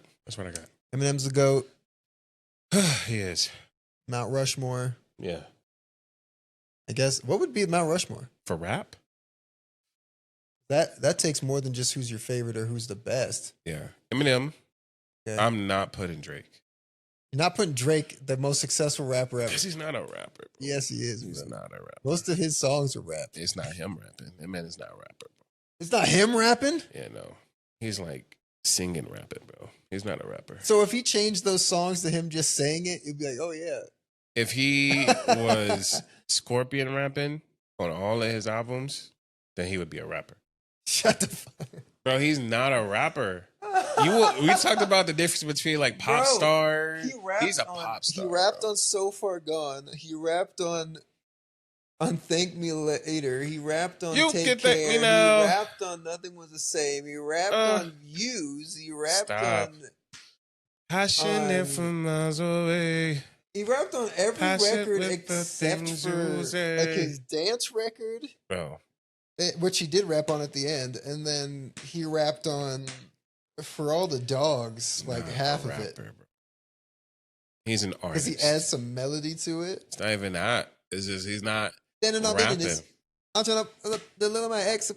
Eminem's the GOAT. He is. Mount Rushmore. Yeah. I guess what would be Mount Rushmore? For rap? That takes more than just who's your favorite or who's the best. Yeah. Eminem. Okay. I'm not putting Drake. You're not putting Drake, the most successful rapper ever. Because he's not a rapper. Bro. Yes, he is. He's bro. not a rapper. Most of his songs are rap. It's not him rapping. That man is not a rapper. Bro. It's not him rapping? Yeah, no. He's like singing rapping, bro. He's not a rapper. So if he changed those songs to him just saying it, you'd be like, oh, yeah. If he was Scorpion rapping on all of his albums, then he would be a rapper. Shut the fuck up. Bro, he's not a rapper. We talked about the difference between like pop stars. He's a pop star. He rapped bro. on So Far Gone. He rapped on On Thank Me Later. He rapped on You Take can thank Care. me now. He rapped on Nothing Was the Same. He rapped on Views. He rapped Stop. on... Passionate from miles away. He rapped on every Passionate record with the except things for you say. like his dance record, Bro. which he did rap on at the end, and then he rapped on For All the Dogs, like Not half a of it. rapper, bro. He's an Because artist. he adds some melody to it. It's not even that. It's just he's not Then I'm rapping. this. I'm trying to the little my ex.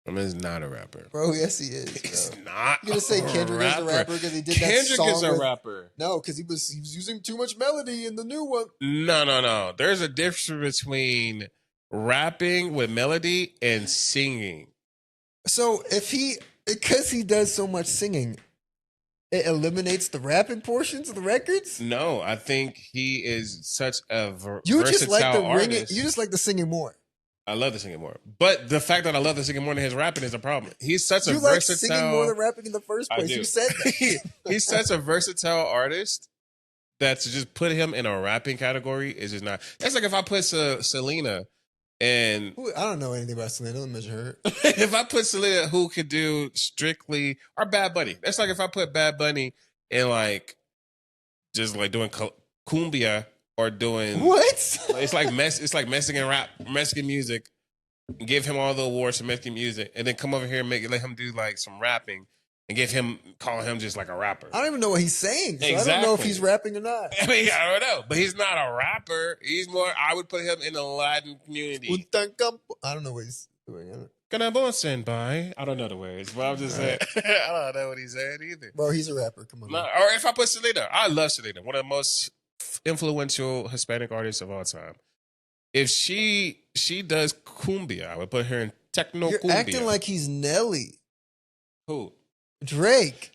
I mean, he's not a rapper. Bro, yes he is. He's Bro. not. You're gonna say Kendrick is a rapper because he did Kendrick that song is a with, rapper. No, because he was using too much melody in the new one. No. There's a difference between rapping with melody and singing. So because he does so much singing, it eliminates the rapping portions of the records. No, I think he is such a You versatile just like the artist. ringing. You just like the singing more. I love the singing more, but the fact that I love the singing more than his rapping is a problem. He's such a You like versatile. singing more than rapping in the first place. You said that. He's such a versatile artist that to just put him in a rapping category is just not. That's like if I put Selena and I don't know anything about Selena. Let me measure her. if I put Selena who could do strictly or Bad Bunny. That's like if I put Bad Bunny in like just like doing cumbia or doing what? It's like Mexican rap, Mexican music. Give him all the awards for Mexican music, and then come over here and let him do like some rapping, and call him just like a rapper. I don't even know what he's saying. So Exactly. I don't know if he's rapping or not. I mean, I don't know, but he's not a rapper. He's more. I would put him in the Latin community. I don't know what he's doing. I don't know the words, but I'm just saying. I don't know what he's saying either. Bro, he's a rapper. Come on. No, or if I put Selena, I love Selena, one of the most influential Hispanic artists of all time. If she does cumbia, I would put her in techno You're cumbia. acting like he's Nelly. Who? Drake.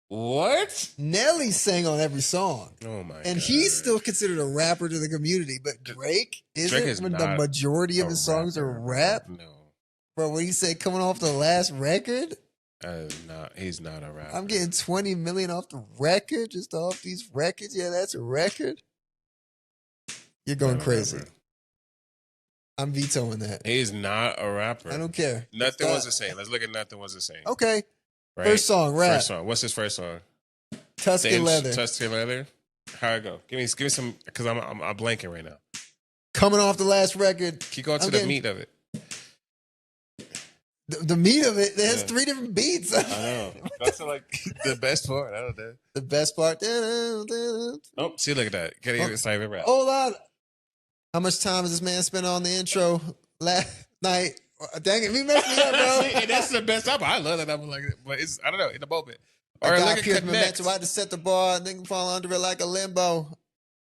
What? Nelly sang on every song. Oh my god. And he's still considered a rapper to the community, but Drake isn't when the majority of his songs are rap. No. Bro, what do you say coming off the last record? He's not a rapper. I'm getting 20 million off the record, just off these records. Yeah, that's a record. You're going crazy. Rapper. I'm vetoing that. He's not a rapper. I don't care. Nothing was the same. Let's look at Nothing Was the Same. Okay. Right? First song, rap. First song. What's his first song? Tuscan Leather. Tuscan Leather. How it go? Give me some, because I'm blanking right now. Coming off the last record. Keep going to the meat of it. The meat of it, there's 3 different beats. I know. That's like the best part. I don't know. The best part. Oh, see, look at that. Get it excited rap. Hold on. How much time has this man spent on the intro last night? Dang it, we messed me up, bro. And that's the best album. I love that album like that. But it's, I don't know, in the moment. Or Or I look got at Connect. momentum. I had to set the bar and then fall under it like a limbo.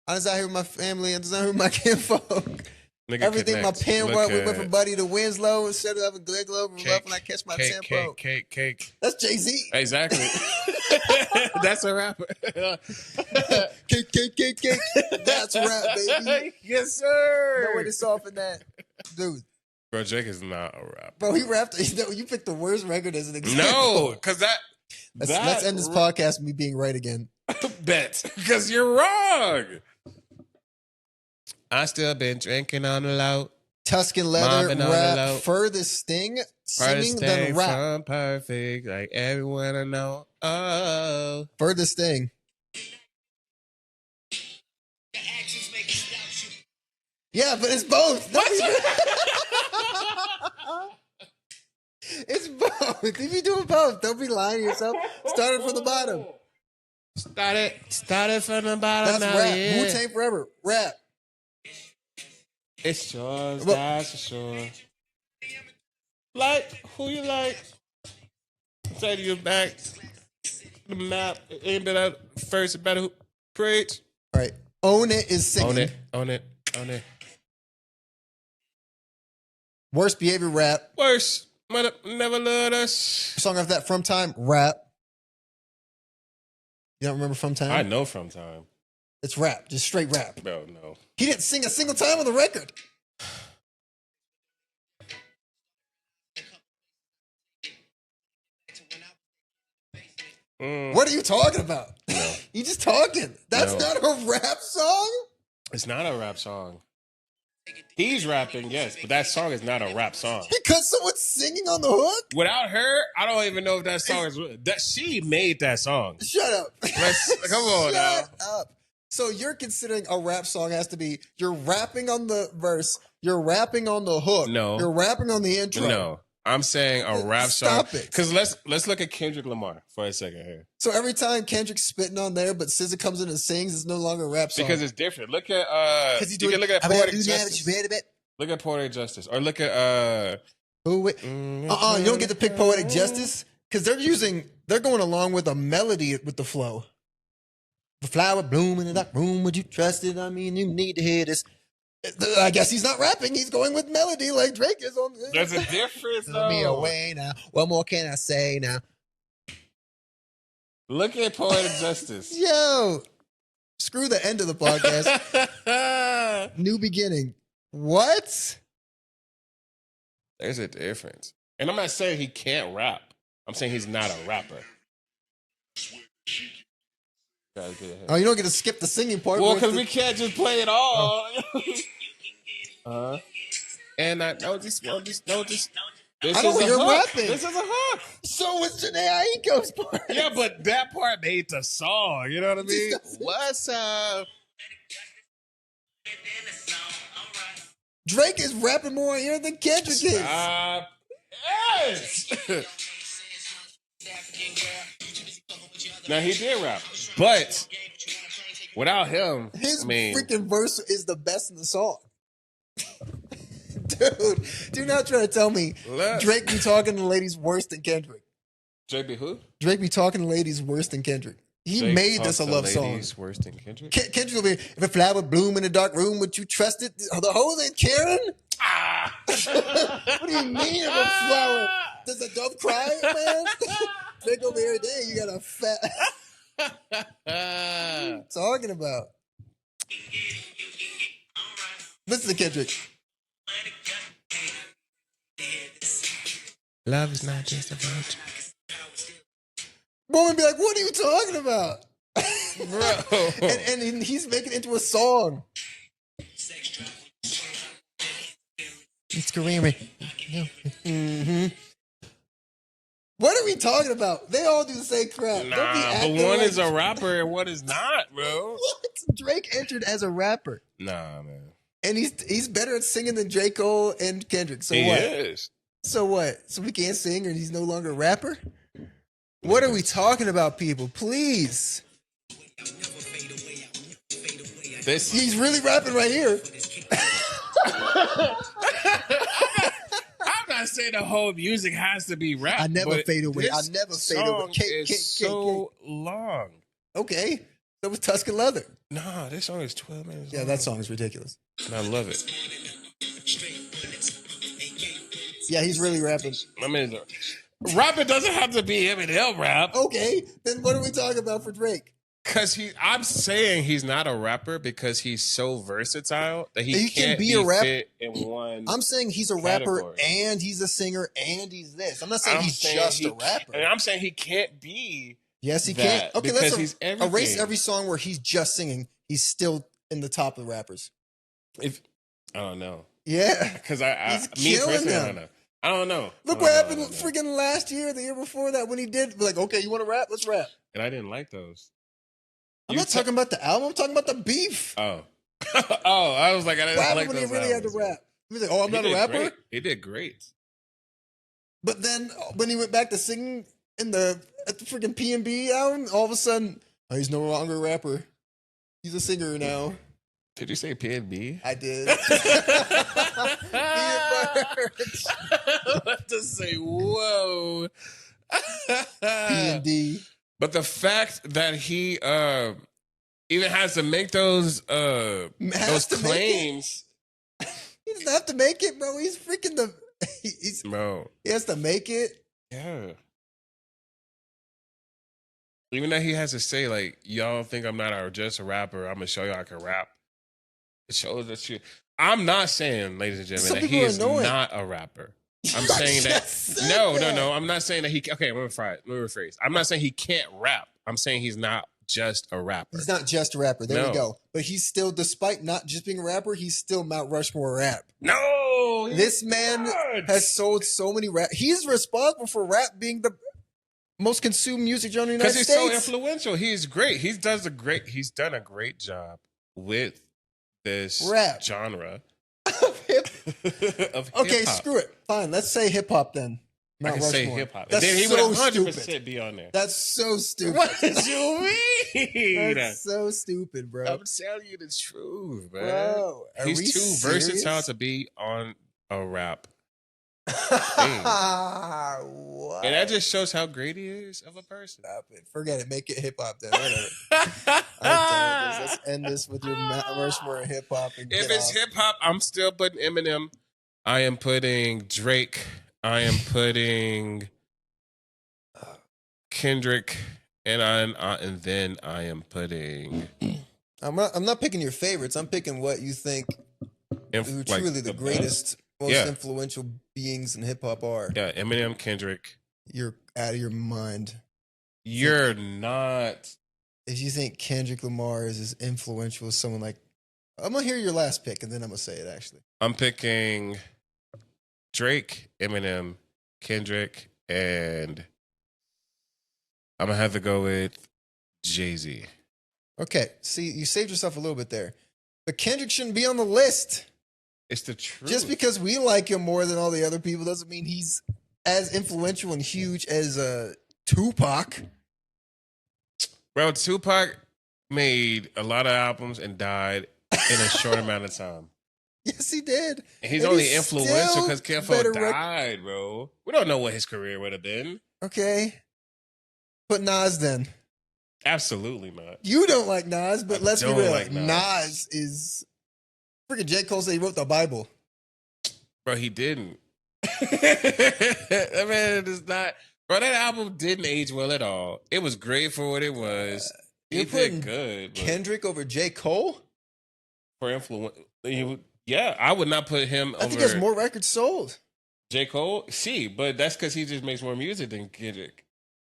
I was out here with my family and out here with my kinfolk. Everything my pen work, we went from Buddy to Winslow, set it up in Glen Globe, and rough when I catch my tempo. Cake. That's Jay-Z. Exactly. That's a rapper. Cake. That's rap, baby. Yes, sir. No way to soften that. Dude. Bro, Drake is not a rapper. Bro, he rapped. You picked the worst record as an example. No, because Let's end this podcast with me being right again. Bet. Because you're wrong. I still been drinking on the low. Tuscan Leather rap. Furthest thing singing than rap. From perfect, like everyone I know. Oh. Furthest thing. Yeah, but it's both. It's both. If you do both, don't be lying to yourself. Start it from the bottom. Started from the bottom. That's rap. Yeah. Wu-Tang Forever. Rap. It's yours, that's for sure. Like, who you like? Say to you back. The map. It ain't been out first. It better preach. All right. Own It is singing. Own it. Worst behavior rap. Worst. Mother never loved us. Song off that From Time rap. You don't remember From Time? I know From Time. It's rap. Just straight rap. Bro, no. He didn't sing a single time on the record. What are you talking about? No. You just talking. That's not a rap song? It's not a rap song. He's rapping, yes, but that song is not a rap song. Because someone's singing on the hook? Without her, I don't even know if that song is that she made that song. Shut up. Come on now. Shut up. So you're considering a rap song has to be you're rapping on the verse, you're rapping on the hook. No. You're rapping on the intro. No. I'm saying a rap song. Stop it. Because let's look at Kendrick Lamar for a second here. So every time Kendrick's spitting on there, but SZA comes in and sings, it's no longer a rap song. Because it's different. Look at he's you doing, can look at Poetic Justice. Justice. Look at Poetic Justice. Or look at You don't get to pick Poetic Justice because they're going along with a melody with the flow. The flower bloom in that room, would you trust it? I mean, you need to hear this. I guess he's not rapping. He's going with melody like Drake is on. There's a difference, though. Let me away now. What more can I say now? Look at Poetic Justice. Yo, screw the end of the podcast. New beginning. What? There's a difference. And I'm not saying he can't rap. I'm saying he's not a rapper. Oh, you don't get to skip the singing part. Well, because we can't just play it all. And I know this. This I know you're rapping. This is a hook. So was Janae Aiko's part. Yeah, but that part made the song. You know what I mean? What's up? Drake is rapping more here than Kendrick is. Yes. Now he did rap, but without him, his freaking verse is the best in the song. Dude, do not try to tell me Drake be talking to ladies worse than Kendrick. Drake be who? Drake be talking to ladies worse than Kendrick. He Drake made this a love song. Worse than Kendrick? Kendrick will be, if a flower bloom in a dark room, would you trust it? The hoes ain't Karen? What do you mean if a flower? Does a dove cry, man? Drake over here, dang, you got a fat... What are you talking about? Listen to Kendrick. Love is not just about you. Woman be like, what are you talking about? Bro. and he's making it into a song. It's Kareem. Mm-hmm. What are we talking about? They all do the same crap. Nah, but one is a rapper and one is not, bro. What? Drake entered as a rapper. Nah, man. And he's better at singing than J. Cole and Kendrick. So he what? is. So what? So we can't sing and he's no longer a rapper? What are we talking about, people? Please. He's really rapping right here. I'm not saying the whole music has to be rap. I never fade away. I never fade away. It's so long. Okay. That was Tuscan Leather. Nah, this song is 12 minutes long. That song is ridiculous. And I love it. Yeah, he's really rapping. I mean, rapping doesn't have to be Eminem rap. Okay, then what are we talking about for Drake? Because I'm saying he's not a rapper because he's so versatile that he can't be a rapper fit in one. I'm saying he's a category. Rapper and he's a singer and he's this. I'm not saying he's just a rapper. And I'm saying he can't be. Yes, he can. Okay, let's erase every song where he's just singing. He's still in the top of the rappers. I don't know. Yeah, because I don't know. Look what happened freaking last year, the year before that, when he did like, okay, you want to rap? Let's rap. And I didn't like those. I'm not talking about the album. I'm talking about the beef. Oh, I was like, I didn't like when those he really had to rap. He was like, oh, I'm not a rapper. Great. He did great. But then when he went back to singing at the freaking P&B album, all of a sudden, oh, he's no longer a rapper. He's a singer now. Did you say P&B? I did. I have to say, whoa. P&D. But the fact that he even has to make those claims. He doesn't have to make it, bro. He's freaking bro. He has to make it. Yeah. Even that he has to say, like, y'all think I'm not just a rapper. I'm going to show y'all I can rap. It shows that you... I'm not saying, ladies and gentlemen, that he is not a rapper. I'm saying that... No. I'm not saying that he... Okay, let me rephrase. I'm not saying he can't rap. I'm saying he's not just a rapper. He's not just a rapper. There we No. go. But he's still, despite not just being a rapper, he's still Mount Rushmore rap. No, This man has sold so many rap. He's responsible for rap being the most consumed music genre in the United because he's States. so influential. He's great. He's done a great job with this Rap. genre Of of okay, hip-hop. screw it. Fine, let's say hip hop then. I Mount can Rushmore. say hip hop. That's Then he so would 100% stupid. be on there. That's so stupid. What did you mean? That's so stupid, bro. I'm telling you the truth, man. Bro, are we He's too serious? versatile to be on a rap. What? And that just shows how great he is of a person. Stop it. Forget it. Make it hip hop then. Whatever. I'm done with this. Let's end this with your Mount Rushmore and hip hop. If it's hip hop, I'm still putting Eminem. I am putting Drake. I am putting Kendrick, and then I am putting. I'm not picking your favorites. I'm picking what you think who truly the greatest, most influential beings in hip hop are. Yeah, Eminem, Kendrick. You're out of your mind. You're not. If you think Kendrick Lamar is as influential as someone like, I'm gonna hear your last pick and then I'm gonna say it. Actually, I'm picking Drake, Eminem, Kendrick, and I'm gonna have to go with Jay-Z. Okay, see, you saved yourself a little bit there, but Kendrick shouldn't be on the list. It's the truth. Just because we like him more than all the other people doesn't mean he's as influential and huge as Tupac. Bro, Tupac made a lot of albums and died in a short amount of time. Yes, he did. And he's And only he's influential because still Kenfo better died, bro. We don't know what his career would have been. Okay. Put Nas then. Absolutely not. You don't like Nas, but let's be don't real. like Nas. Nas is freaking J. Cole said he wrote the Bible. Bro, he didn't. That man is not. Bro, that album didn't age well at all. It was great for what it was. You're He putting did good. But Kendrick over J. Cole? for influence, yeah, I would not put him I over think he has more records sold. J. Cole. See, but that's because he just makes more music than Kendrick.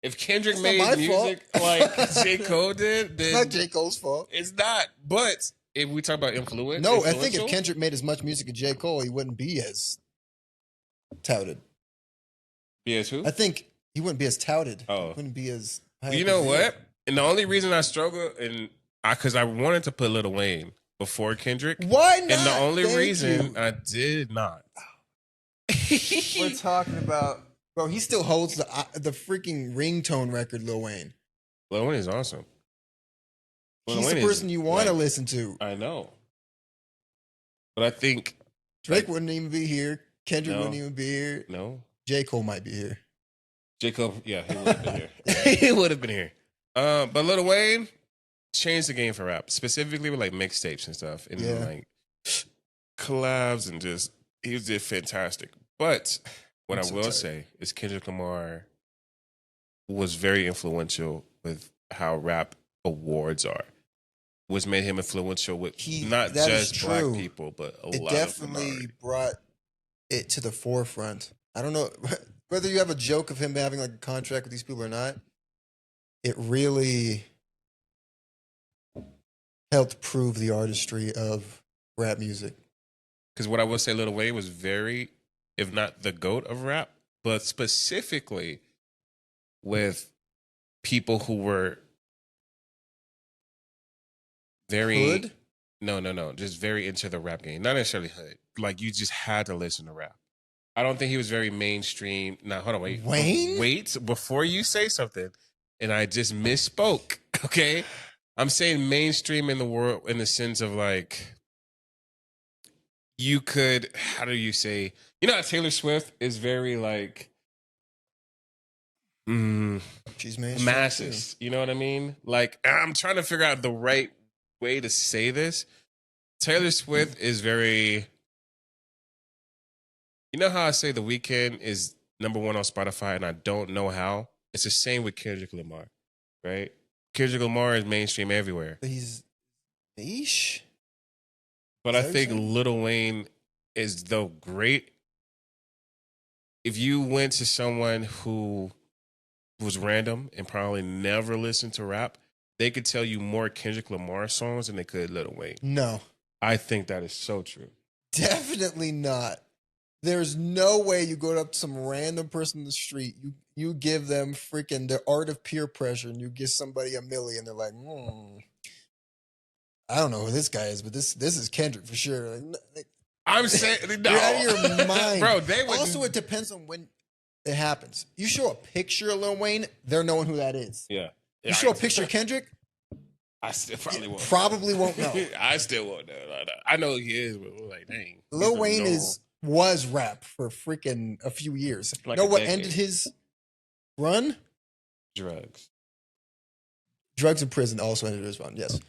If Kendrick It's not my made music like J. Cole did, then It's not J. Cole's fault. it's not. But if we talk about influence, No, I think if influential, Kendrick made as much music as J. Cole, he wouldn't be as touted. yes, who? I think he wouldn't be as touted. Oh. He wouldn't be as high You up know as he what? And the only reason I struggle, because I wanted to put Lil Wayne before Kendrick, is. Why not? and the only Thank reason you. I did not. We're talking about, bro, he still holds the freaking ringtone record, Lil Wayne. Lil Wayne is awesome. Lil He's Wayne the is, person you want to like, listen to. I know, but I think Drake wouldn't even be here. Kendrick No. wouldn't even be here. no. J. Cole might be here. Jacob, yeah, he would have been here. He would have been here. But Lil Wayne changed the game for rap, specifically with like mixtapes and stuff, and Yeah. like collabs, and just he did fantastic. But what I'm I so will tired. say is Kendrick Lamar was very influential with how rap awards are. Was made him influential with not that is just black true. people, but a It lot definitely of minorities. brought it to the forefront. I don't know whether you have a joke of him having like a contract with these people or not. It really helped prove the artistry of rap music. Because what I will say, Lil Wayne was very, if not the GOAT of rap, but specifically with people who were very Hood? No, just very into the rap game. Not necessarily hood. Like you just had to listen to rap. I don't think he was very mainstream. Now, hold on, wait. Wayne? Wait, before you say something, and I just misspoke, okay? I'm saying mainstream in the world in the sense of like you could, how do you say, you know how Taylor Swift is very like She's mainstream masses. You know what I mean? Like I'm trying to figure out the right way to say this. Taylor Swift is very, you know how I say The Weeknd is number one on Spotify and I don't know how? It's the same with Kendrick Lamar, right? Kendrick Lamar is mainstream everywhere. But he's niche. But Is I that what think you're saying? Lil Wayne is the great. If you went to someone who was random and probably never listened to rap, they could tell you more Kendrick Lamar songs than they could Lil Wayne. No, I think that is so true. definitely not. There's no way you go up to some random person in the street, you give them freaking the art of peer pressure, and you give somebody $1 million. They're like, I don't know who this guy is, but this is Kendrick for sure. Like, I'm saying, no. you're out of your mind, bro. They would also, it depends on when it happens. You show a picture of Lil Wayne, they're knowing who that is. Yeah. You show a picture of Kendrick, I still probably won't know. I still won't know. I know who he is, but like, dang. Lil Wayne was rap for freaking a few years. Like know what decade. ended his run? Drugs. Drugs in prison also ended his run. Yes,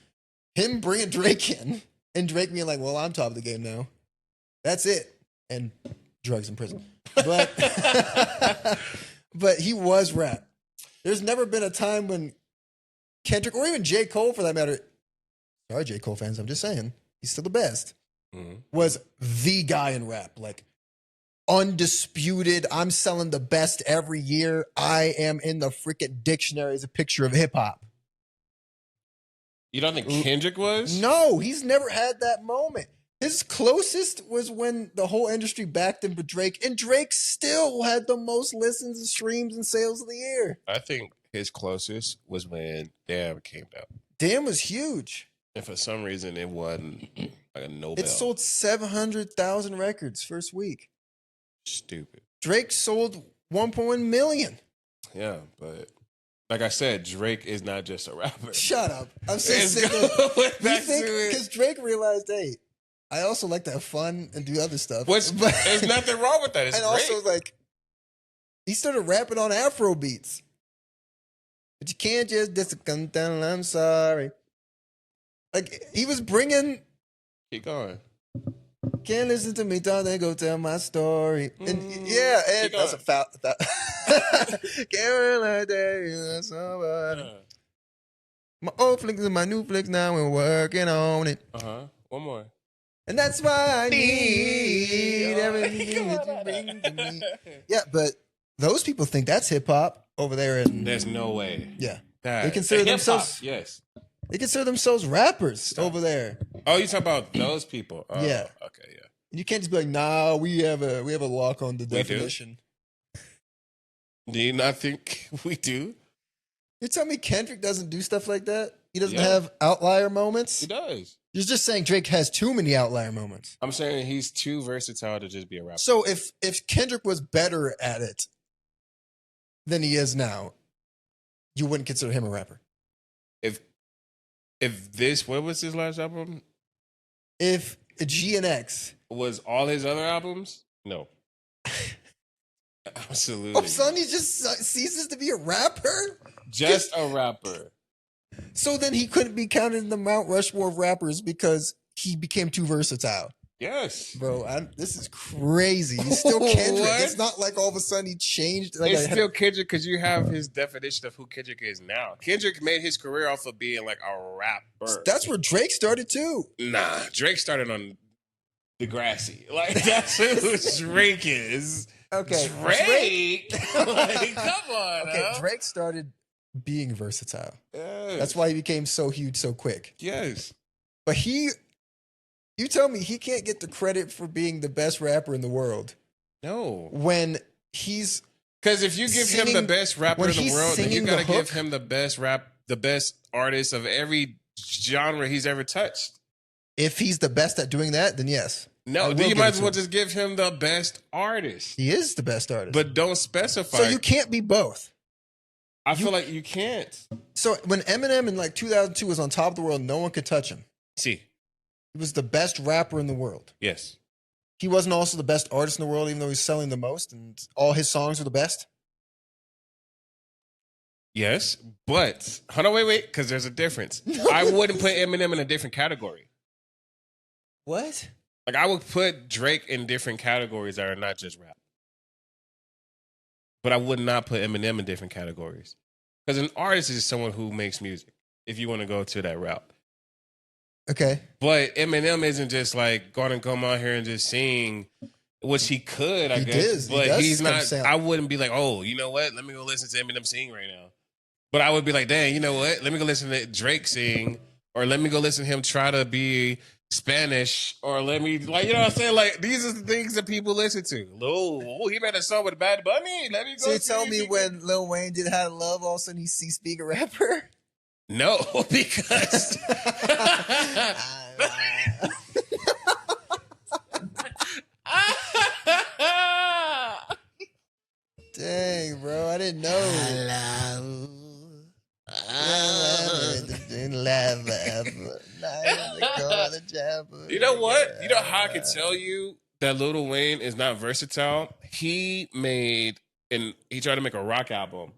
him bringing Drake in and Drake being like, "Well, I'm top of the game now." That's it. And drugs in prison, but but he was rap. There's never been a time when Kendrick or even J. Cole, for that matter. Sorry, J. Cole fans. I'm just saying he's still the best. Was the guy in rap, like undisputed. I'm selling the best every year. I am in the freaking dictionary as a picture of hip hop. You don't think Kendrick was? No, he's never had that moment. His closest was when the whole industry backed him for Drake, and Drake still had the most listens and streams and sales of the year. I think his closest was when Damn came out. Damn was huge. And for some reason, it wasn't like a Nobel. It sold 700,000 records first week. Stupid. Drake sold 1.1 million. Yeah, but like I said, Drake is not just a rapper. Shut up. I'm so It's sick going of it. back You think, to it. because Drake realized, hey, I also like to have fun and do other stuff. There's nothing wrong with that. It's and great. also, like, he started rapping on Afro beats. But you can't just discount I'm sorry. Like, he was bringing, Keep going. can't listen to me talk, then go tell my story. And yeah, and Keep that's a going. foul. Can't really tell you somebody. My old flicks and my new flicks now, we're working on it. One more. And that's why I need everything that you bring to me. Yeah, but those people think that's hip hop over there. There's no way. Yeah. That, They consider hip-hop, themselves- Yes. They consider themselves rappers over there. Oh, you talking about those people? Oh, Yeah. Okay. Yeah. You can't just be like, nah, we have a lock on the do. definition. Do you not think we do? You tell me Kendrick doesn't do stuff like that? He doesn't Yeah. have outlier moments? He does. You're just saying Drake has too many outlier moments. I'm saying he's too versatile to just be a rapper. So if Kendrick was better at it than he is now, you wouldn't consider him a rapper. If this, what was his last album? If G and X, Was all his other albums? No. Absolutely. oh, son, he just ceases to be a rapper? Just a rapper. So then he couldn't be counted in the Mount Rushmore of rappers because he became too versatile. Yes. Bro, this is crazy. He's still Kendrick. What? It's not like all of a sudden he changed. Like It's still Kendrick because you have his definition of who Kendrick is now. Kendrick made his career off of being like a rapper. That's where Drake started too. Nah, Drake started on Degrassi. Like, that's who Drake is. Okay, Drake? Like, come on. Okay, huh? Drake started being versatile. Yes. That's why he became so huge so quick. Yes. But you tell me he can't get the credit for being the best rapper in the world No. when he's Because if you give him the Singing- best rapper when in the he's world, then you singing got to the give hook- him the best artist of every genre he's ever touched. if he's the best at doing that, then yes. I No, will then you give might it as to well him. just give him the best artist. He is the best artist. But don't specify. So you can't be both. I feel like you can't. So when Eminem in like 2002 was on top of the world, no one could touch him. See, He was the best rapper in the world. yes. He wasn't also the best artist in the world, even though he's selling the most and all his songs are the best. Yes, but hold on, wait, because there's a difference. I wouldn't put Eminem in a different category. What? Like, I would put Drake in different categories that are not just rap. But I would not put Eminem in different categories. Because an artist is someone who makes music, if you want to go to that route. Okay. But Eminem isn't just like going to come out here and just sing, which he could, I He guess. does. He But does he's come not, sound- I wouldn't be like, oh, you know what? Let me go listen to Eminem sing right now. But I would be like, dang, you know what? Let me go listen to Drake sing, or let me go listen to him try to be Spanish, or let me, like, you know what I'm saying? Like, these are the things that people listen to. Oh, he made a song with Bad Bunny. Let me So go you see tell if me he can. when Lil Wayne did How to Love, all of a sudden he ceased being a rapper? No, because Dang, bro, I didn't know. you know what? You know how I can tell you that Lil Wayne is not versatile? He made and he tried to make a rock album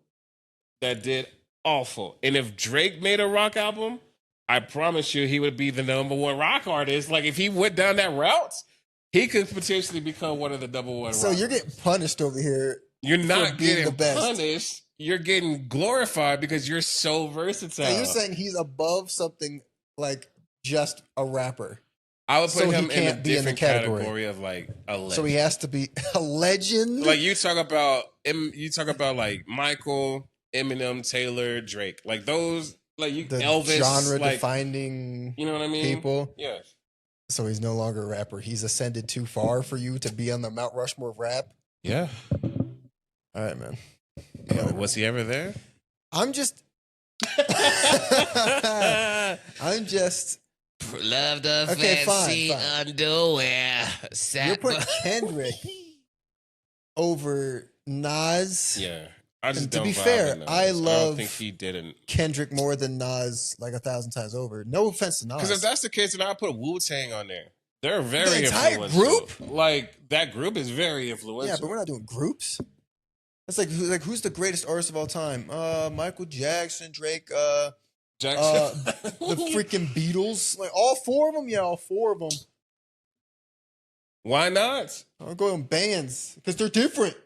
that did awful. And if Drake made a rock album, I promise you he would be the #1 rock artist. Like if he went down that route, he could potentially become one of the #1 So rock you're artists. getting punished over here. You're for not being the getting best. punished. You're getting glorified because you're so versatile. So you're saying he's above something like just a rapper. I would put so he him in a can't be in the different category. of like a legend. So he has to be a legend. Like you talk about like Michael, Eminem, Taylor, Drake, like those, like you the Elvis, genre like, defining you know what I mean? people. Yes. So he's no longer a rapper. He's ascended too far for you to be on the Mount Rushmore of rap. Yeah. All right, man. Was he ever there? I'm just Love the Okay, fancy fine. underwear. You're putting Kendrick over Nas. Yeah. I just And to don't be vibe fair, with Nas. I don't love think he didn't. Kendrick more than Nas like 1,000 times over. No offense to Nas. Because if that's the case, then I put Wu-Tang on there. They're very The entire influential. group? Like that group is very influential. Yeah, but we're not doing groups. It's like who's the greatest artist of all time? Michael Jackson, Drake, Jackson. the freaking Beatles. Like all four of them? Yeah, all four of them. Why not? I'll go in bands because they're different.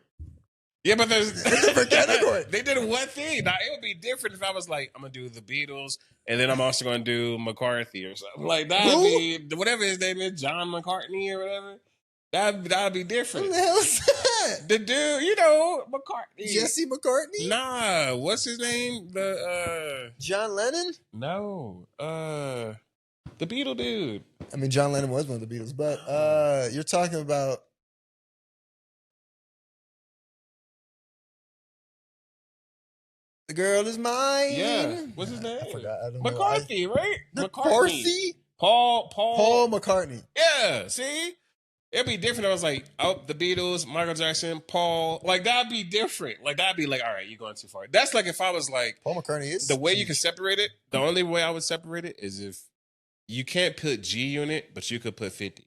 Yeah, but there's a different category. They did one thing. Now it would be different if I was like, I'm gonna do the Beatles, and then I'm also gonna do McCarthy or something. Like that'd be whatever his name is, John McCartney or whatever. That'd be different. Who the hell is that? The dude, you know, McCartney. Jesse McCartney? Nah, what's his name? The John Lennon? No. The Beatle dude. I mean, John Lennon was one of the Beatles, but you're talking about The Girl Is Mine. Yeah. What's his name? I forgot. I don't McCarthy, right? know. McCarthy. McCarthy? Paul McCartney. Yeah, see? It'd be different. I was like, oh, the Beatles, Michael Jackson, Paul. Like, that'd be different. Like, that'd be like, all right, you're going too far. That's like if I was like, Paul McCartney is the way you can separate it, the only way I would separate it is if you can't put G Unit, but you could put 50.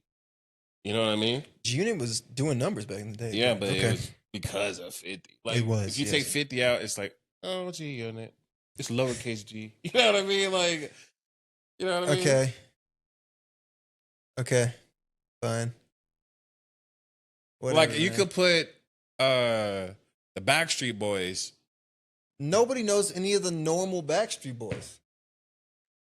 You know what I mean? G Unit was doing numbers back in the day. Yeah, but it was because of 50. Like, It was, if you yes. take 50 out, it's like, oh, G Unit. It's lowercase G. You know what I mean? Like, you know what I mean? Okay. Fine. Whatever, Like, you man. could put the Backstreet Boys. Nobody knows any of the normal Backstreet Boys.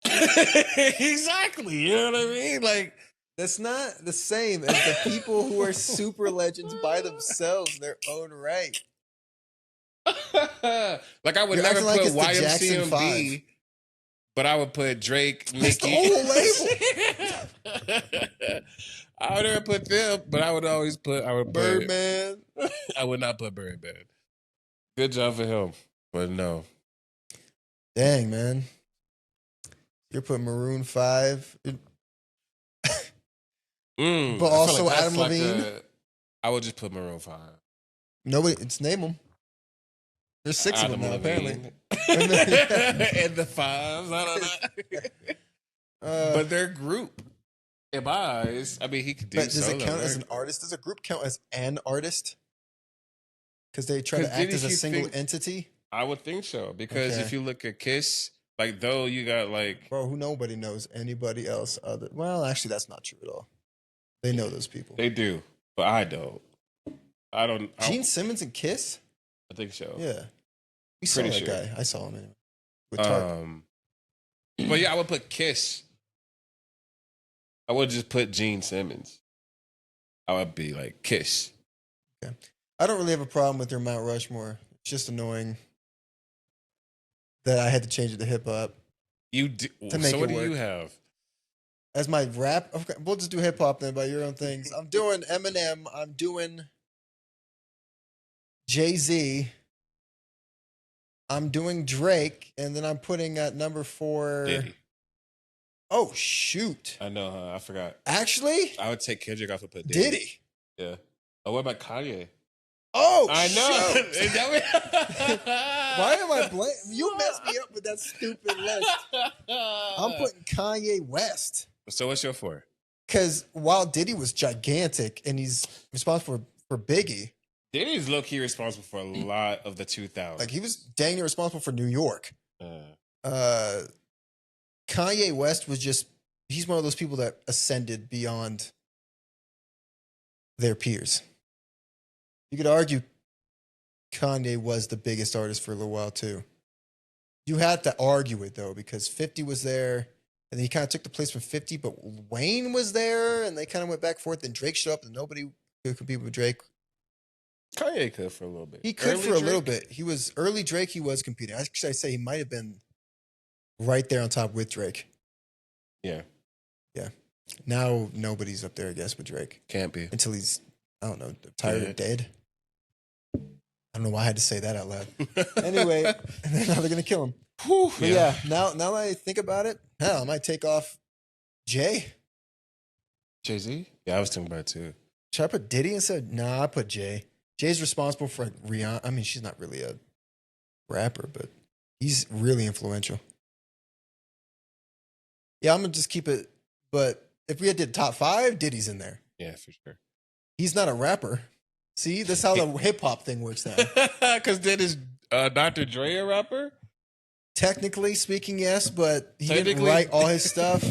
Exactly. You know what I mean? Like, That's not the same as the people who are super legends by themselves in their own right. like I would You're never acting like put it's the Jackson YMCMB, but I would put Drake, That's the Nicki. whole label. I would never put them, but I would always put Birdman. I would not put Birdman. Good job for him, but no. Dang, man. You're putting Maroon 5. I feel also that's Adam Levine? I would just put Maroon 5. Nobody, it's name them. There's 6 Adam of them now, Levine. apparently. And the fives. I don't know. But their group, in my eyes, I mean, he could do but does it solo count as work. an artist? Does a group count as an artist? Because they try to 'Cause act didn't as a you single think- entity? I would think so. Because Okay. if you look at Kiss, like, though you got, like, Bro, who nobody knows anybody else other. Well, actually, that's not true at all. They know those people. they do, but I don't. I don't. Gene Simmons and Kiss? I think so. Yeah. We saw Pretty that sure. guy. I saw him anyway. With Tark. But yeah, I would put Kiss. I would just put Gene Simmons. I would be like Kiss. I don't really have a problem with their Mount Rushmore. It's just annoying. that I had to change it to hip hop You do. To make So it what do work. you have? as my rap. Okay, we'll just do hip hop then by your own things. I'm doing Eminem. I'm doing Jay-Z. I'm doing Drake, and then I'm putting at number 4. Diddy. Oh shoot! I know, huh? I forgot. Actually, I would take Kendrick off and put Diddy. Diddy. Yeah. Oh, what about Kanye? Oh, I know. shoot. Is that Why am I blank? You messed me up with that stupid list. I'm putting Kanye West So what's your 4? because while Diddy was gigantic and he's responsible for Biggie, Diddy's low key responsible for a lot of the 2000s. like he was dang near responsible for New York. Uh, Kanye West was he's one of those people that ascended beyond their peers. You could argue Kanye was the biggest artist for a little while too. You had to argue it though, because 50 was there, and then he kind of took the place from 50, but Wayne was there, and they kind of went back and forth, and Drake showed up, and nobody could compete with Drake. Kanye could for a little bit. He could Early for a little Drake? bit. He was early Drake, he was competing. Actually, I'd say he might have been right there on top with Drake. Yeah. Now nobody's up there, I guess, with Drake. Can't be. Until he's, I don't know, tired or dead. I don't know why I had to say that out loud. Anyway, and then now they're gonna kill him. Whew, But yeah, now that I think about it, hell, I might take off Jay. Jay-Z? Yeah, I was thinking about it too. Should I put Diddy instead? Nah, I put Jay. Jay's responsible for Rihanna. I mean, she's not really a rapper, but he's really influential. Yeah, I'm gonna just keep it. But if we had did top 5, Diddy's in there. Yeah, for sure. He's not a rapper. See, that's how the hip hop thing works now. Because then is Dr. Dre a rapper? Technically speaking, yes, but he didn't Technically- write all his stuff.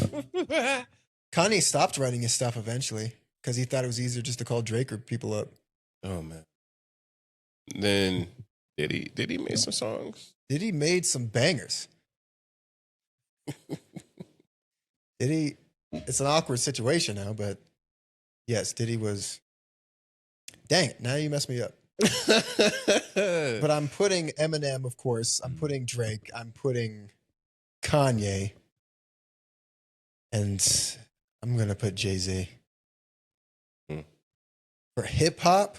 Kanye stopped writing his stuff eventually because he thought it was easier just to call Drake or people up. Oh man. Then did he make some songs? Diddy made some bangers. Diddy, it's an awkward situation now, but yes, Diddy was. Dang it! Now you messed me up. But I'm putting Eminem, of course. I'm putting Drake. I'm putting Kanye, and I'm gonna put Jay-Z. Hmm. For hip hop.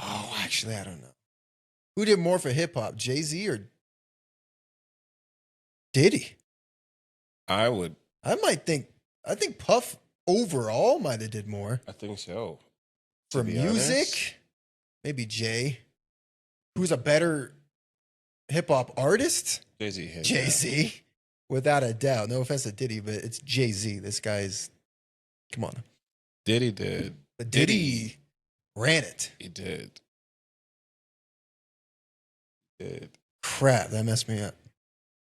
Oh, actually, I don't know. Who did more for hip hop, Jay-Z or Diddy? I think Puff overall might have did more. think so. For To be music, honest. maybe Jay. Who's a better hip hop artist? Jay-Z hit. Jay-Z. Without a doubt. No offense to Diddy, but it's Jay-Z. This guy's, come on. Diddy did. But Diddy ran it. He did. Crap, that messed me up.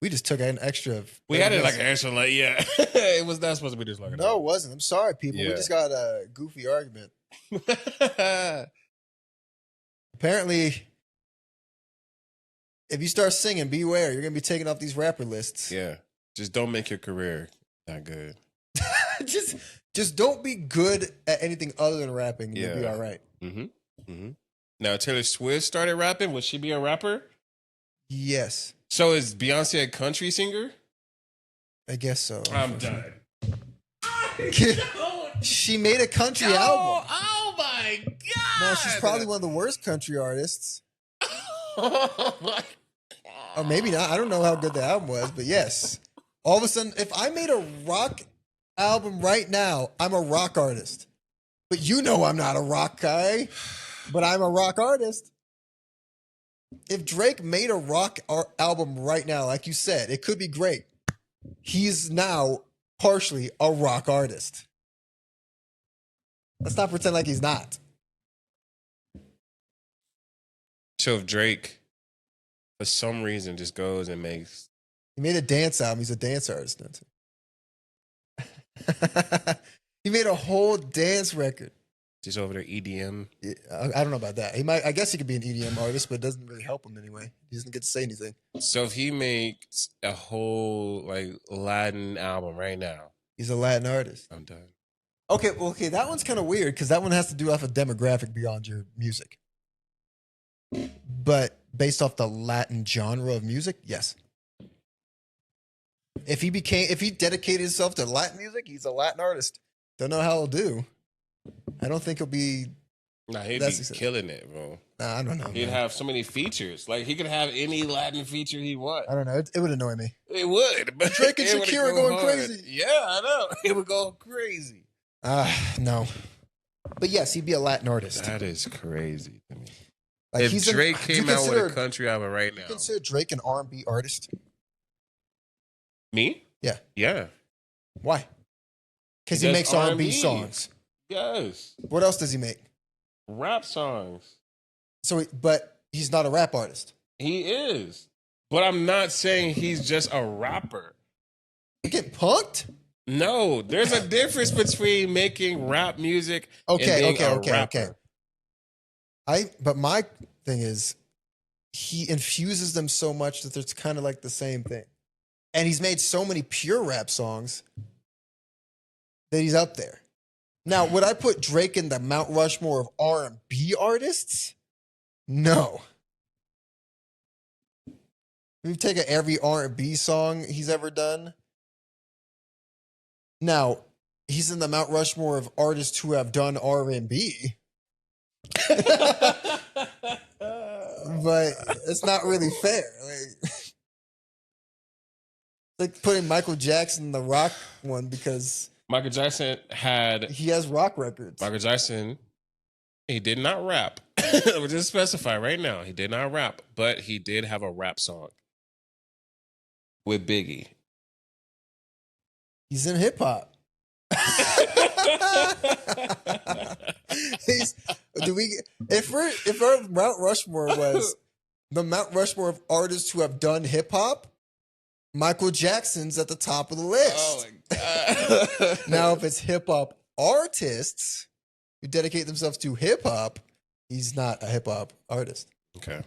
We just took an extra. We had it like an extra like, yeah. It was not supposed to be this long. No, it wasn't. I'm sorry, people. We Yeah. just got a goofy argument. No. Apparently, if you start singing, beware. You're going to be taking off these rapper lists. Yeah. Just don't make your career that good. just don't be good at anything other than rapping. You'll be Yeah. all right. Mm-hmm. Mm-hmm. Now Taylor Swift started rapping. Would she be a rapper? Yes, So is Beyonce a country singer? I guess so. I'm done. She made a country album. Oh my god! Now she's probably one of the worst country artists, Oh my or maybe not. I don't know how good the album was, but yes. All of a sudden, if I made a rock album right now, I'm a rock artist. But you know I'm not a rock guy, but I'm a rock artist. If Drake made a rock album right now, like you said, it could be great. He's now partially a rock artist. Let's not pretend like he's not. So if Drake, for some reason, just goes and makes He made a dance album. He's a dance artist now too. He made a whole dance record. just over there EDM, Yeah, I don't know about that. He might. I guess he could be an EDM artist, but it doesn't really help him anyway. He doesn't get to say anything. so if he makes a whole like Latin album right now, He's a Latin artist. I'm done. Okay, well, okay, that one's kind of weird because that one has to do off a demographic beyond your music. But based off the Latin genre of music, yes. If he dedicated himself to Latin music, he's a Latin artist. Don't know how he'll do. I don't think he'll be. Nah, he'd That's be exciting. killing it, bro. Nah, I don't know. He'd Man. have so many features. Like he could have any Latin feature he wants. I don't know. It would annoy me. It would. But Drake and it would Shakira go going hard. crazy. Yeah, I know. It would go crazy. No. But yes, he'd be a Latin artist. That is crazy to me. Like If Drake came out with a country album right now. You consider Drake an R&B artist? Me? Yeah. Yeah. Why? Because He he does makes R&B R&B. songs. Yes. What else does he make? Rap songs. But he's not a rap artist. He is. But I'm not saying he's just a rapper. You get punked? No, there's a difference between making rap music and being a rapper. But my thing is, he infuses them so much that it's kind of like the same thing. And he's made so many pure rap songs that he's up there. Now, would I put Drake in the Mount Rushmore of R&B artists? No. We've taken every R&B song he's ever done. Now, he's in the Mount Rushmore of artists who have done R&B. But it's not really fair. Like putting Michael Jackson in the rock one because Michael Jackson had... he has rock records. Michael Jackson, he did not rap. We'll just specify right now. He did not rap, but he did have a rap song with Biggie. He's in hip hop. If our Mount Rushmore was the Mount Rushmore of artists who have done hip hop, Michael Jackson's at the top of the list. Oh my God. Now, if it's hip hop artists who dedicate themselves to hip hop, he's not a hip hop artist. Okay.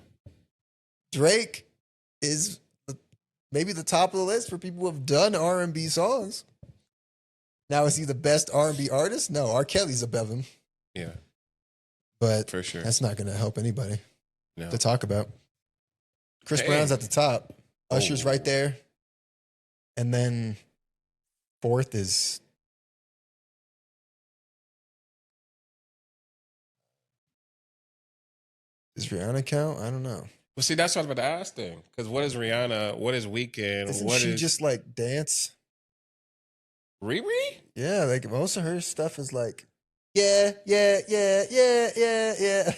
Drake is maybe the top of the list for people who have done R&B songs. Now, is he the best R&B artist? No, R. Kelly's above him. Yeah. But for sure, that's not going to help anybody no. to talk about. Chris Brown's at the top. Usher's right there. And then fourth is... Does Rihanna count? I don't know. Well, see, that's what I was about to ask then. Because what is Rihanna? What is Weeknd? Isn't she just like dance? Riri? Yeah, like most of her stuff is like, yeah, yeah, yeah, yeah, yeah, yeah.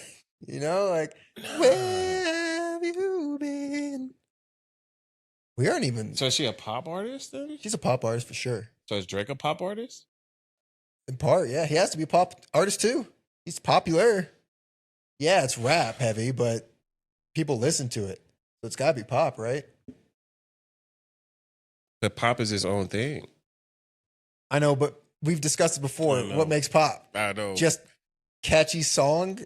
You know, like, where have you been? We aren't even. So is she a pop artist then? She's a pop artist for sure. So is Drake a pop artist? In part, yeah. He has to be a pop artist too. He's popular. Yeah, it's rap heavy, but people listen to it. So it's got to be pop, right? But pop is his own thing. I know, but we've discussed it before. What makes pop? I know. Just catchy song,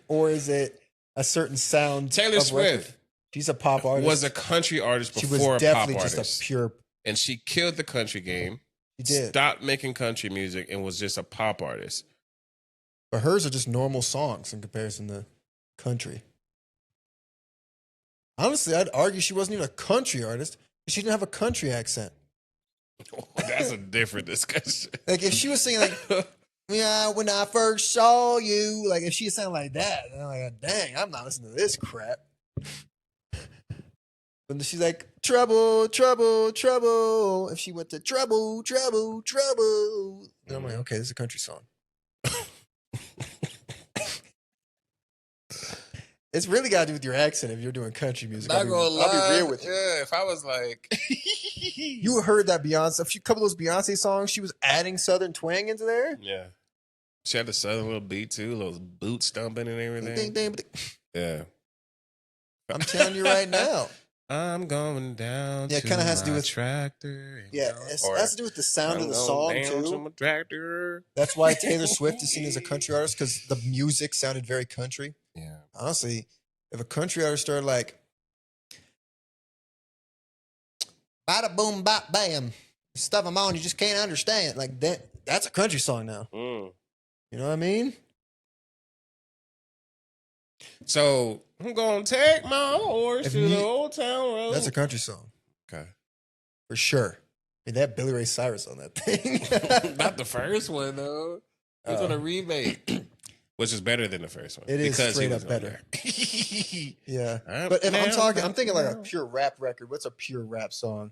or is it a certain sound? Taylor Swift. Record? She's a pop artist. Was a country artist before she was definitely a pop artist. Just a pure. And she killed the country game. She did. Stopped making country music and was just a pop artist. But hers are just normal songs in comparison to country. Honestly, I'd argue she wasn't even a country artist. She didn't have a country accent. Oh, that's a different discussion. Like if she was singing like, yeah, when I first saw you, like if she sounded like that, then I'm like, dang, I'm not listening to this crap. But she's like, trouble, trouble, trouble. If she went to trouble, trouble, trouble, then I'm like, okay, this is a country song. It's really got to do with your accent if you're doing country music. Not gonna lie. I'll be real with you. Yeah, if I was like... You heard that Beyonce, a couple of those Beyonce songs, she was adding Southern twang into there. Yeah. She had the Southern little beat too, little boot stumping and everything. Ding, ding, ding. Yeah. I'm telling you right now. I'm going down it kind of has to do with tractor. Yeah, it has to do with the sound of the song too. To my tractor. That's why Taylor Swift is seen as a country artist, because the music sounded very country. Yeah. Honestly, if a country artist started like bada boom bop bam, stuff them on, you just can't understand. Like that's a country song now. Mm. You know what I mean? So I'm gonna take my horse If to you- the old town road. That's a country song okay. for sure. I mean, that Billy Ray Cyrus on that thing. Not the first one though. It's on a remake, which is better than the first one. It is because he straight was up on better. there. Yeah, but if I'm thinking like a pure rap record. What's a pure rap song?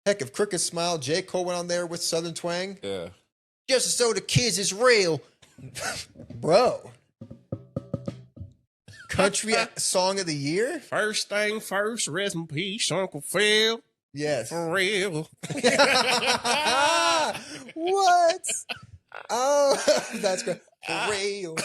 Heck, if Crooked Smile, J. Cole went on there with Southern Twang, Yeah. just so the kids is real, bro. Country song of the year? First thing first, rest in peace, Uncle Phil. Yes. For real. What? Oh, that's great. For real.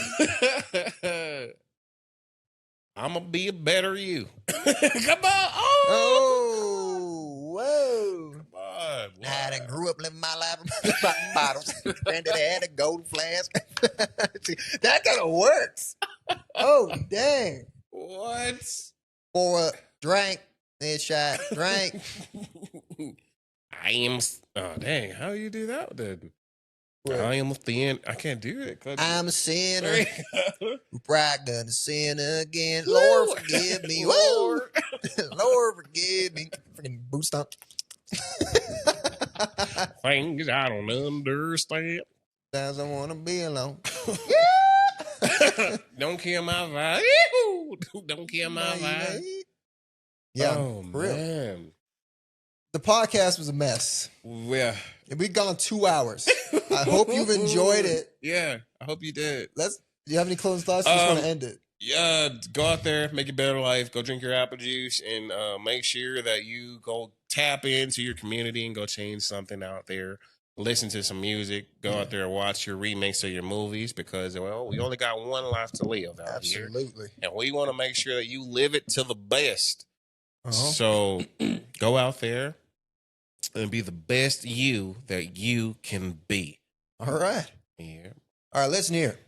I'm gonna be a better you. Come on. Oh, whoa. Come on. I done grew up living my life with my bottles. Granddaddy had a gold flask. See, that kind of works. Oh, dang. What? For a drink, headshot, drink. I am. Oh, dang. How do you do that then? What? I am thin. I can't do it. I'm a sinner. Sorry. Pride done sin again. Lord, forgive me. Woo! Lord, forgive me. Freaking boot stomp. Things I don't understand. Sometimes I want to be alone. Don't kill my vibe. Don't kill my vibe. Yeah, Oh, for real. man. The podcast was a mess. Yeah. We've gone 2 hours. I hope you've enjoyed it. Yeah. I hope you did. Do you have any closing thoughts? I just want to end it. Yeah, go out there, make a better life. Go drink your apple juice, and make sure that you go tap into your community and go change something out there. Listen to some music. Go out there and watch your remakes of your movies because, well, we only got one life to live out here. Absolutely. And we want to make sure that you live it to the best. Uh-huh. So go out there and be the best you that you can be. All right. Yeah. All right, listen here.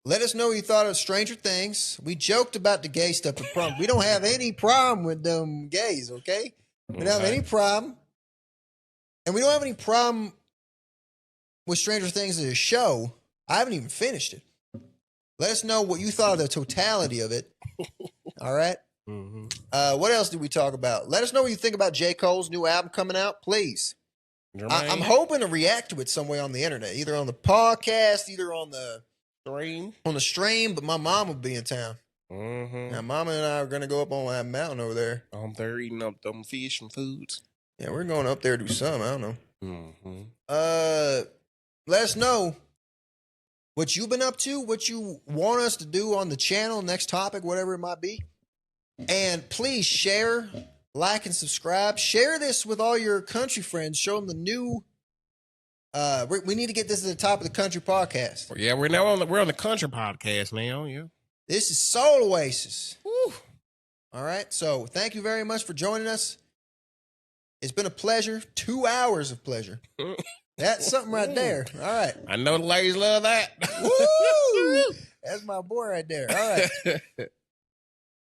Let us know what you thought of Stranger Things. We joked about the gay stuff at prom. We don't have any problem with them gays, okay? We don't have any problem. And we don't have any problem with Stranger Things as a show. I haven't even finished it. Let us know what you thought of the totality of it. All right? Mm-hmm. What else did we talk about? Let us know what you think about J. Cole's new album coming out, please. I'm hoping to react to it some way on the internet, either on the podcast, either on the stream, but my mom will be in town. Mm-hmm. Now, Mama and I are going to go up on that mountain over there. They're eating up them fish and foods. Yeah, we're going up there to do something. I don't know. Mm-hmm. Let us know what you've been up to, what you want us to do on the channel, next topic, whatever it might be. And please share, like, and subscribe. Share this with all your country friends. Show them the new. We need to get this at the top of the country podcast. Yeah, we're on the country podcast now. Yeah. This is Soul Oasis. Woo. All right. So thank you very much for joining us. It's been a pleasure. 2 hours of pleasure. That's something right there. All right. I know the ladies love that. Woo! That's my boy right there. All right.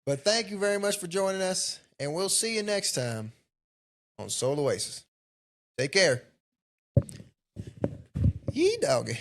But thank you very much for joining us, and we'll see you next time on Soul Oasis. Take care. Yee doggy.